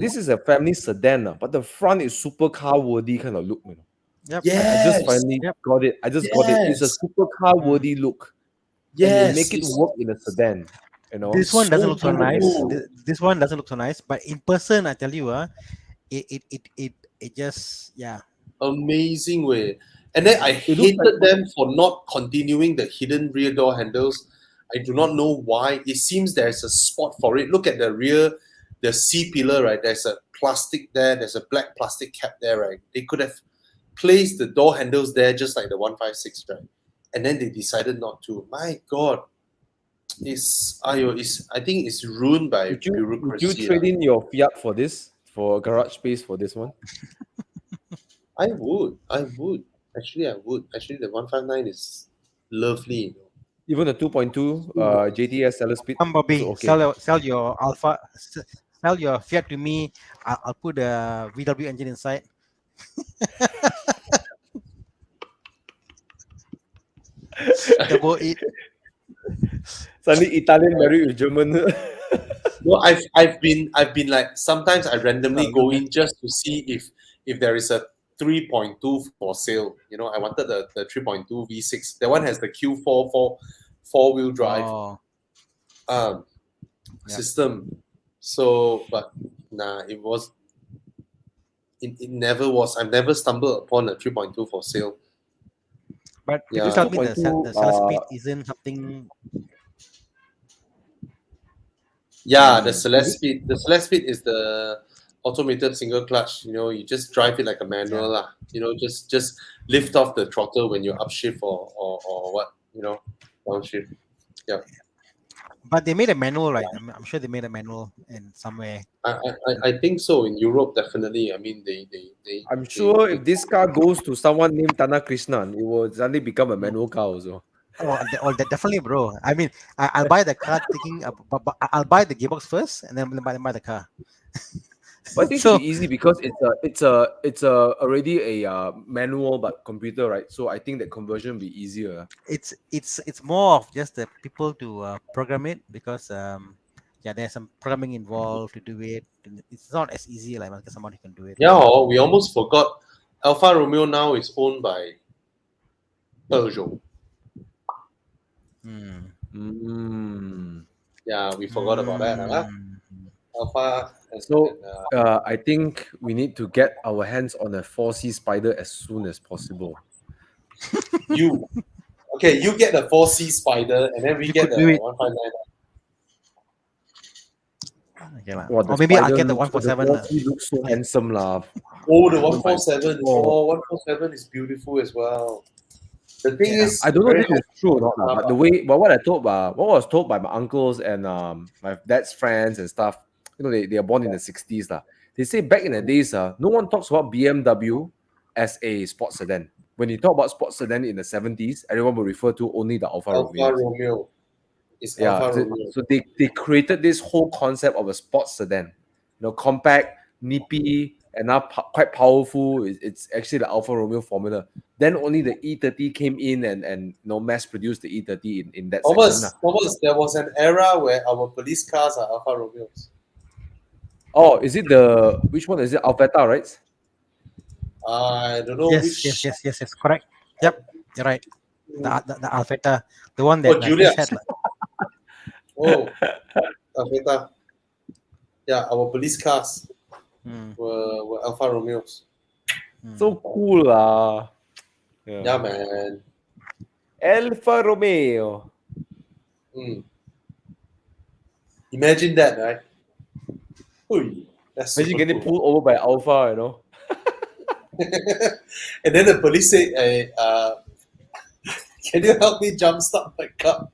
This is a family sedan, but the front is supercar worthy kind of look. Yep. Yes. I just finally got it. Got it. It's a supercar worthy look. Yes. And they make it work in a sedan. This one doesn't so look so nice. beautiful. This one doesn't look so nice, but in person, I tell you, it just Amazing way. And then I looks hated them for not continuing the hidden rear door handles. I do not know why. It seems there's a spot for it. Look at the rear, the C pillar, right? There's a plastic there. There's a black plastic cap there, right? They could have placed the door handles there just like the 156, right? And then they decided not to. My God. I think it's ruined by Would bureaucracy. you trade in your Fiat for this? For garage space for this one? I would. Actually, I would. Actually, the 159 is lovely. Even the 2.2 JTS seller speed. Come, Bobby, okay. sell your Alpha, sell your Fiat to me. I'll put the VW engine inside. Double it. Suddenly Italian married with German. No, I've been like sometimes I randomly go in just to see if there is a 3.2 for sale. I wanted the 3.2 V6. That one has the Q4 four-wheel drive system. So, but nah, it never was. I've never stumbled upon a 3.2 for sale. But Yeah. you tell me the 2.2, seller speed isn't something. Yeah, the Celeste Speed. The Celeste Speed is the automated single clutch. You just drive it like a manual lah. Just lift off the throttle when you upshift or what. Downshift. Yeah. But they made a manual, right? I'm sure they made a manual in somewhere. I think so. In Europe, definitely. I mean, they I'm sure if this car goes to someone named Tana Krishnan, it will suddenly become a manual car also. Definitely, bro. I mean, I'll buy the car thinking, but I'll buy the gearbox first, and then buy the car. But I think it So should be easy because it's a already a manual but computer, right? So I think that conversion will be easier. it's more of just the people to program it, because yeah, there's some programming involved to do it. And it's not as easy like someone who can do it. Yeah, we almost forgot. Alfa Romeo now is owned by Peugeot. Hmm. Yeah, we forgot about that. Huh? Hmm. Alpha So I think we need to get our hands on a 4C Spider as soon as possible. you. Okay, you get the 4C Spider, and then we You get could the do it. 159. Okay, lah. Wow, the Or maybe I'll Spider get the looks, the 147 lah. 4C looks so handsome, lah. Oh, the Oh my 147. God. Oh, 147 is beautiful as well. The thing Yeah. is, I don't know very if this is true or not, lah, but the way, but what was told by my uncles and my dad's friends and stuff, they are born in the 60s, lah. They say back in the days, no one talks about BMW as a sports sedan. When you talk about sports sedan in the 70s, everyone will refer to only the Alfa Alfa Romeo. Romeo. It's Yeah, Alfa Romeo. so they created this whole concept of a sports sedan, compact, nippy, and now quite powerful. It's actually the Alfa Romeo formula. Then only the E30 came in and mass produced the E30 in that segment. Thomas, there was an era where our police cars are Alfa Romeos. Oh, is it which one is it? Alfetta, right? I don't know Yes, which. yes. Correct. Yep, you're right. The Alfetta, the one that Julia. Chris had, lah. Oh, Alfetta. Yeah, our police cars Hmm. were Alfa Romeos. So cool, lah. Yeah, man. Alfa Romeo. Imagine that, right? Ooh, that's Imagine super getting cool. pulled over by Alpha, And then the police say, can you help me jumpstart my car?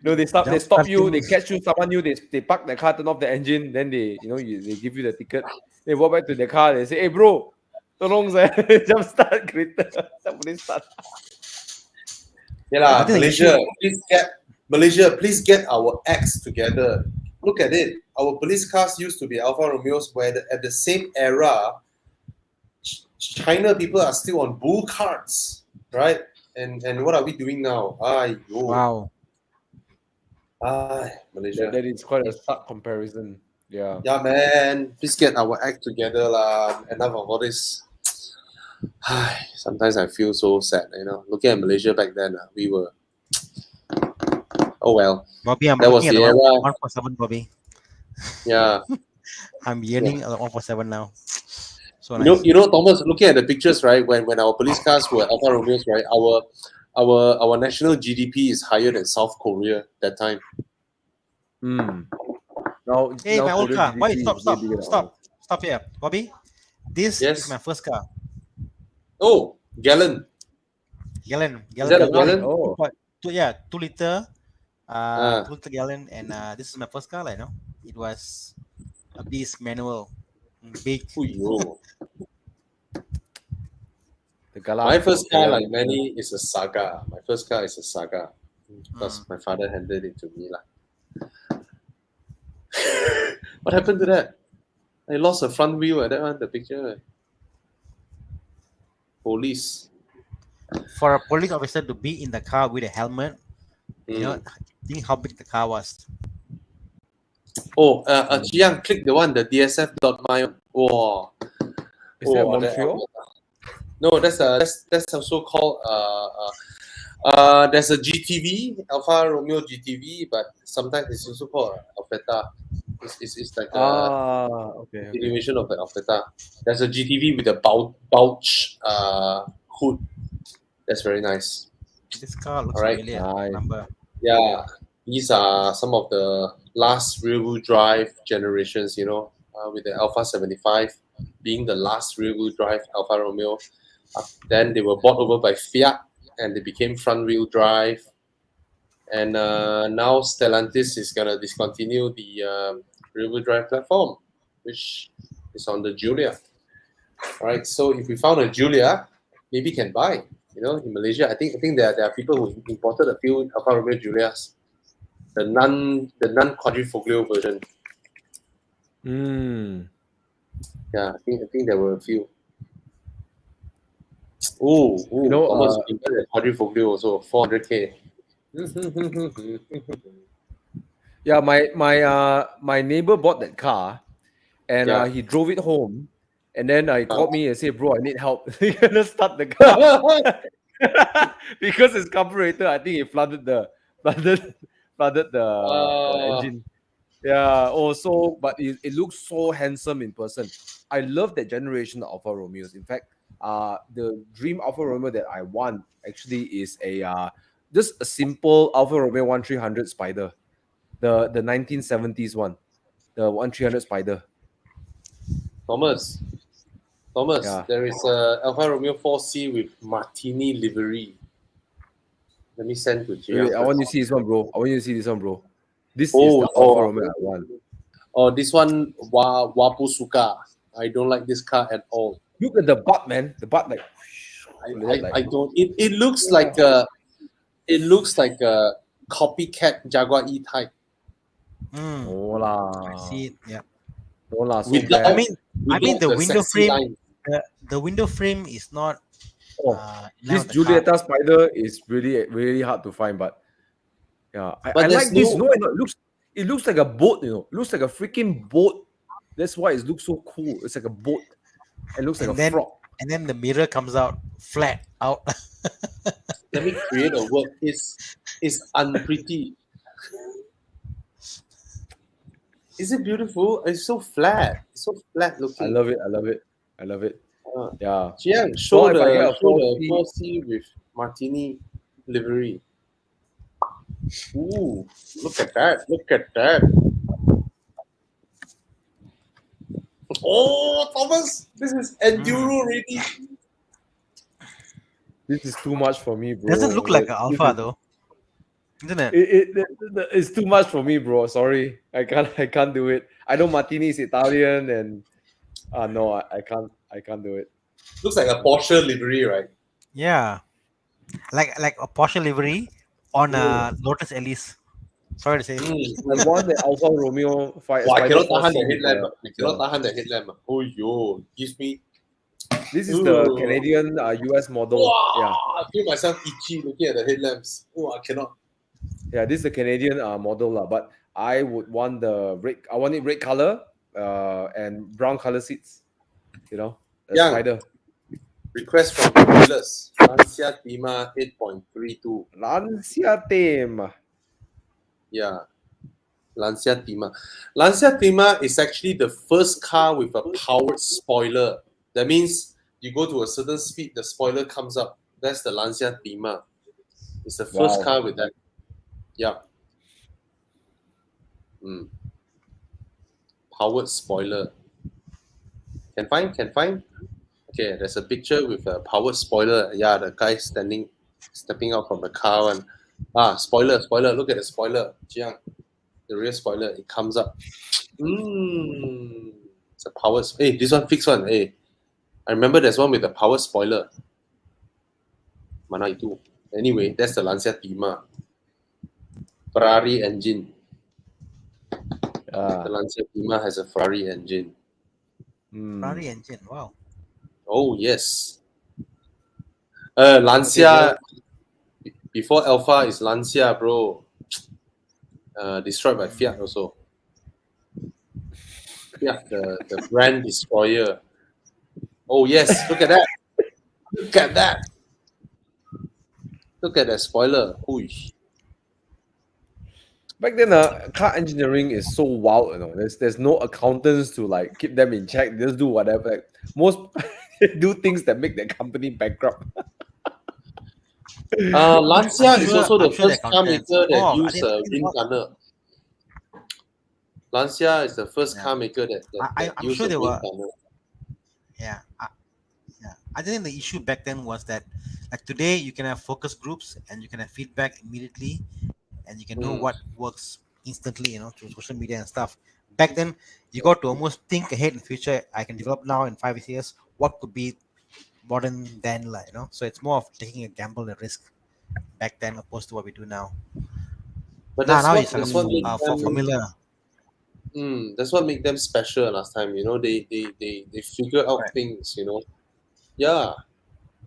No, they stop you, they Jumpstarting. catch you, summon you, they park the car, turn off the engine, then they give you the ticket. They walk back to the car, they say, "Hey bro, tolong saya jumpstart kereta." Boleh start. Yeah, lah, I think Malaysia, please get our acts together. Look at it. Our police cars used to be Alfa Romeos, where at the same era, China people are still on bull carts, right? And what are we doing now? Wow. Malaysia. That is quite a stark comparison. Yeah. Yeah, man. Please get our act together, lah. Enough of all this. Sometimes I feel so sad, Looking at Malaysia back then, we were. Oh well. Bobby, I'm That was looking at the the era. 147, Bobby. Yeah. I'm yearning at the 147 now. So nice. Thomas, looking at the pictures, right? When our police cars were Alfa Romeos, right? Our national GDP is higher than South Korea that time. Now, Hey, my old car. Korean Wait, GDP is way bigger than ours. stop here, Bobby. This Yes. is my first car. Oh, gallon. Gallon. that a gallon? Oh. 2 liter. 2 Ah. liter gallon, and this is my first car, It was a beast manual, big. Ooh, The Galas. my first car, like many, is a Saga. My first car is a Saga because my father handed it to me, lah. What happened to that? I lost a front wheel. That one, the picture. Police. For a police officer to be in the car with a helmet, think how big the car was. Oh, Jiang, click the one, the DSF.my. Wow. Is that Montreal? No, that's also called there's a GTV, Alfa Romeo GTV, but sometimes it's also called Alfetta. It's like a derivation of the Alfetta. There's a GTV with a bulge hood. That's very nice. This car looks Alright. familiar. Nice. Number. Yeah, these are some of the last rear-wheel drive generations, with the Alpha 75 being the last rear-wheel drive Alfa Romeo. Then they were bought over by Fiat and they became front-wheel drive. And now Stellantis is going to discontinue the rear-wheel drive platform, which is on the Giulia. All right, so if we found a Giulia, maybe can buy, You know, in Malaysia, I think there are people who imported a few Alfa Romeo Giulias, the non quadrifoglio version. Yeah, I think there were a few. Oh, You know, Thomas imported a quadrifoglio also, 400k. yeah, my neighbor bought that car, and Yeah. he drove it home, and then he called me and said, "Bro, I need help. You gonna start the car because it's carburetor. I think it flooded the engine." Yeah. Oh, so but it looks so handsome in person. I love that generation of Alfa Romeos. In fact, the dream Alfa Romeo that I want actually is a just a simple Alfa Romeo 1300 Spider, the 1970s one, the 1300 Spider. Thomas, Yeah. there is a Alfa Romeo 4C with Martini livery. Let me send to Jiang. Wait, I want you to see this one, bro. I want you to see this one, bro. This is the Alfa Romeo I want. Oh, this one Wapusuka. I don't like this car at all. Look at the butt, man. The butt, like, I don't. It looks like a copycat Jaguar E type. Oh lah. I see it. Yeah. Oh lah. So Without- I bad. mean the window sexy frame. line. The window frame is not. Oh, this Giulietta Spider is really, really hard to find, but yeah, I But like there's this. No, it looks like a boat. You know, it looks like a freaking boat. That's why it looks so cool. It's like a boat. It looks like a frog. And then the mirror comes out flat out. Let me create a word. It's unpretty. Is it beautiful? It's so flat. It's so flat looking. I love it. I love it. I love it. Yeah. Jiang, show if I get a the 4C 4C with Martini livery. Ooh, look at that. Look at that. Oh, Thomas, this is enduro ready. This is too much for me, bro. Doesn't look like an This Alpha is- though, isn't it? It's too much for me, bro. Sorry, I can't do it. I know Martini is Italian, and no, I can't do it. Looks like a Porsche livery, right? Yeah, like a Porsche livery on a Lotus Elise. Sorry to say. I want the Alfa Romeo 5. Wow, I cannot Spider tahan 4C the with headlamp. I cannot the- tahan the headlamp. Oh, yo, gives me. This is the Ooh. Canadian US model. Wow, Yeah, I feel myself itchy looking at the headlamps. Oh, I cannot. yeah. This is the Canadian model lah. But I would want the red. I want it red color, and brown color seats. You know, the Yeah. Spider. Request from dealers. Lancia Tima 8.32. Lancia Theme. Yeah. Lancia Tima. Lancia Tima is actually the first car with a powered spoiler. That means you go to a certain speed, the spoiler comes up. That's the Lancia Tima. It's the first Wow. car with that. Yeah. Powered spoiler. Can find? Okay, there's a picture with a powered spoiler. Yeah, the guy stepping out from the car and spoiler. Look at the spoiler. Jiang. The rear spoiler, it comes up. It's a powered. Hey, this one fixed one. Hey, I remember there's one with a powered spoiler. Mana itu? Anyway, that's the Lancia Tima. Ferrari engine. The Lancia Tima has a Ferrari engine. Ferrari engine. Wow. Oh yes. Lancia. Before Alpha is Lancia, bro. Destroyed by Fiat also. Fiat, the brand destroyer. Oh yes, look at that. Look at that. Look at that spoiler. Whoosh. Back then, car engineering is so wild. You know, there's no accountants to like keep them in check. They just do whatever. Like, most do things that make their company bankrupt. Lancia is also the I'm sure first they're car maker contents. that Oh, I used didn't a think wind about- gunner. Lancia is the first car maker that I'm used sure a they wind were- gunner. Yeah. I think the issue back then was that, like today, you can have focus groups and you can have feedback immediately, and you can know what works instantly, through social media and stuff. Back then, you got to almost think ahead in the future. I can develop now in 5 years. What could be modern then, like, you know. So it's more of taking a gamble and risk back then opposed to what we do now. But Now that's it's like what makes for them. Formula. That's what made them special last time. You know, they figure out Right. things. You know, yeah.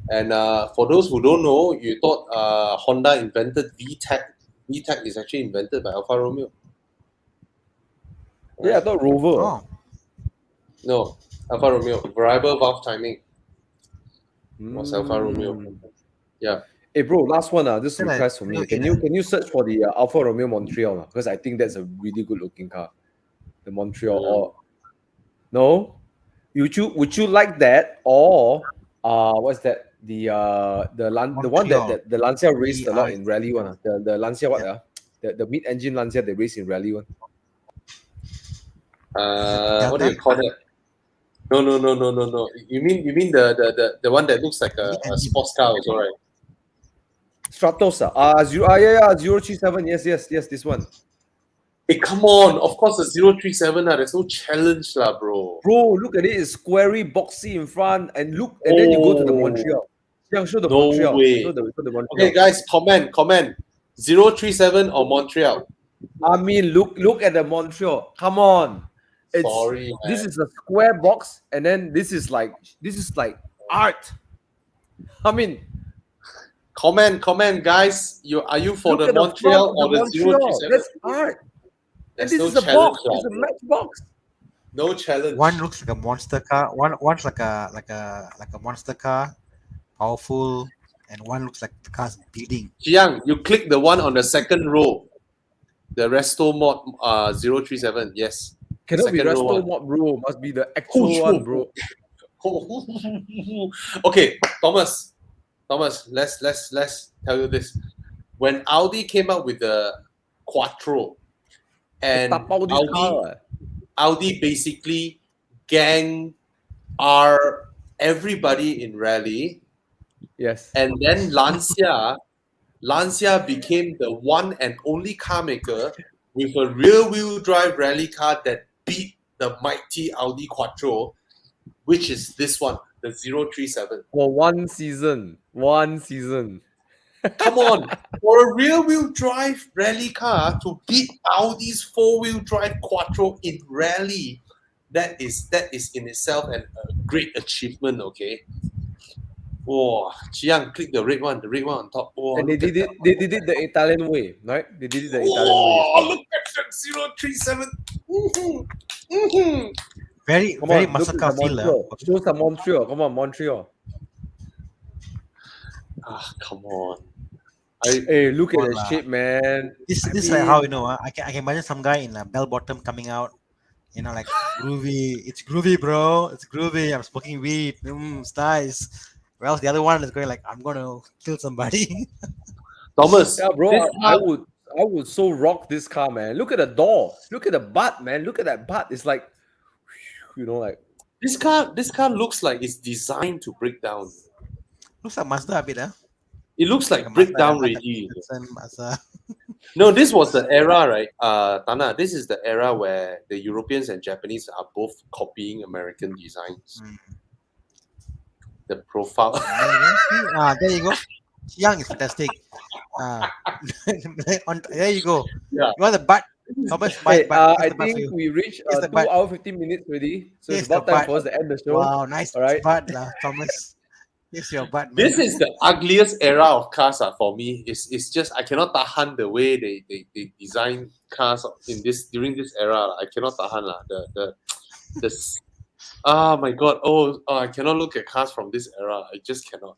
And for those who don't know, you thought Honda invented VTEC. VTEC is actually invented by Alfa Romeo. Yeah, I thought Rover. Oh, No, Alfa Romeo. Variable valve timing was Alfa Romeo. Mm. Yeah. Hey bro, last one. This feel like request for me. real Can you search for the Alfa Romeo Montreal? Because I think that's a really good looking car. The Montreal. Or no? Would you like that? Or what's that? The one Montreal. that the Lancia raced a lot in VI. rally one. The Lancia what? Yeah. The mid-engine Lancia they raced in rally one. What do you call that? No. You mean the one that looks like a sports car also, right? Stratos. 037. Yes, this one. Hey, come on! Of course, the 037. There's no challenge, lah, bro. Bro, look at it. It's squarey, boxy in front, and look, and then you go to the Montreal. Yeah, show the No Montreal. way. Show the Montreal. Okay, guys, comment. 037 or Montreal? I mean, look at the Montreal. Come on. Sorry, man. This is a square box, and then this is like art. I mean, Comment, guys. Are you for look the at the Montreal front or of the Montreal. 037? That's art. And There's this no is a challenge, box. lah, It's a bro. matchbox. No challenge. One looks like a monster car. One's like a monster car, powerful, and one looks like the car's beating. Jiang, you click the one on the second row. The Resto Mod 037. Yes. Cannot be Second row Resto one. mod, bro. Must be the actual one, bro. Okay, Thomas, let's tell you this. When Audi came out with the Quattro, and Tapao this car. Audi basically gang everybody in rally, Yes. and then Lancia became the one and only car maker with a rear-wheel drive rally car that beat the mighty Audi Quattro, which is this one, the 037. For one season. Come on, for a rear-wheel drive rally car to beat Audi's four-wheel drive Quattro in rally, that is in itself a great achievement. Okay. Oh, Chiang, click the red one on top. Oh, And they did it the Italian way, right? They did it the Italian Oh, way. look at that 037. Very Come very on, muscle look car at the feel. Montreal. Show some Montreal. Come on, Montreal. Come on. Hey, look at Come on the lah. shape, man. This I is like how, you mean, know, I can imagine some guy in a bell bottom coming out, you know, like groovy. It's groovy, bro. It's groovy. I'm smoking weed. It's nice. Whereas the other one is going like, I'm gonna kill somebody. Thomas, yeah, bro. this I car- would so rock this car, man. Look at the door. Look at the butt, man. Look at that butt. It's like, you know, like this car looks like it's designed to break down. Looks like Mazda a bit, huh? It looks like Mazda, breakdown Mazda ready. Mazda. No, this was the era, right? Tana, this is the era where the Europeans and Japanese are both copying American designs. The profile. There you go. Young is fantastic. There you go. Yeah. You want the butt? Thomas, hey, butt. I think we reached Here's the 2 butt. hours 15 minutes already. So Here's it's about the time butt. for us to end the show. Wow, nice All right. butt, Thomas. Here's your butt. Man. This is the ugliest era of cars for me. It's just I cannot tahan the way they design cars during this era. I cannot tahan the oh my god. Oh, I cannot look at cars from this era. I just cannot.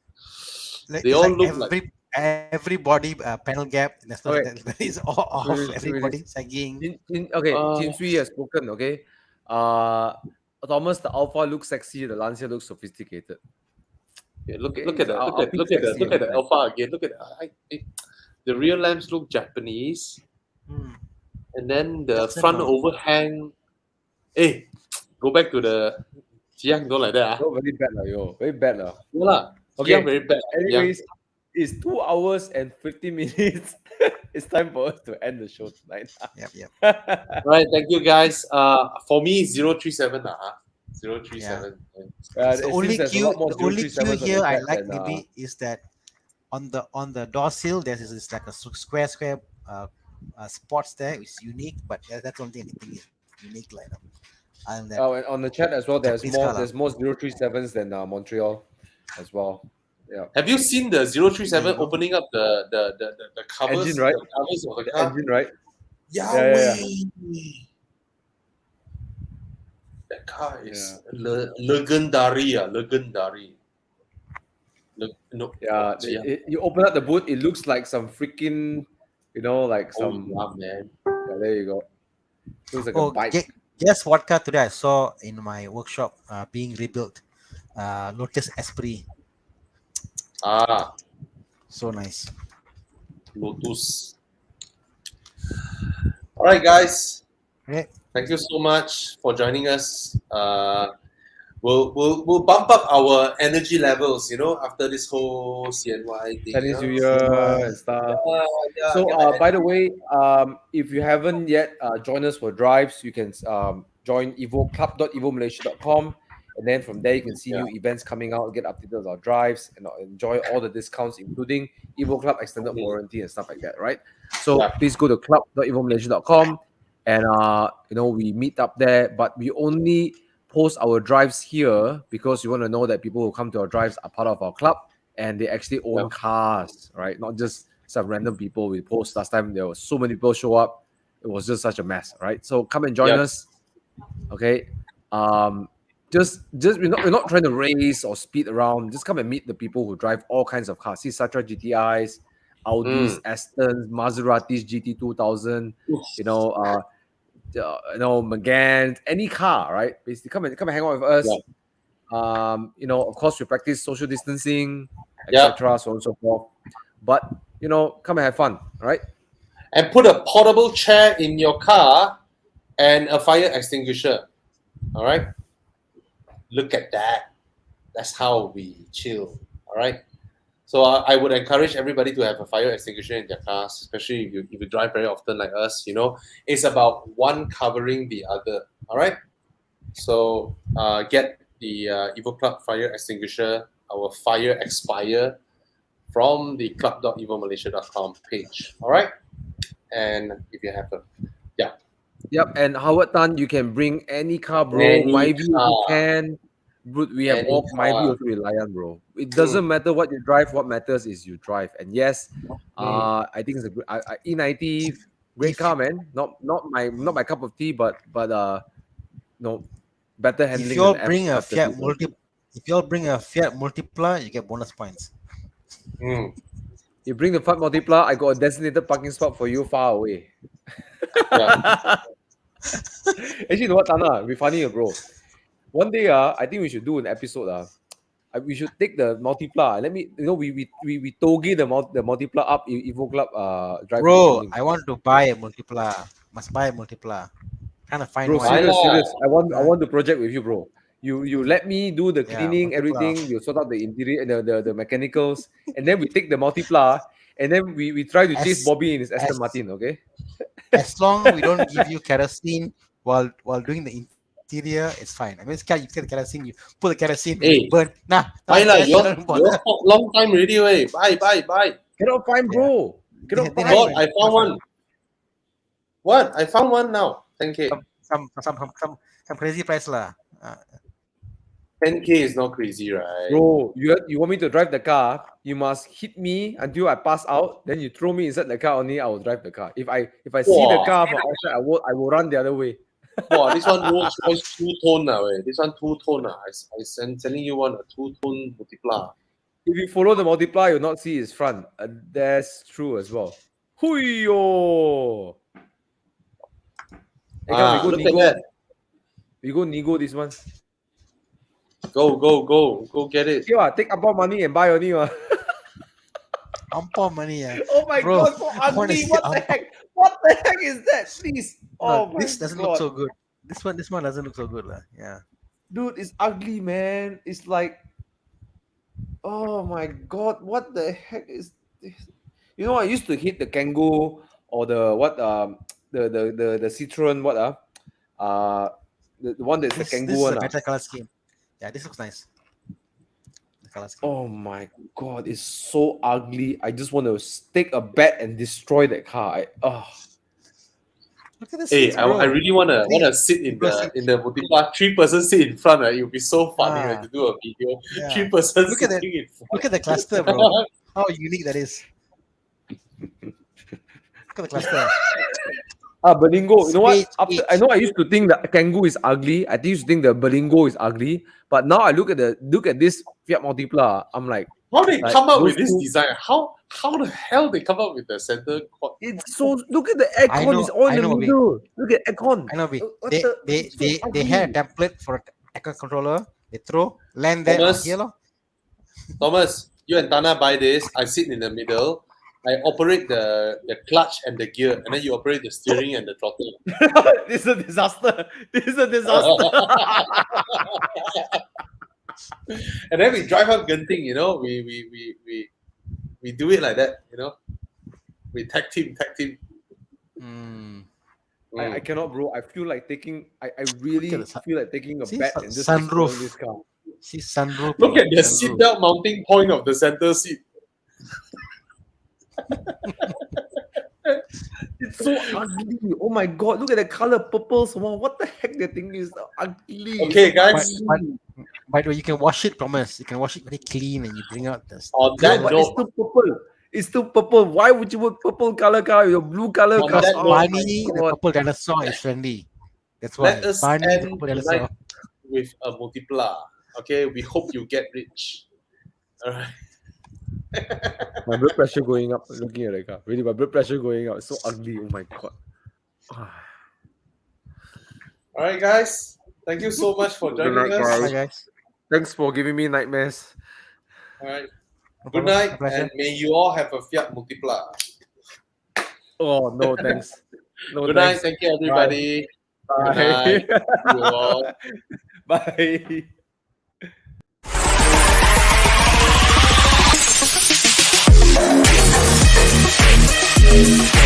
They all look like every body panel gap. That's not Okay. that is all off. Really, Everybody sagging. Okay, Chin Sui has spoken. Okay, Thomas, the Alpha looks sexy. The Lancia looks sophisticated. Yeah, look Okay, at I'll pick the sexy look at the again. Alpha again. Look at the rear lamps look Japanese, and then the That's it, front no. overhang. Hey, go back to the Jiang, don't like that. Oh, very bad, yo. Very bad, lah. No lah. Okay. Jiang very bad. Anyways, it's 2 hours and 50 minutes. It's time for us to end the show tonight. Yep. All right, thank you guys. For me, 037. 037. It The seems only there's a queue, lot more the only queue 037s on the here I chat like than, maybe is that on the door sill there's this like a square spots there. It's unique, but that's only anything is unique like that. And that and on the chat as well, Japanese car there's more 037s than Montreal as well. Yeah. Have you seen the there 037 you go. opening up the covers, Engine, right? the covers of the The car? engine, right? Yahweh! Yeah. That car is legendary. Legendary. No, Yeah. yeah. You open up the boot, it looks like some freaking, like Oh, some. yeah, man. Yeah, there you go. Looks like a Oh, bike. guess what car today I saw in my workshop being rebuilt? Lotus Esprit. Ah, So nice. Lotus. All right, guys. Okay. Thank you so much for joining us. We'll bump up our energy levels, after this whole CNY thing. Chinese New Year and stuff. So, by the way, if you haven't yet joined us for drives, you can join club.evomalaysia.com, and then from there you can see new events coming out, get updated on our drives, and enjoy all the discounts, including Evo Club extended warranty and stuff like that. Right? So please go to club.evomalaysia.com, and we meet up there, but we only post our drives here because you want to know that people who come to our drives are part of our club and they actually own cars, right? Not just some random people we post. Last time there was so many people show up, it was just such a mess, right? So come and join us, okay? Just we're not trying to race or speed around. Just come and meet the people who drive all kinds of cars. See Satra GTIs, Audis, Astons, Maseratis GT2000, Megane, any car, right? Basically, come and hang out with us. Of course, we practice social distancing, etc., so on and so forth. But come and have fun, all right? And put a portable chair in your car and a fire extinguisher. All right. Look at that. That's how we chill. All right. So I would encourage everybody to have a fire extinguisher in their cars, especially if you drive very often like us. It's about one covering the other. All right. So get the Evo Club fire extinguisher, our fire expire, from the club.evomalaysia.com page. All right. And if you have Yep. And Howard Tan, you can bring any car, bro. Any My view, you car. can. We have Any all my view car. also Reliant, bro. It doesn't matter what you drive. What matters is you drive. And yes, I think it's a good E90, great car, man. Not my cup of tea, but better handling. If you all bring a Fiat Multipla, you get bonus points. You bring the Fiat Multipla, I got a designated parking spot for you far away. Actually, you know what, Tana? Be funny, bro. One day, I think we should do an episode. We should take the Multipla. Let me, we toge the Multipla up Evo Club drive. Bro, I want to buy a Multipla. Must buy a Multipla. Trying to find bro, one. serious. I want to project with you, bro. You let me do the cleaning, Multipla. everything. You sort out the interior, the mechanicals, and then we take the Multipla, and then we try to chase Bobby in his Aston Martin. Okay. As long we don't give you kerosene while doing the interior, it's fine. I mean, you get the kerosene, you put the kerosene, burn. You're long time already, way. Bye. Cannot find, bro. Cannot find. I found one. What? I found one now. 10K. Some crazy price lah. 10K is not crazy, right? Bro, you want me to drive the car? You must hit me until I pass out. Then you throw me inside the car. Only I will drive the car. If I see the car from outside, I will run the other way. Wow, this one Rolls Royce two-tone now. This one two-tone. I'm telling you one, a two-tone Multipla. If you follow the Multipla, you'll not see his front. That's true as well. Huyo! Hey, come, we go nego this one. Go get it. Yeah, take about money and buy only. Ampau money, yeah. Oh my god, so ugly. What the heck? What the heck is that? Please. No, this doesn't look so good. This one doesn't look so good, lah. Yeah. Dude, it's ugly, man. It's like, oh my god, what the heck is this? I used to hate the Kangoo or the Citroen, The one that's the This Kangoo is one. a better color scheme. Yeah, this looks nice. The color scheme. Oh my god, it's so ugly. I just want to take a bat and destroy that car. Look at the Hey, seats, bro. I really wanna sit in People the multipla 3-person seat in front. It would be so funny Ah. right, to do a video. Yeah. 3-person Look at sitting in front. Look at the cluster, bro. How unique that is. Look at the cluster. Berlingo. You know what? Space After age. I know I used to think that Kangoo is ugly. I used to think the Berlingo is ugly. But now I look at this Fiat Multipla. I'm like, How they Like, come up with those this two- design? How the hell they come up with the center quad? it's so. Look at the aircon. know- It's all I in the know, Vic. middle. Look at aircon. I know, Vic. What They the- they it's so they, they had a ugly. template for a controller. They throw land there Thomas. here, lor. Thomas, you and Tana buy this. I sit in the middle. I operate the clutch and the gear, and then you operate the steering and the throttle. This is a disaster. This is a disaster. And then we drive up Genting, we do it like that, We tag team. I cannot, bro. I feel like taking. I really Look at the feel like taking a See, bat and just sunroof. destroying this car. See sunroof. Look at the sunroof. seatbelt mounting point of the center seat. It's so ugly. Oh my god! Look at the color, purple. Someone, what the heck? The thing is ugly. Okay, guys. By the way, you can wash it, promise. You can wash it very clean, and you bring out the. On No, that but it's note, still purple. It's still purple. Why would you put purple color car? Your blue color On car. that Oh note, my Barney, the God. purple dinosaur is friendly. That's why. let us Barney, the end purple tonight dinosaur. with a multipla. Okay, we hope you get rich. All right. My blood pressure going up. Looking at the car. Really, my blood pressure going up. It's so ugly. Oh my god. All right, guys. Thank you so much for joining night, us. Hi guys. Thanks for giving me nightmares. All right. No Good problem. night, My pleasure. and may you all have a Fiat Multipla. Oh no, thanks. No, Good night. thanks. Thank you, everybody. Good night. You all. Bye. Bye.